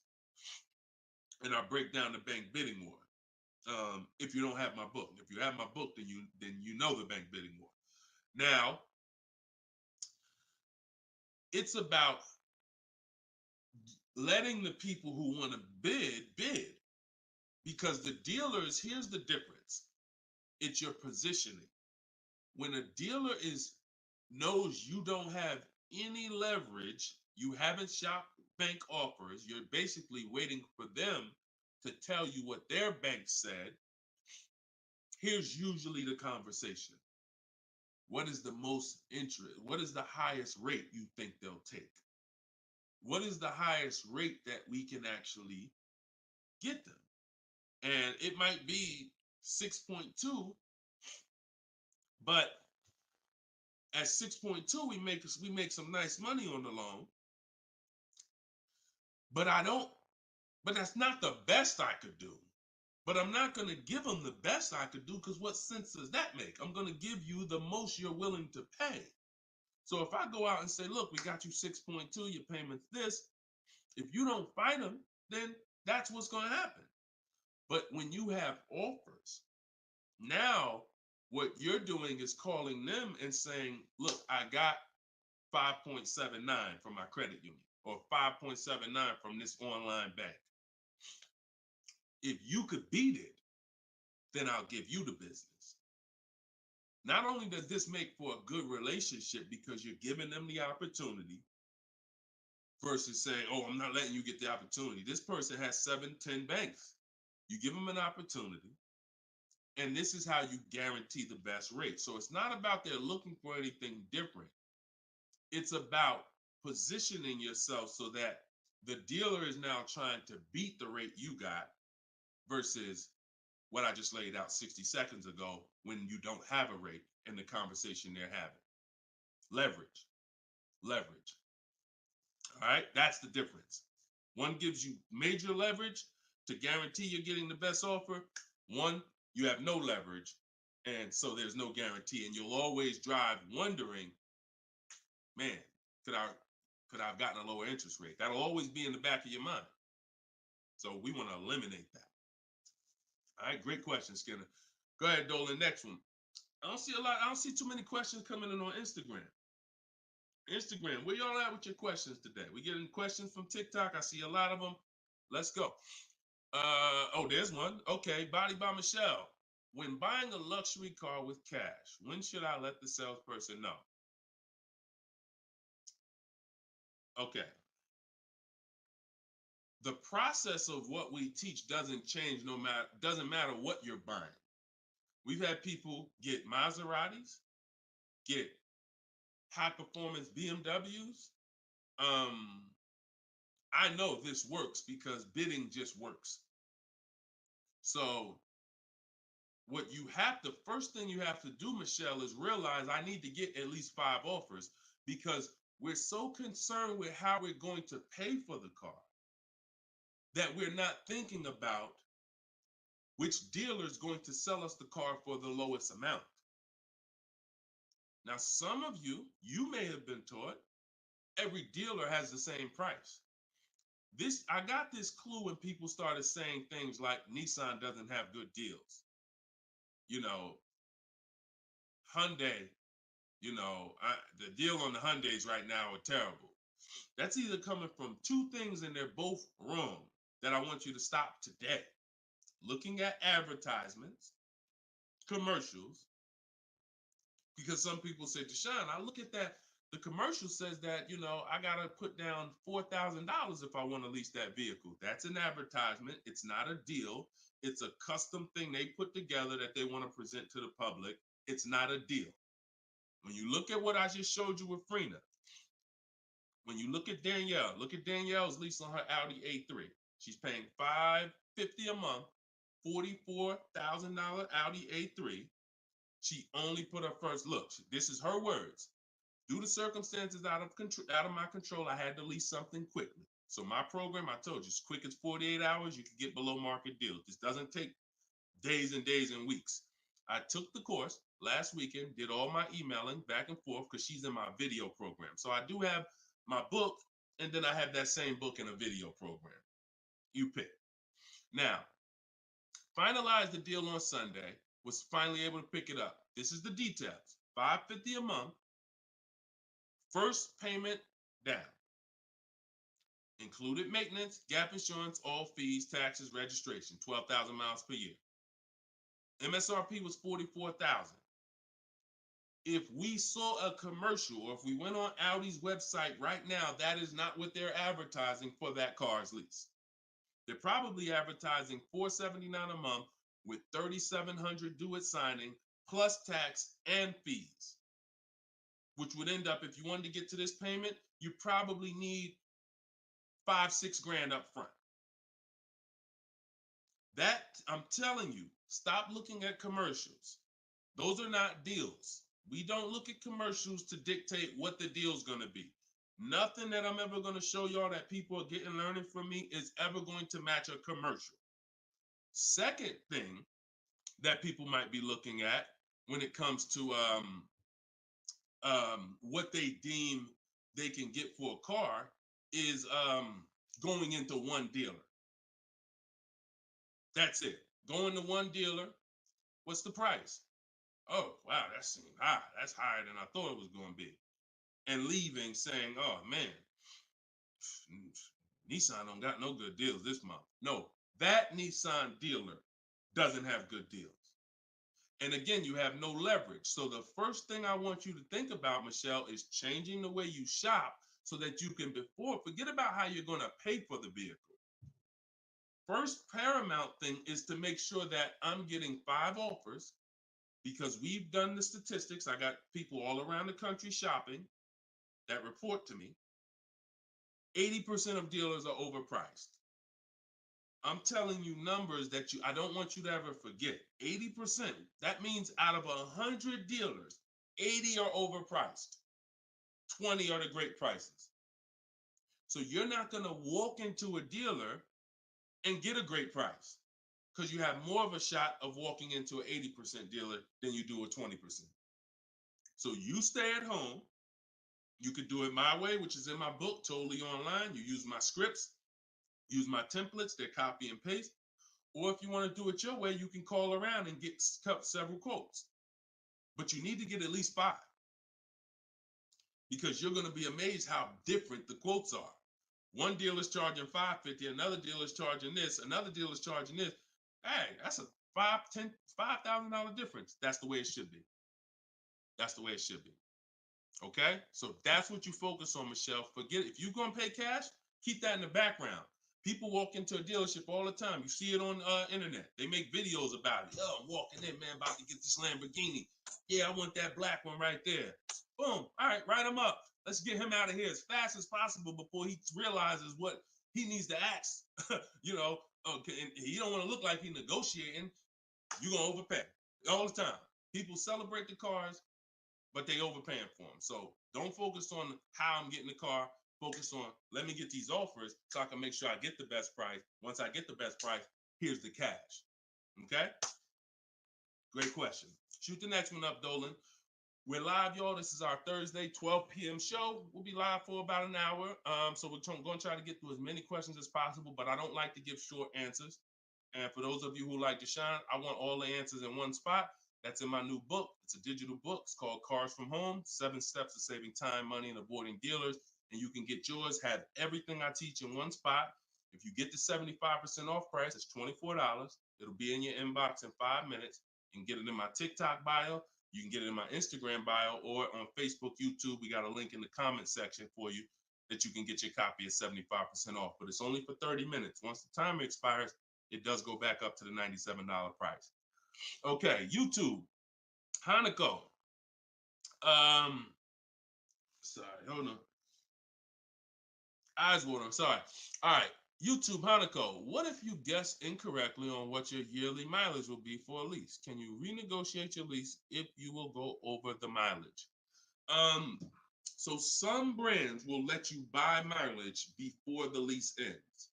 and I break down the bank bidding war. If you don't have my book, if you have my book, then you know the bank bidding war. Now, it's about letting the people who want to bid, because the dealers, here's the difference. It's your positioning. When a dealer knows you don't have any leverage, you haven't shopped bank offers, you're basically waiting for them to tell you what their bank said. Here's usually the conversation. What is the most interest? What is the highest rate you think they'll take? What is the highest rate that we can actually get them? And it might be 6.2, but at 6.2, we make some nice money on the loan. But that's not the best I could do. But I'm not going to give them the best I could do, because what sense does that make? I'm going to give you the most you're willing to pay. So if I go out and say, look, we got you 6.2, your payment's this. If you don't fight them, then that's what's going to happen. But when you have offers, now what you're doing is calling them and saying, look, I got 5.79 from my credit union, or 5.79 from this online bank. If you could beat it, then I'll give you the business. Not only does this make for a good relationship because you're giving them the opportunity versus saying, oh, I'm not letting you get the opportunity. This person has 7, 10 banks. You give them an opportunity, and this is how you guarantee the best rate. So it's not about they're looking for anything different. It's about positioning yourself so that the dealer is now trying to beat the rate you got versus what I just laid out 60 seconds ago when you don't have a rate in the conversation they're having. Leverage, leverage. All right, that's the difference. One gives you major leverage to guarantee you're getting the best offer. One, you have no leverage, and so there's no guarantee. And you'll always drive wondering, man, could I have gotten a lower interest rate? That'll always be in the back of your mind. So we want to eliminate that. All right, great question, Skinner. Go ahead, Dolan. Next one. I don't see too many questions coming in on Instagram. Instagram, where y'all at with your questions today? We getting questions from TikTok. I see a lot of them. Let's go. Oh, there's one. Okay, Body by Michelle. When buying a luxury car with cash, when should I let the salesperson know? Okay. The process of what we teach doesn't change doesn't matter what you're buying. We've had people get Maseratis, get high performance BMWs. I know this works because bidding just works. So first thing you have to do, Michelle, is realize I need to get at least 5 offers, because we're so concerned with how we're going to pay for the car that we're not thinking about which dealer is going to sell us the car for the lowest amount. Now, some of you may have been taught every dealer has the same price. I got this clue when people started saying things like Nissan doesn't have good deals. Hyundai, the deal on the Hyundais right now are terrible. That's either coming from 2 things and they're both wrong that I want you to stop today. Looking at advertisements, commercials, because some people say, Deshone, I look at that. The commercial says that, I got to put down $4,000 if I want to lease that vehicle. That's an advertisement. It's not a deal. It's a custom thing they put together that they want to present to the public. It's not a deal. When you look at what I just showed you with Frina, when you look at Danielle's lease on her Audi A3. She's paying $550 a month, $44,000 Audi A3. She only put her first look. This is her words. Due to circumstances out of my control, I had to lease something quickly. So my program, I told you, as quick as 48 hours, you can get below market deals. This doesn't take days and days and weeks. I took the course last weekend, did all my emailing back and forth because she's in my video program. So I do have my book, and then I have that same book in a video program. You pick. Now, finalized the deal on Sunday, was finally able to pick it up. This is the details. $550 a month. First payment down. Included maintenance, gap insurance, all fees, taxes, registration, 12,000 miles per year. MSRP was $44,000. If we saw a commercial, or if we went on Audi's website right now, that is not what they're advertising for that car's lease. They're probably advertising $479 a month with $3,700 due at signing, plus tax and fees, which would end up, if you wanted to get to this payment, you probably need $5-6 grand up front. That, I'm telling you, stop looking at commercials. Those are not deals. We don't look at commercials to dictate what the deal's going to be. Nothing that I'm ever going to show y'all that people are learning from me is ever going to match a commercial. Second thing that people might be looking at when it comes to what they deem they can get for a car is going into one dealer. That's it. Going to one dealer. What's the price? Oh, wow, that seems high. That's higher than I thought it was going to be. And leaving saying, oh, man, Nissan don't got no good deals this month. No, that Nissan dealer doesn't have good deals. And again, you have no leverage. So the first thing I want you to think about, Michelle, is changing the way you shop so that you can forget about how you're going to pay for the vehicle. First paramount thing is to make sure that I'm getting 5 offers, because we've done the statistics. I got people all around the country shopping that report to me. 80% of dealers are overpriced. I'm telling you numbers that I don't want you to ever forget. 80%. That means out of 100 dealers, 80 are overpriced. 20 are the great prices. So you're not going to walk into a dealer and get a great price, because you have more of a shot of walking into an 80% dealer than you do a 20%. So you stay at home. You could do it my way, which is in my book, totally online. You use my scripts, use my templates, they're copy and paste. Or if you want to do it your way, you can call around and get several quotes. But you need to get at least 5, because you're going to be amazed how different the quotes are. One dealer's charging $550, another dealer's charging this, another dealer's charging this. Hey, that's a $5,000 difference. That's the way it should be. That's the way it should be. Okay? So that's what you focus on, Michelle. Forget it. If you're going to pay cash, keep that in the background. People walk into a dealership all the time. You see it on internet. They make videos about it. Oh, I'm walking in, man, about to get this Lamborghini. Yeah, I want that black one right there. Boom. All right, write him up. Let's get him out of here as fast as possible before he realizes what he needs to ask. Okay, and he don't want to look like he's negotiating. You're going to overpay all the time. People celebrate the cars, but they overpaying for them. So don't focus on how I'm getting the car. Focus on, let me get these offers so I can make sure I get the best price. Once I get the best price, here's the cash. Okay? Great question. Shoot the next one up, Dolan. We're live, y'all. This is our Thursday, 12 p.m. show. We'll be live for about an hour. So we're going to try to get through as many questions as possible, but I don't like to give short answers. And for those of you who like to shine, I want all the answers in one spot. That's in my new book. It's a digital book. It's called Cars from Home, 7 Steps to Saving Time, Money, and Avoiding Dealers. And you can get yours, have everything I teach in one spot. If you get the 75% off price, it's $24. It'll be in your inbox in 5 minutes. You can get it in my TikTok bio. You can get it in my Instagram bio, or on Facebook, YouTube. We got a link in the comment section for you that you can get your copy at 75% off. But it's only for 30 minutes. Once the timer expires, it does go back up to the $97 price. Okay, YouTube, Hanako. Sorry, hold on. Eyes water, sorry. All right, YouTube, Hanako. What if you guess incorrectly on what your yearly mileage will be for a lease? Can you renegotiate your lease if you will go over the mileage? So some brands will let you buy mileage before the lease ends.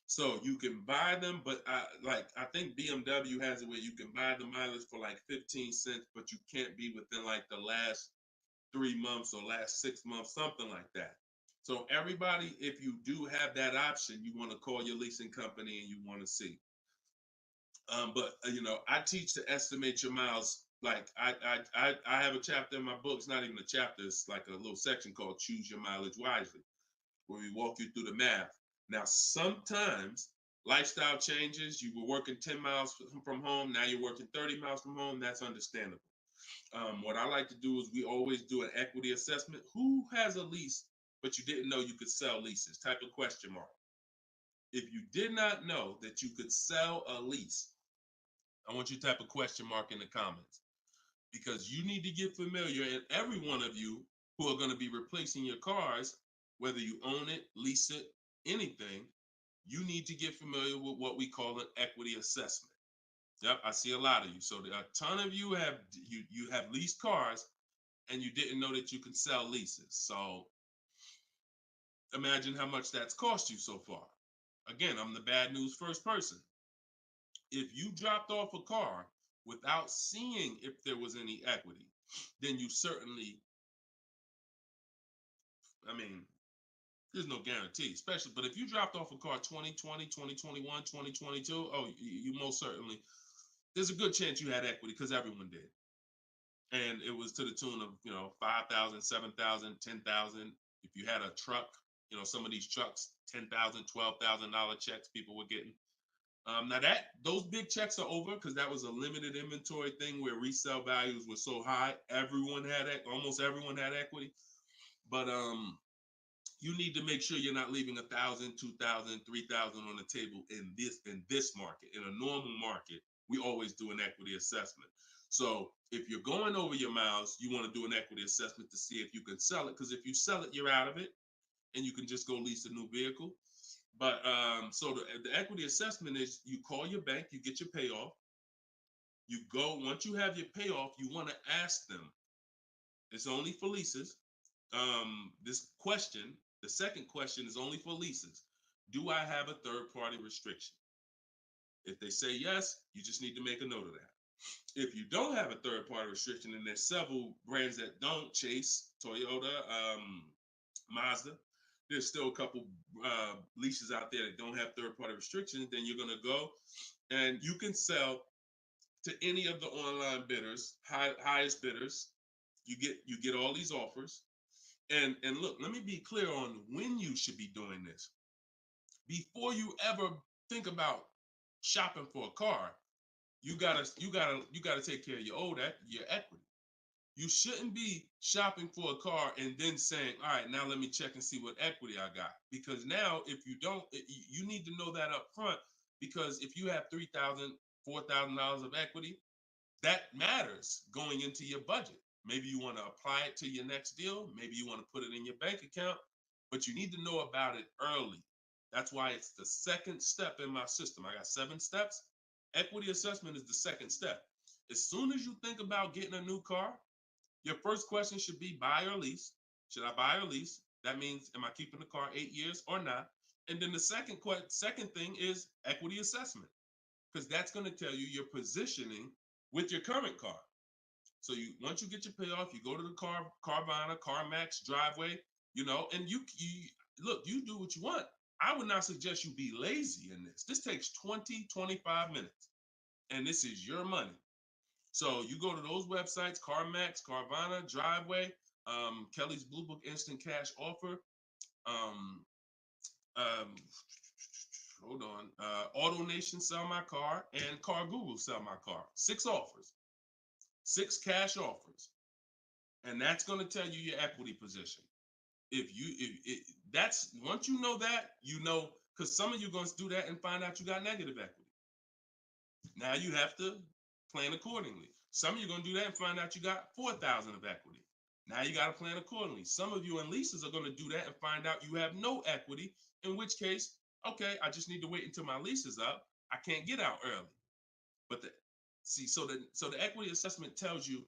So you can buy them, but I think BMW has it where you can buy the mileage for like 15 cents, but you can't be within like the last 3 months or last 6 months, something like that. So everybody, if you do have that option, you want to call your leasing company and you want to see. But I teach to estimate your miles. Like I have a chapter in my book. It's not even a chapter. It's like a little section called Choose Your Mileage Wisely, where we walk you through the math. Now, sometimes lifestyle changes. You were working 10 miles from home. Now you're working 30 miles from home. That's understandable. What I like to do is we always do an equity assessment. Who has a lease, but you didn't know you could sell leases? Type of question mark. If you did not know that you could sell a lease, I want you to type a question mark in the comments, because you need to get familiar, and every one of you who are going to be replacing your cars, whether you own it, lease it, anything, you need to get familiar with what we call an equity assessment. Yep, I see a lot of you. So a ton of you have leased cars and you didn't know that you could sell leases. So imagine how much that's cost you so far. Again, I'm the bad news first person. If you dropped off a car without seeing if there was any equity, then you certainly, I mean, there's no guarantee, especially, but if you dropped off a car 2020, 2021, 2022, oh, you most certainly, there's a good chance you had equity because everyone did. And it was to the tune of, 5,000, 7,000, 10,000. If you had a truck, some of these trucks, $10,000, $12,000 checks people were getting. Now those big checks are over because that was a limited inventory thing where resale values were so high. Almost everyone had equity. But you need to make sure you're not leaving 1,000, 2,000, 3,000 on the table in this market. In a normal market, we always do an equity assessment. So if you're going over your miles, you want to do an equity assessment to see if you can sell it. Because if you sell it, you're out of it, and you can just go lease a new vehicle. But so the equity assessment is you call your bank, you get your payoff. You go, once you have your payoff, you want to ask them. It's only for leases. This question, the second question is only for leases. Do I have a third-party restriction? If they say yes, you just need to make a note of that. If you don't have a third-party restriction, and there's several brands that don't, Chase, Toyota, Mazda, there's still a couple leases out there that don't have third-party restrictions, then you're going to go and you can sell to any of the online bidders, highest bidders. You get all these offers. And look, let me be clear on when you should be doing this. Before you ever think about shopping for a car, you gotta take care of your equity. You shouldn't be shopping for a car and then saying, all right, now let me check and see what equity I got. Because now if you don't, you need to know that up front, because if you have $3,000, $4,000 of equity, that matters going into your budget. Maybe you want to apply it to your next deal. Maybe you want to put it in your bank account, but you need to know about it early. That's why it's the second step in my system. I got 7 steps. Equity assessment is the second step. As soon as you think about getting a new car, your first question should be buy or lease. Should I buy or lease? That means, am I keeping the car 8 years or not? And then the second thing is equity assessment, because that's going to tell you your positioning with your current car. So once you get your payoff, you go to the Carvana, CarMax, Driveway, and you look, you do what you want. I would not suggest you be lazy in this. This takes 20, 25 minutes, and this is your money. So you go to those websites, CarMax, Carvana, Driveway, Kelly's Blue Book Instant Cash Offer, hold on, Auto Nation Sell My Car, and Car Google Sell My Car. 6 offers. 6 cash offers, and that's going to tell you your equity position. That's once you know that, because some of you are going to do that and find out you got negative equity. Now you have to plan accordingly. Some of you are going to do that and find out you got 4,000 of equity. Now you got to plan accordingly. Some of you in leases are going to do that and find out you have no equity, in which case, I just need to wait until my lease is up. I can't get out early. But so the equity assessment tells you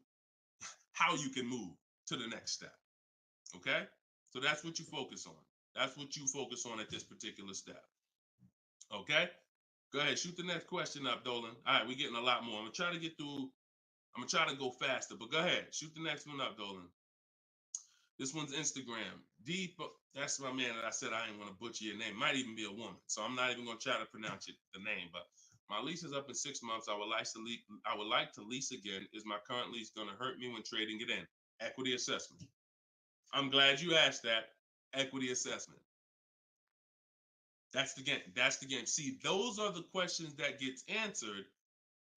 how you can move to the next step. Okay? So that's what you focus on. That's what you focus on at this particular step. Okay? Go ahead, shoot the next question up, Dolan. All right, we're getting a lot more. I'm gonna try to go faster, but go ahead, shoot the next one up, Dolan. This one's Instagram. That's my man that I said I didn't want to butcher your name. Might even be a woman, so I'm not even gonna try to pronounce the name, but my lease is up in 6 months. I would like to lease again. Is my current lease going to hurt me when trading it in? Equity assessment. I'm glad you asked that. Equity assessment. That's the game. See, those are the questions that gets answered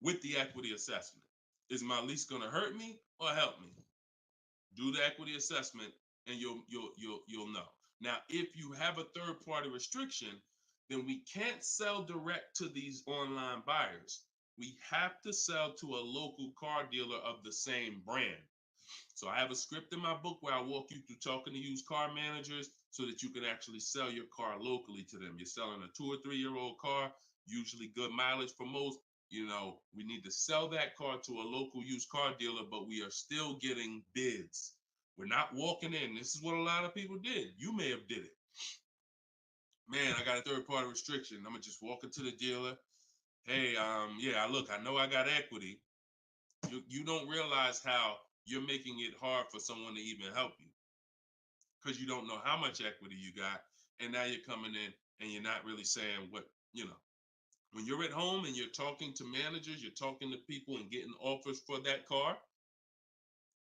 with the equity assessment. Is my lease going to hurt me or help me? Do the equity assessment, and you'll know. Now, if you have a third-party restriction, then we can't sell direct to these online buyers. We have to sell to a local car dealer of the same brand. So I have a script in my book where I walk you through talking to used car managers so that you can actually sell your car locally to them. You're selling a 2 or 3 year old car, usually good mileage for most. We need to sell that car to a local used car dealer, but we are still getting bids. We're not walking in. This is what a lot of people did. You may have did it. Man, I got a third-party restriction. I'm going to just walk into the dealer. hey, yeah, look, I know I got equity. You don't realize how you're making it hard for someone to even help you because you don't know how much equity you got, and now you're coming in and you're not really saying what you know. When you're at home and you're talking to managers, you're talking to people and getting offers for that car,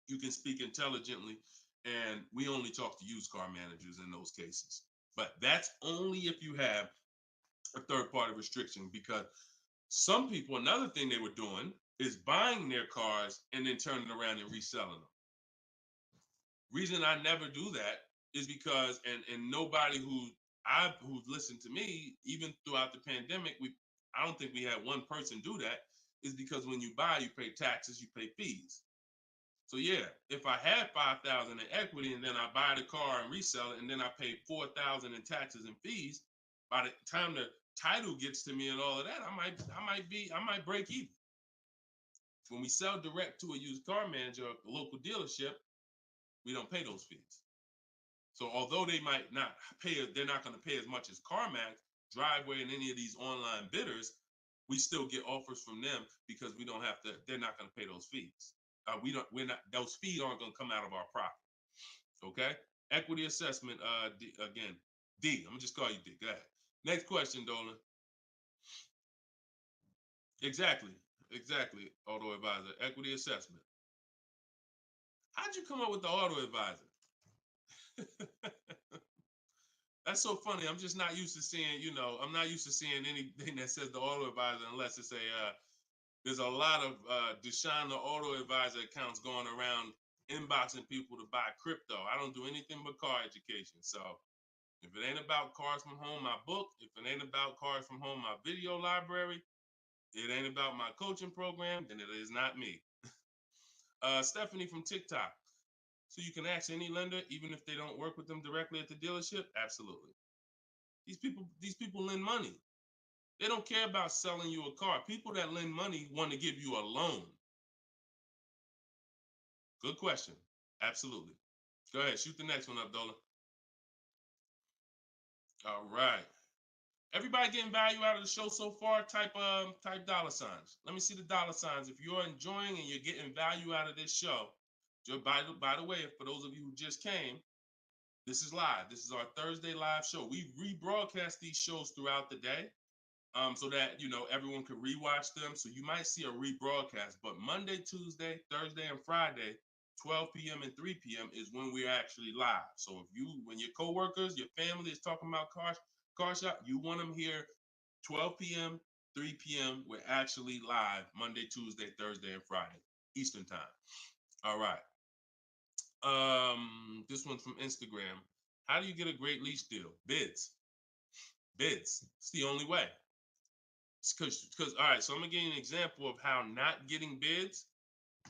you can speak intelligently. And we only talk to used car managers in those cases. But that's only if you have a third party restriction because some people, another thing they were doing is buying their cars and then turning around and reselling them. Reason I never do that is because and nobody who's listened to me, even throughout the pandemic, I don't think we had one person do that, is because when you buy, you pay taxes, you pay fees. So yeah, if I had 5,000 in equity and then I buy the car and resell it, and then I pay 4,000 in taxes and fees, by the time the title gets to me and all of that, I might break even. When we sell direct to a used car manager, a local dealership, we don't pay those fees. So although they might not pay, they're not going to pay as much as CarMax, Driveway, and any of these online bidders, we still get offers from them because we don't have to. They're not going to pay those fees. We're not. Those fees aren't going to come out of our profit. Okay. Equity assessment. Again, D. I'm gonna just call you D. Go ahead. Next question, Dolan. Exactly. Exactly. Auto advisor. Equity assessment. How'd you come up with the auto advisor? That's so funny. I'm just not used to seeing, I'm not used to seeing anything that says the auto advisor unless it's there's a lot of Deshone the Auto Advisor accounts going around inboxing people to buy crypto. I don't do anything but car education. So if it ain't about Cars from Home, my book, if it ain't about Cars from Home, my video library, it ain't about my coaching program, then it is not me. Stephanie from TikTok. So you can ask any lender, even if they don't work with them directly at the dealership? Absolutely. These people lend money. They don't care about selling you a car. People that lend money want to give you a loan. Good question. Absolutely. Go ahead. Shoot the next one up, Dola. All right. Everybody getting value out of the show so far? Type dollar signs. Let me see the dollar signs. If you're enjoying and you're getting value out of this show, by the way, for those of you who just came, this is live. This is our Thursday live show. We rebroadcast these shows throughout the day. So that everyone can rewatch them. So you might see a rebroadcast, but Monday, Tuesday, Thursday, and Friday, 12 p.m. and 3 p.m. is when we're actually live. So when your coworkers, your family is talking about car shop, you want them here 12 p.m., 3 p.m. We're actually live Monday, Tuesday, Thursday, and Friday, Eastern time. All right. This one's from Instagram. How do you get a great lease deal? Bids. It's the only way. Because all right, so I'm gonna give you an example of how not getting bids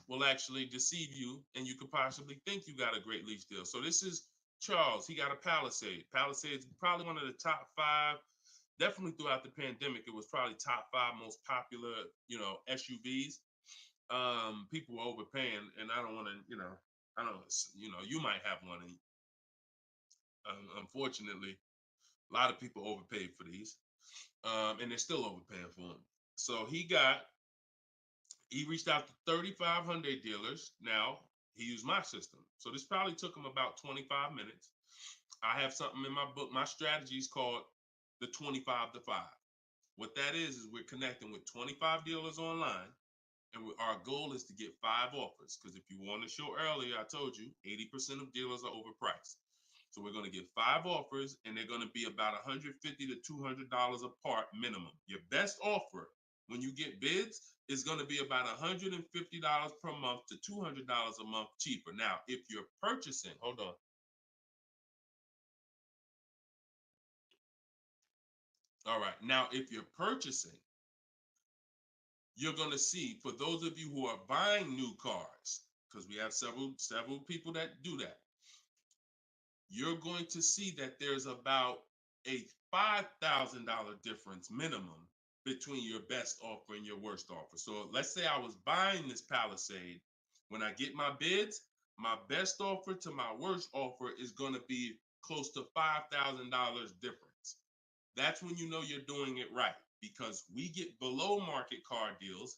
will actually deceive you, and you could possibly think you got a great lease deal. So this is Charles. He got a Palisade. Palisade's probably one of the top 5. Definitely throughout the pandemic, it was probably top 5 most popular, SUVs. People were overpaying, and I don't want to, I don't, you might have one, and unfortunately, a lot of people overpaid for these, and they're still overpaying for them. So he reached out to 3,500 dealers. Now he used my system. So this probably took him about 25 minutes. I have something in my book. My strategy is called the 25 to 5. What that is we're connecting with 25 dealers online. And our goal is to get 5 offers. Because if you want to show earlier, I told you 80% of dealers are overpriced. So we're going to get 5 offers, and they're going to be about $150 to $200 a part minimum. Your best offer when you get bids is going to be about $150 per month to $200 a month cheaper. Now, if you're purchasing, hold on. All right. Now, if you're purchasing, you're going to see, for those of you who are buying new cars, because we have several people that do that, you're going to see that there's about a $5,000 difference minimum between your best offer and your worst offer. So let's say I was buying this Palisade. When I get my bids, my best offer to my worst offer is going to be close to $5,000 difference. That's when you know you're doing it right, because we get below market car deals.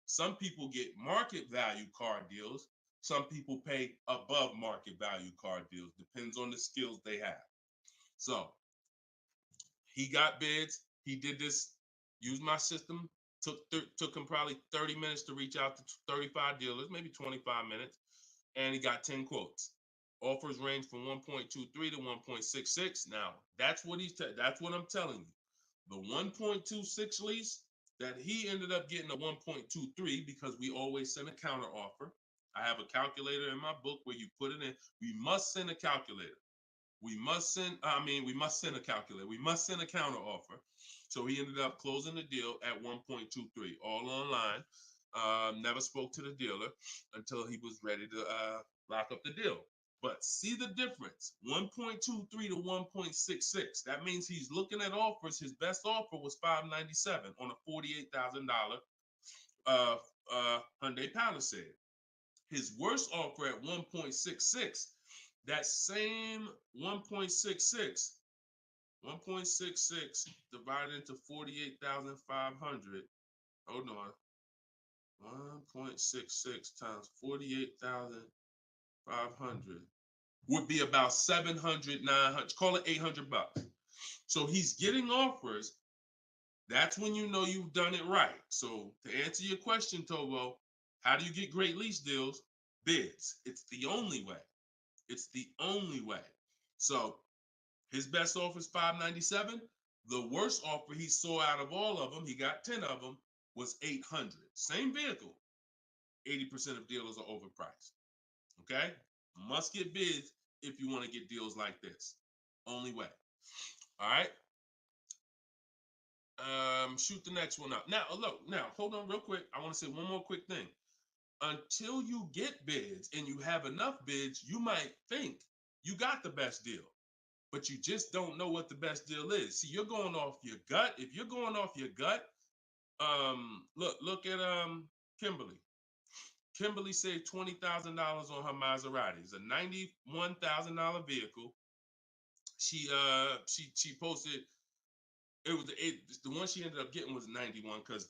Some people get market value car deals. Some people pay above market value car deals. Depends on the skills they have. So he got bids. He did this, used my system. Took him probably 30 minutes to reach out to 35 dealers, maybe 25 minutes, and he got 10 quotes. Offers range from 1.23 to 1.66. Now, that's what that's what I'm telling you. The 1.26 lease that he ended up getting a 1.23 because we always send a counter offer. I have a calculator in my book where you put it in. We must send a calculator. We must send a calculator. We must send a counter offer. So he ended up closing the deal at 1.23, all online. Never spoke to the dealer until he was ready to lock up the deal. But see the difference, 1.23 to 1.66. That means he's looking at offers. His best offer was $597 on a $48,000 Hyundai Palisade. His worst offer at 1.66, that same 1.66 divided into 48,500. Hold on. 1.66 times 48,500 would be about 700, 900, call it $800. So he's getting offers. That's when you know you've done it right. So to answer your question, Tobo, how do you get great lease deals? Bids. It's the only way. It's the only way. So his best offer is $597. The worst offer he saw out of all of them, he got 10 of them, was $800. Same vehicle. 80% of dealers are overpriced. Okay? Must get bids if you want to get deals like this. Only way. All right? Shoot the next one up. Now, look, hold on real quick. I want to say one more quick thing. Until you get bids and you have enough bids, you might think you got the best deal, but you just don't know what the best deal is. See, you're going off your gut. If you're going off your gut, look at Kimberly. Kimberly saved $20,000 on her Maserati. It's a $91,000 vehicle. She posted, the one she ended up getting was 91 because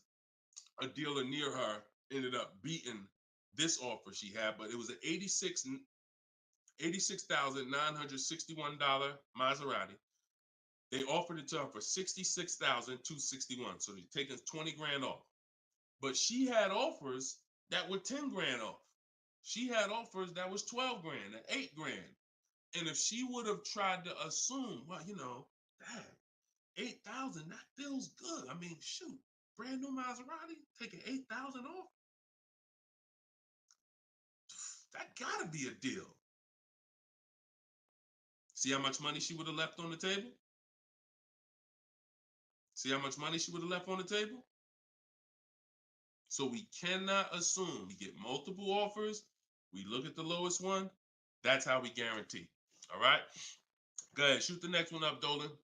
a dealer near her ended up beating this offer she had, but it was an $86,961 Maserati. They offered it to her for $66,261. So they're taking 20 grand off. But she had offers that were 10 grand off. She had offers that was 12 grand and 8 grand. And if she would have tried to assume, well, damn, 8,000, that feels good. I mean, shoot, brand new Maserati, taking 8,000 off. That gotta be a deal. See how much money she would have left on the table? See how much money she would have left on the table? So we cannot assume. We get multiple offers. We look at the lowest one. That's how we guarantee. All right? Go ahead. Shoot the next one up, Dolan.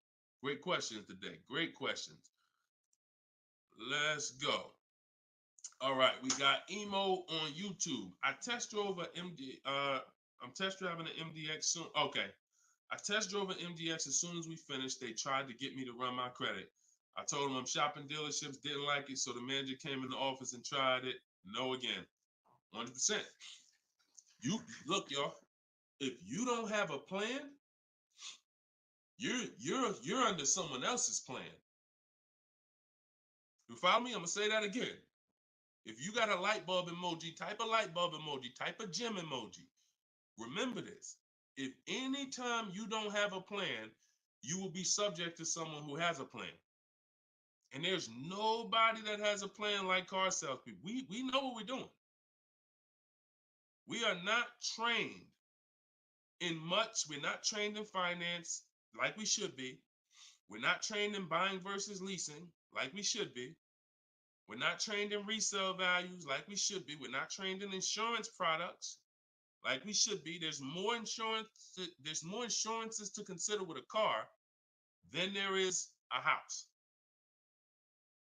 Great questions today. Great questions. Let's go. All right. We got Emo on YouTube. I test drove I'm test driving an MDX soon. Okay. I test drove an MDX as soon as we finished. They tried to get me to run my credit. I told them I'm shopping dealerships, didn't like it, so the manager came in the office and tried it. No again. 100%. You look, y'all. If you don't have a plan, you're under someone else's plan. You follow me? I'm gonna say that again. If you got a light bulb emoji, type a light bulb emoji, type a gym emoji. Remember this. If anytime you don't have a plan, you will be subject to someone who has a plan. And there's nobody that has a plan like car salespeople. We know what we're doing. We are not trained in much. We're not trained in finance like we should be. We're not trained in buying versus leasing like we should be. We're not trained in resale values like we should be. We're not trained in insurance products like we should be. There's more insurances to consider with a car than there is a house.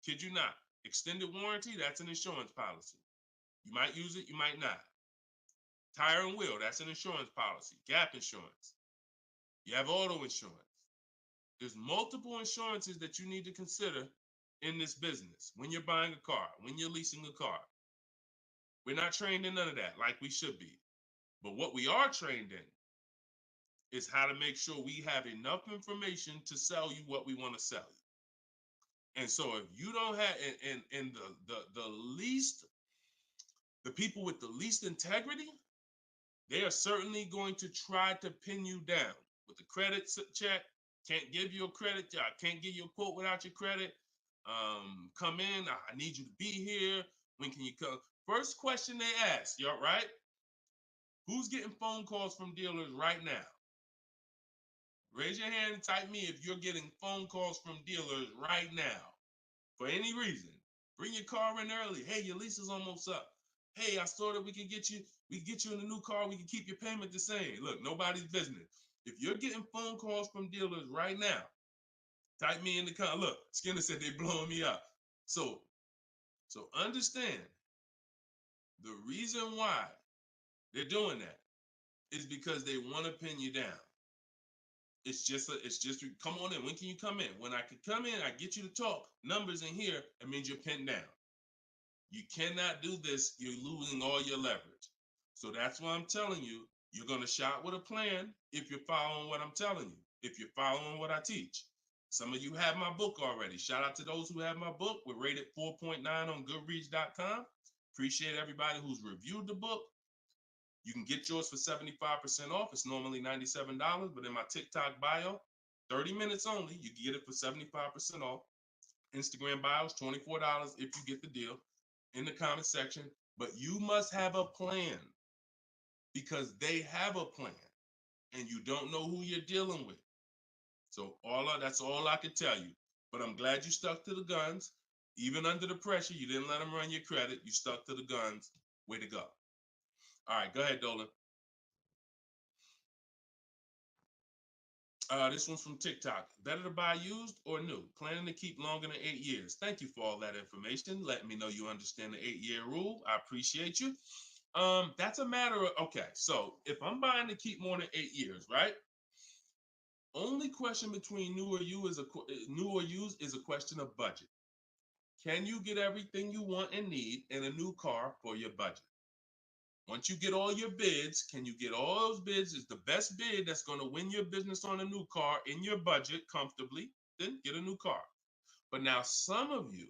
Kid you not. Extended warranty, that's an insurance policy. You might use it, you might not. Tire and wheel, that's an insurance policy. Gap insurance. You have auto insurance. There's multiple insurances that you need to consider in this business when you're buying a car, when you're leasing a car. We're not trained in none of that like we should be. But what we are trained in is how to make sure we have enough information to sell you what we want to sell you. And so if you don't have, and the people with the least integrity, they are certainly going to try to pin you down with the credit check. Can't give you a credit. I can't give you a quote without your credit. Come in. I need you to be here. When can you come? First question they ask, you all right? Who's getting phone calls from dealers right now? Raise your hand and type me if you're getting phone calls from dealers right now for any reason. Bring your car in early. Hey, your lease is almost up. Hey, I saw that we can get you in a new car. We can keep your payment the same. Look, nobody's business. If you're getting phone calls from dealers right now, type me in the comment. Look, Skinner said they blowing me up. So understand the reason why they're doing that is because they want to pin you down. It's just come on in. When can you come in? When I can come in, I get you to talk. Numbers in here, it means you're pinned down. You cannot do this. You're losing all your leverage. So that's why I'm telling you, you're going to shop with a plan if you're following what I'm telling you, if you're following what I teach. Some of you have my book already. Shout out to those who have my book. We're rated 4.9 on Goodreads.com. Appreciate everybody who's reviewed the book. You can get yours for 75% off. It's normally $97, but in my TikTok bio, 30 minutes only, you can get it for 75% off. Instagram bio is $24 if you get the deal in the comment section. But you must have a plan because they have a plan and you don't know who you're dealing with. So that's all I can tell you. But I'm glad you stuck to the guns. Even under the pressure, you didn't let them run your credit. You stuck to the guns. Way to go. All right, go ahead, Dolan. This one's from TikTok. Better to buy used or new? Planning to keep longer than 8 years. Thank you for all that information. Letting me know you understand the 8-year rule. I appreciate you. That's a matter of, okay, so if I'm buying to keep more than 8 years, right? Only question between new or used is a question of budget. Can you get everything you want and need in a new car for your budget? Once you get all your bids, can you get all those bids? Is the best bid that's going to win your business on a new car in your budget comfortably, then get a new car. But now some of you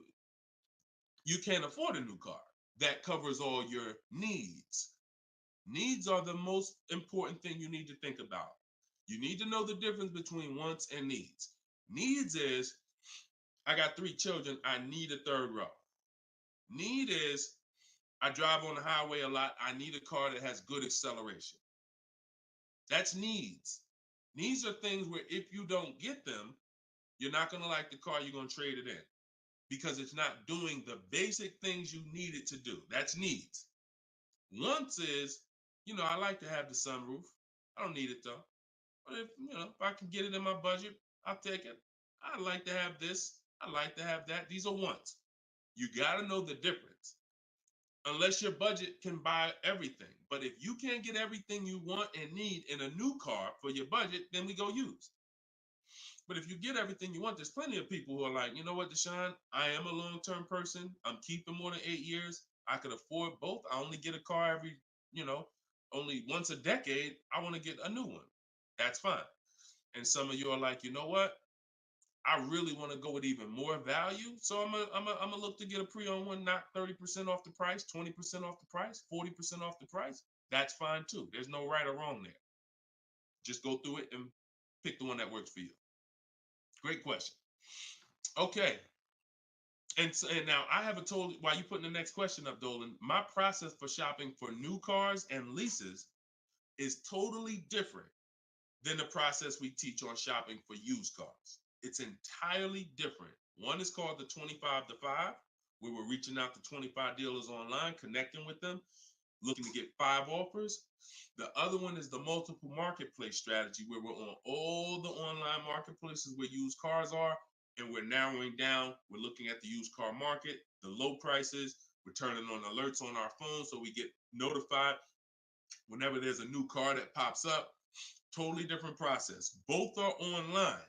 can't afford a new car that covers all your needs. Needs are the most important thing you need to think about. You need to know the difference between wants and needs. Needs is, I got 3 children, I need a third row. Need is, I drive on the highway a lot. I need a car that has good acceleration. That's needs. Needs are things where if you don't get them, you're not going to like the car, you're going to trade it in because it's not doing the basic things you need it to do. That's needs. Wants is, I like to have the sunroof. I don't need it though. But if I can get it in my budget, I'll take it. I like to have this. I like to have that. These are wants. You got to know the difference. Unless your budget can buy everything. But if you can't get everything you want and need in a new car for your budget, then we go used. But if you get everything you want, there's plenty of people who are like, you know what, Deshone, I am a long-term person. I'm keeping more than 8 years. I could afford both. I only get a car every, only once a decade. I want to get a new one. That's fine. And some of you are like, you know what? I really want to go with even more value. So I'm gonna look to get a pre-owned one, not 30% off the price, 20% off the price, 40% off the price. That's fine too. There's no right or wrong there. Just go through it and pick the one that works for you. Great question. Okay. And now I have while you putting the next question up, Dolan, my process for shopping for new cars and leases is totally different than the process we teach on shopping for used cars. It's entirely different. One is called the 25 to 5, where we're reaching out to 25 dealers online, connecting with them, looking to get 5 offers. The other one is the multiple marketplace strategy, where we're on all the online marketplaces where used cars are, and we're narrowing down. We're looking at the used car market, the low prices. We're turning on alerts on our phone so we get notified whenever there's a new car that pops up. Totally different process. Both are online.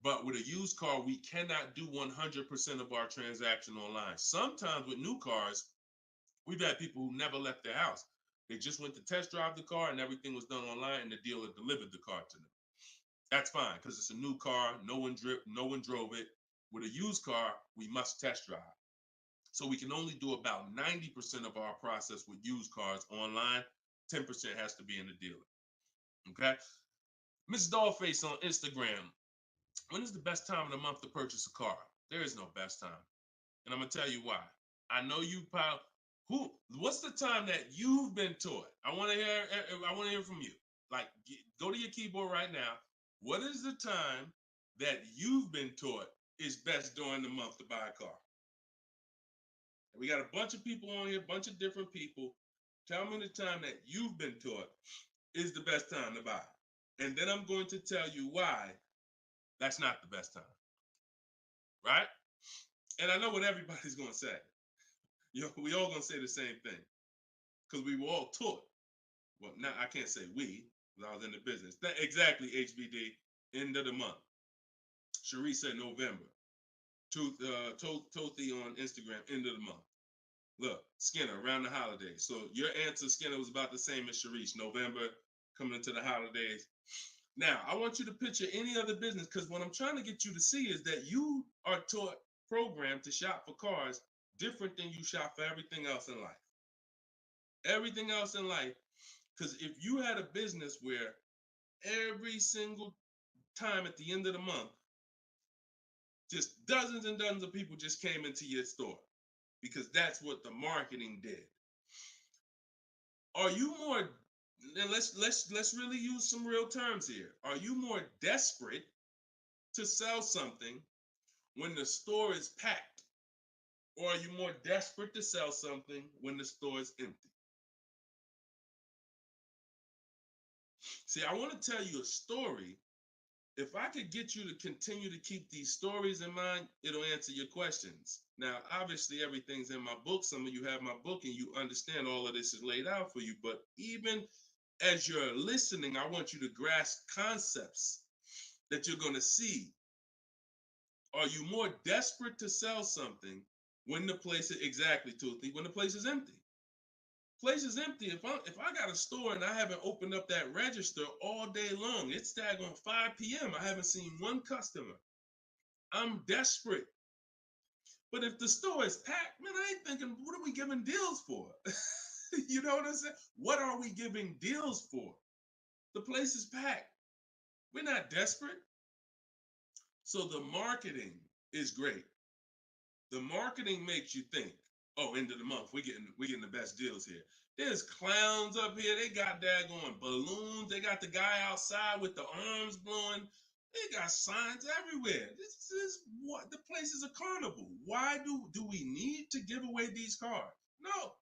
But with a used car, we cannot do 100% of our transaction online. Sometimes with new cars, we've had people who never left their house. They just went to test drive the car and everything was done online and the dealer delivered the car to them. That's fine because it's a new car. No one drove it. With a used car, we must test drive. So we can only do about 90% of our process with used cars online. 10% has to be in the dealer. Okay. Miss Dollface on Instagram. When is the best time of the month to purchase a car? There is no best time. And I'm going to tell you why. I know you probably, what's the time that you've been taught? I want to hear from you. Like, go to your keyboard right now. What is the time that you've been taught is best during the month to buy a car? We got a bunch of people on here, a bunch of different people. Tell me the time that you've been taught is the best time to buy. And then I'm going to tell you why that's not the best time. Right? And I know what everybody's going to say. We all going to say the same thing because we were all taught. Well, now I can't say we because I was in the business. Exactly, HBD, end of the month. Sharice said November. Tothi on Instagram, end of the month. Look, Skinner, around the holidays. So your answer, Skinner, was about the same as Sharice. November, coming into the holidays. Now, I want you to picture any other business because what I'm trying to get you to see is that you are taught, programmed to shop for cars different than you shop for everything else in life. Everything else in life. Because if you had a business where every single time at the end of the month, just dozens and dozens of people just came into your store because that's what the marketing did. Are you more, and let's really use some real terms here. Are you more desperate to sell something when the store is packed? Or are you more desperate to sell something when the store is empty? See, I want to tell you a story. If I could get you to continue to keep these stories in mind, it'll answer your questions. Now, obviously, everything's in my book. Some of you have my book and you understand all of this is laid out for you. But even as you're listening, I want you to grasp concepts that you're going to see. Are you more desperate to sell something when the place is exactly, Toothy, when the place is empty? Place is empty. If I got a store and I haven't opened up that register all day long, it's daggone 5 p.m. I haven't seen one customer. I'm desperate. But if the store is packed, man, I ain't thinking, what are we giving deals for? You know what I'm saying? What are we giving deals for? The place is packed. We're not desperate. So the marketing is great. The marketing makes you think, oh, end of the month, we're getting the best deals here. There's clowns up here. They got daggone balloons. They got the guy outside with the arms blowing. They got signs everywhere. This is what the place is a carnival. Why do we need to give away these cars? No.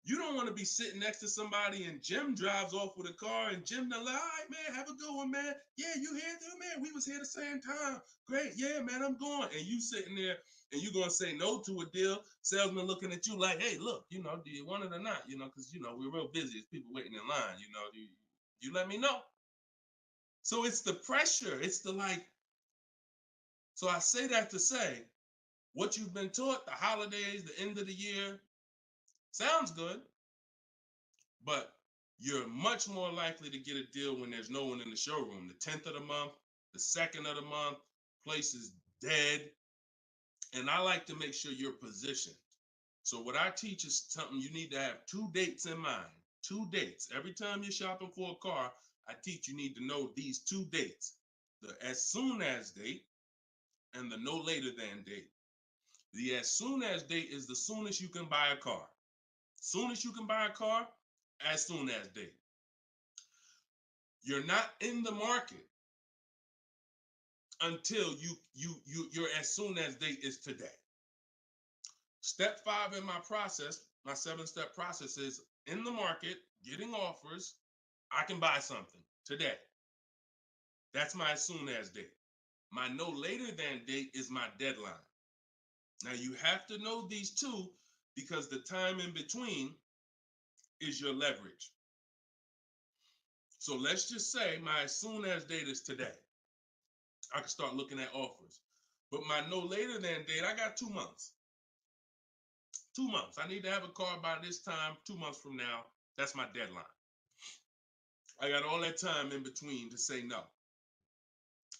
You don't want to be sitting next to somebody and Jim drives off with a car and Jim, like, all right, man, have a good one, man. Yeah, you here too, man. We was here the same time. Great. Yeah, man, I'm going. And you sitting there and you going to say no to a deal. Salesman looking at you like, hey, look, do you want it or not? Because, we're real busy. It's people waiting in line. You let me know. So it's the pressure. It's the like. So I say that to say what you've been taught, the holidays, the end of the year, sounds good, but you're much more likely to get a deal when there's no one in the showroom. The 10th of the month, the 2nd of the month, place is dead. And I like to make sure you're positioned. So what I teach is something you need to have 2 dates in mind. 2 dates. Every time you're shopping for a car, I teach you need to know these 2 dates. The as soon as date and the no later than date. The as soon as date is the soonest you can buy a car. Soon as you can buy a car, as soon as date. You're not in the market until your as soon as date is today. Step 5 in my process, my 7-step process is in the market, getting offers. I can buy something today. That's my as soon as date. My no later than date is my deadline. Now you have to know these 2 because the time in between is your leverage. So let's just say my as soon as date is today. I can start looking at offers. But my no later than date, I got 2 months. 2 months. I need to have a car by this time, 2 months from now. That's my deadline. I got all that time in between to say no.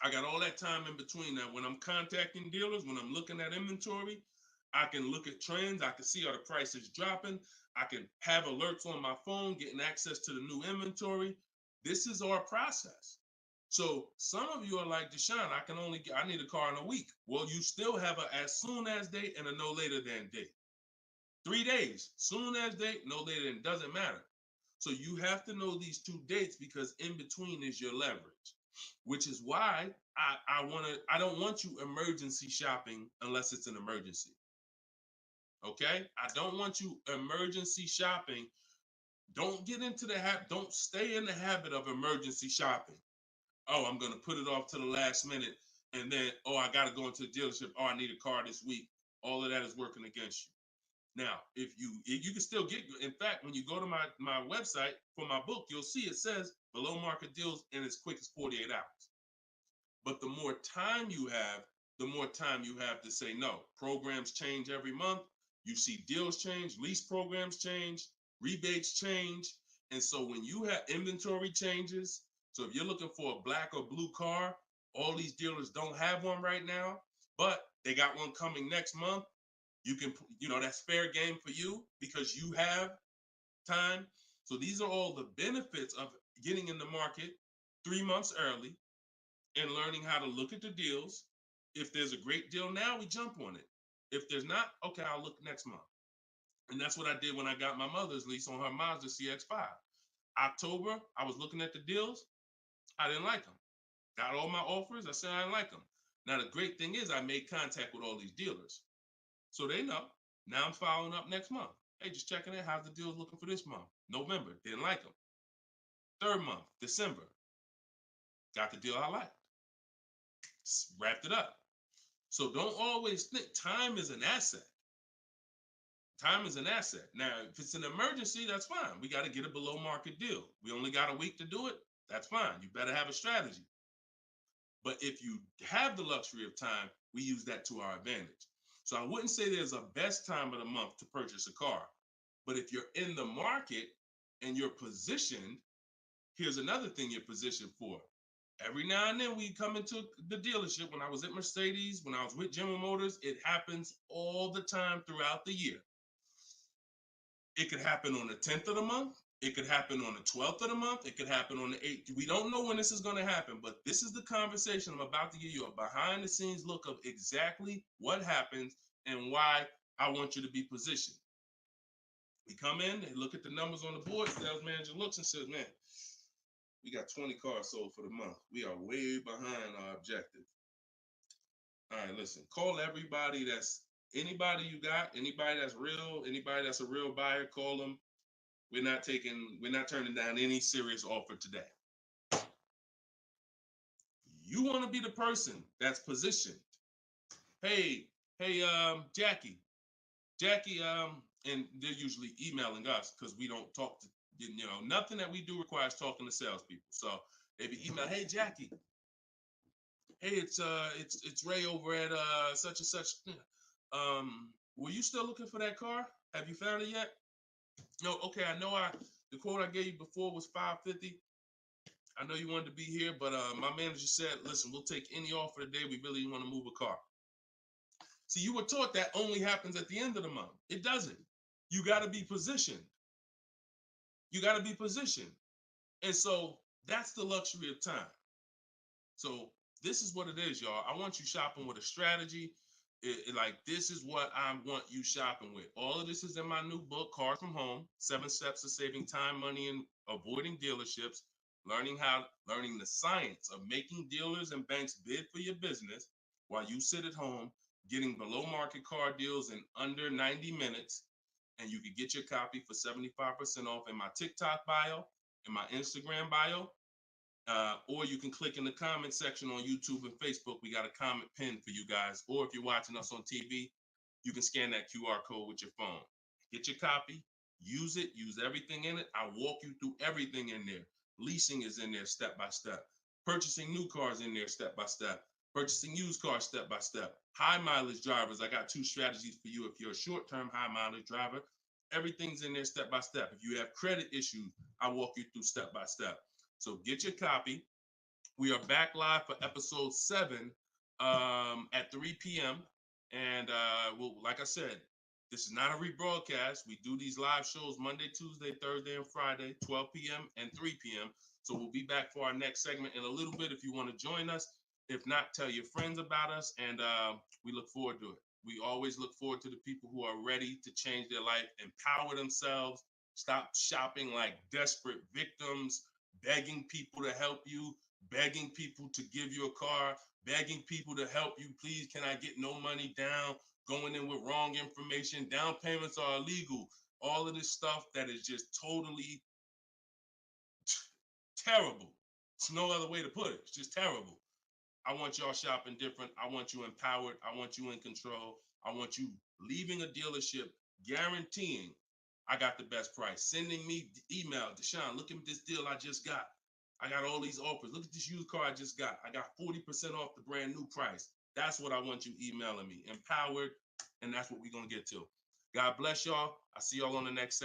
I got all that time in between that. When I'm contacting dealers, when I'm looking at inventory, I can look at trends. I can see are the prices dropping. I can have alerts on my phone, getting access to the new inventory. This is our process. So some of you are like, Deshone, I need a car in a week. Well, you still have a as soon as date and a no later than date. 3 days, soon as date, no later than, doesn't matter. So you have to know these 2 dates because in between is your leverage, which is why I don't want you emergency shopping unless it's an emergency. Okay? I don't want you emergency shopping. Don't get into the habit, don't stay in the habit of emergency shopping. Oh, I'm gonna put it off to the last minute, and then, oh, I gotta go into the dealership. Oh, I need a car this week. All of that is working against you. Now, if you can still get, in fact, when you go to my website for my book, you'll see it says below market deals in as quick as 48 hours. But the more time you have, the more time you have to say no. Programs change every month. You see deals change, lease programs change, rebates change. And so when you have inventory changes, so if you're looking for a black or blue car, all these dealers don't have one right now, but they got one coming next month. You can, that's fair game for you because you have time. So these are all the benefits of getting in the market 3 months early and learning how to look at the deals. If there's a great deal now, we jump on it. If there's not, okay, I'll look next month. And that's what I did when I got my mother's lease on her Mazda CX-5. October, I was looking at the deals. I didn't like them. Got all my offers. I said I didn't like them. Now, the great thing is I made contact with all these dealers. So they know. Now I'm following up next month. Hey, just checking in. How's the deals looking for this month? November, didn't like them. 3rd month, December, got the deal I liked. Wrapped it up. So don't always think time is an asset. Time is an asset. Now, if it's an emergency, that's fine. We got to get a below market deal. We only got a week to do it. That's fine. You better have a strategy. But if you have the luxury of time, we use that to our advantage. So I wouldn't say there's a best time of the month to purchase a car. But if you're in the market and you're positioned, here's another thing you're positioned for. Every now and then we come into the dealership. When I was at Mercedes, when I was with General Motors, it happens all the time throughout the year. It could happen on the 10th of the month. It could happen on the 12th of the month. It could happen on the 8th. We don't know when this is going to happen, but this is the conversation I'm about to give you a behind the scenes look of exactly what happens and why I want you to be positioned. We come in, they look at the numbers on the board. Sales manager looks and says, man, we got 20 cars sold for the month. We are way behind our objective. All right, listen, call everybody anybody you got, anybody that's real, anybody that's a real buyer, call them. We're not turning down any serious offer today. You want to be the person that's positioned. Hey, Jackie, and they're usually emailing us because we don't talk to, nothing that we do requires talking to salespeople. So they be email, hey Jackie, hey, it's Ray over at such and such. Were you still looking for that car? Have you found it yet? No, okay, I know the quote I gave you before was $550. I know you wanted to be here, but my manager said, listen, we'll take any offer today. We really want to move a car. See, you were taught that only happens at the end of the month. It doesn't. You got to be positioned. You got to be positioned. And so that's the luxury of time. So this is what it is, y'all. I want you shopping with a strategy. This is what I want you shopping with. All of this is in my new book, Cars from Home, 7 Steps to Saving Time, Money, and Avoiding Dealerships. Learning the science of making dealers and banks bid for your business while you sit at home, getting below market car deals in under 90 minutes. And you can get your copy for 75% off in my TikTok bio, in my Instagram bio, or you can click in the comment section on YouTube and Facebook. We got a comment pin for you guys. Or if you're watching us on TV, you can scan that QR code with your phone. Get your copy, use it, use everything in it. I walk you through everything in there. Leasing is in there step by step. Purchasing new cars in there step by step. Purchasing used cars step by step. High mileage drivers, I got 2 strategies for you. If you're a short-term high mileage driver, everything's in there step by step. If you have credit issues, I walk you through step by step. So get your copy. We are back live for episode 7 at 3 p.m. And we'll, like I said, this is not a rebroadcast. We do these live shows Monday, Tuesday, Thursday, and Friday, 12 p.m. and 3 p.m. So we'll be back for our next segment in a little bit if you want to join us. If not, tell your friends about us, and we look forward to it. We always look forward to the people who are ready to change their life, empower themselves, stop shopping like desperate victims, begging people to help you, begging people to give you a car, begging people to help you. Please, can I get no money down? Going in with wrong information. Down payments are illegal. All of this stuff that is just totally terrible. It's no other way to put it. It's just terrible. I want y'all shopping different. I want you empowered. I want you in control. I want you leaving a dealership guaranteeing I got the best price. Sending me email, Deshone, look at this deal I just got. I got all these offers. Look at this used car I just got. I got 40% off the brand new price. That's what I want you emailing me. Empowered, and that's what we're going to get to. God bless y'all. I'll see y'all on the next segment.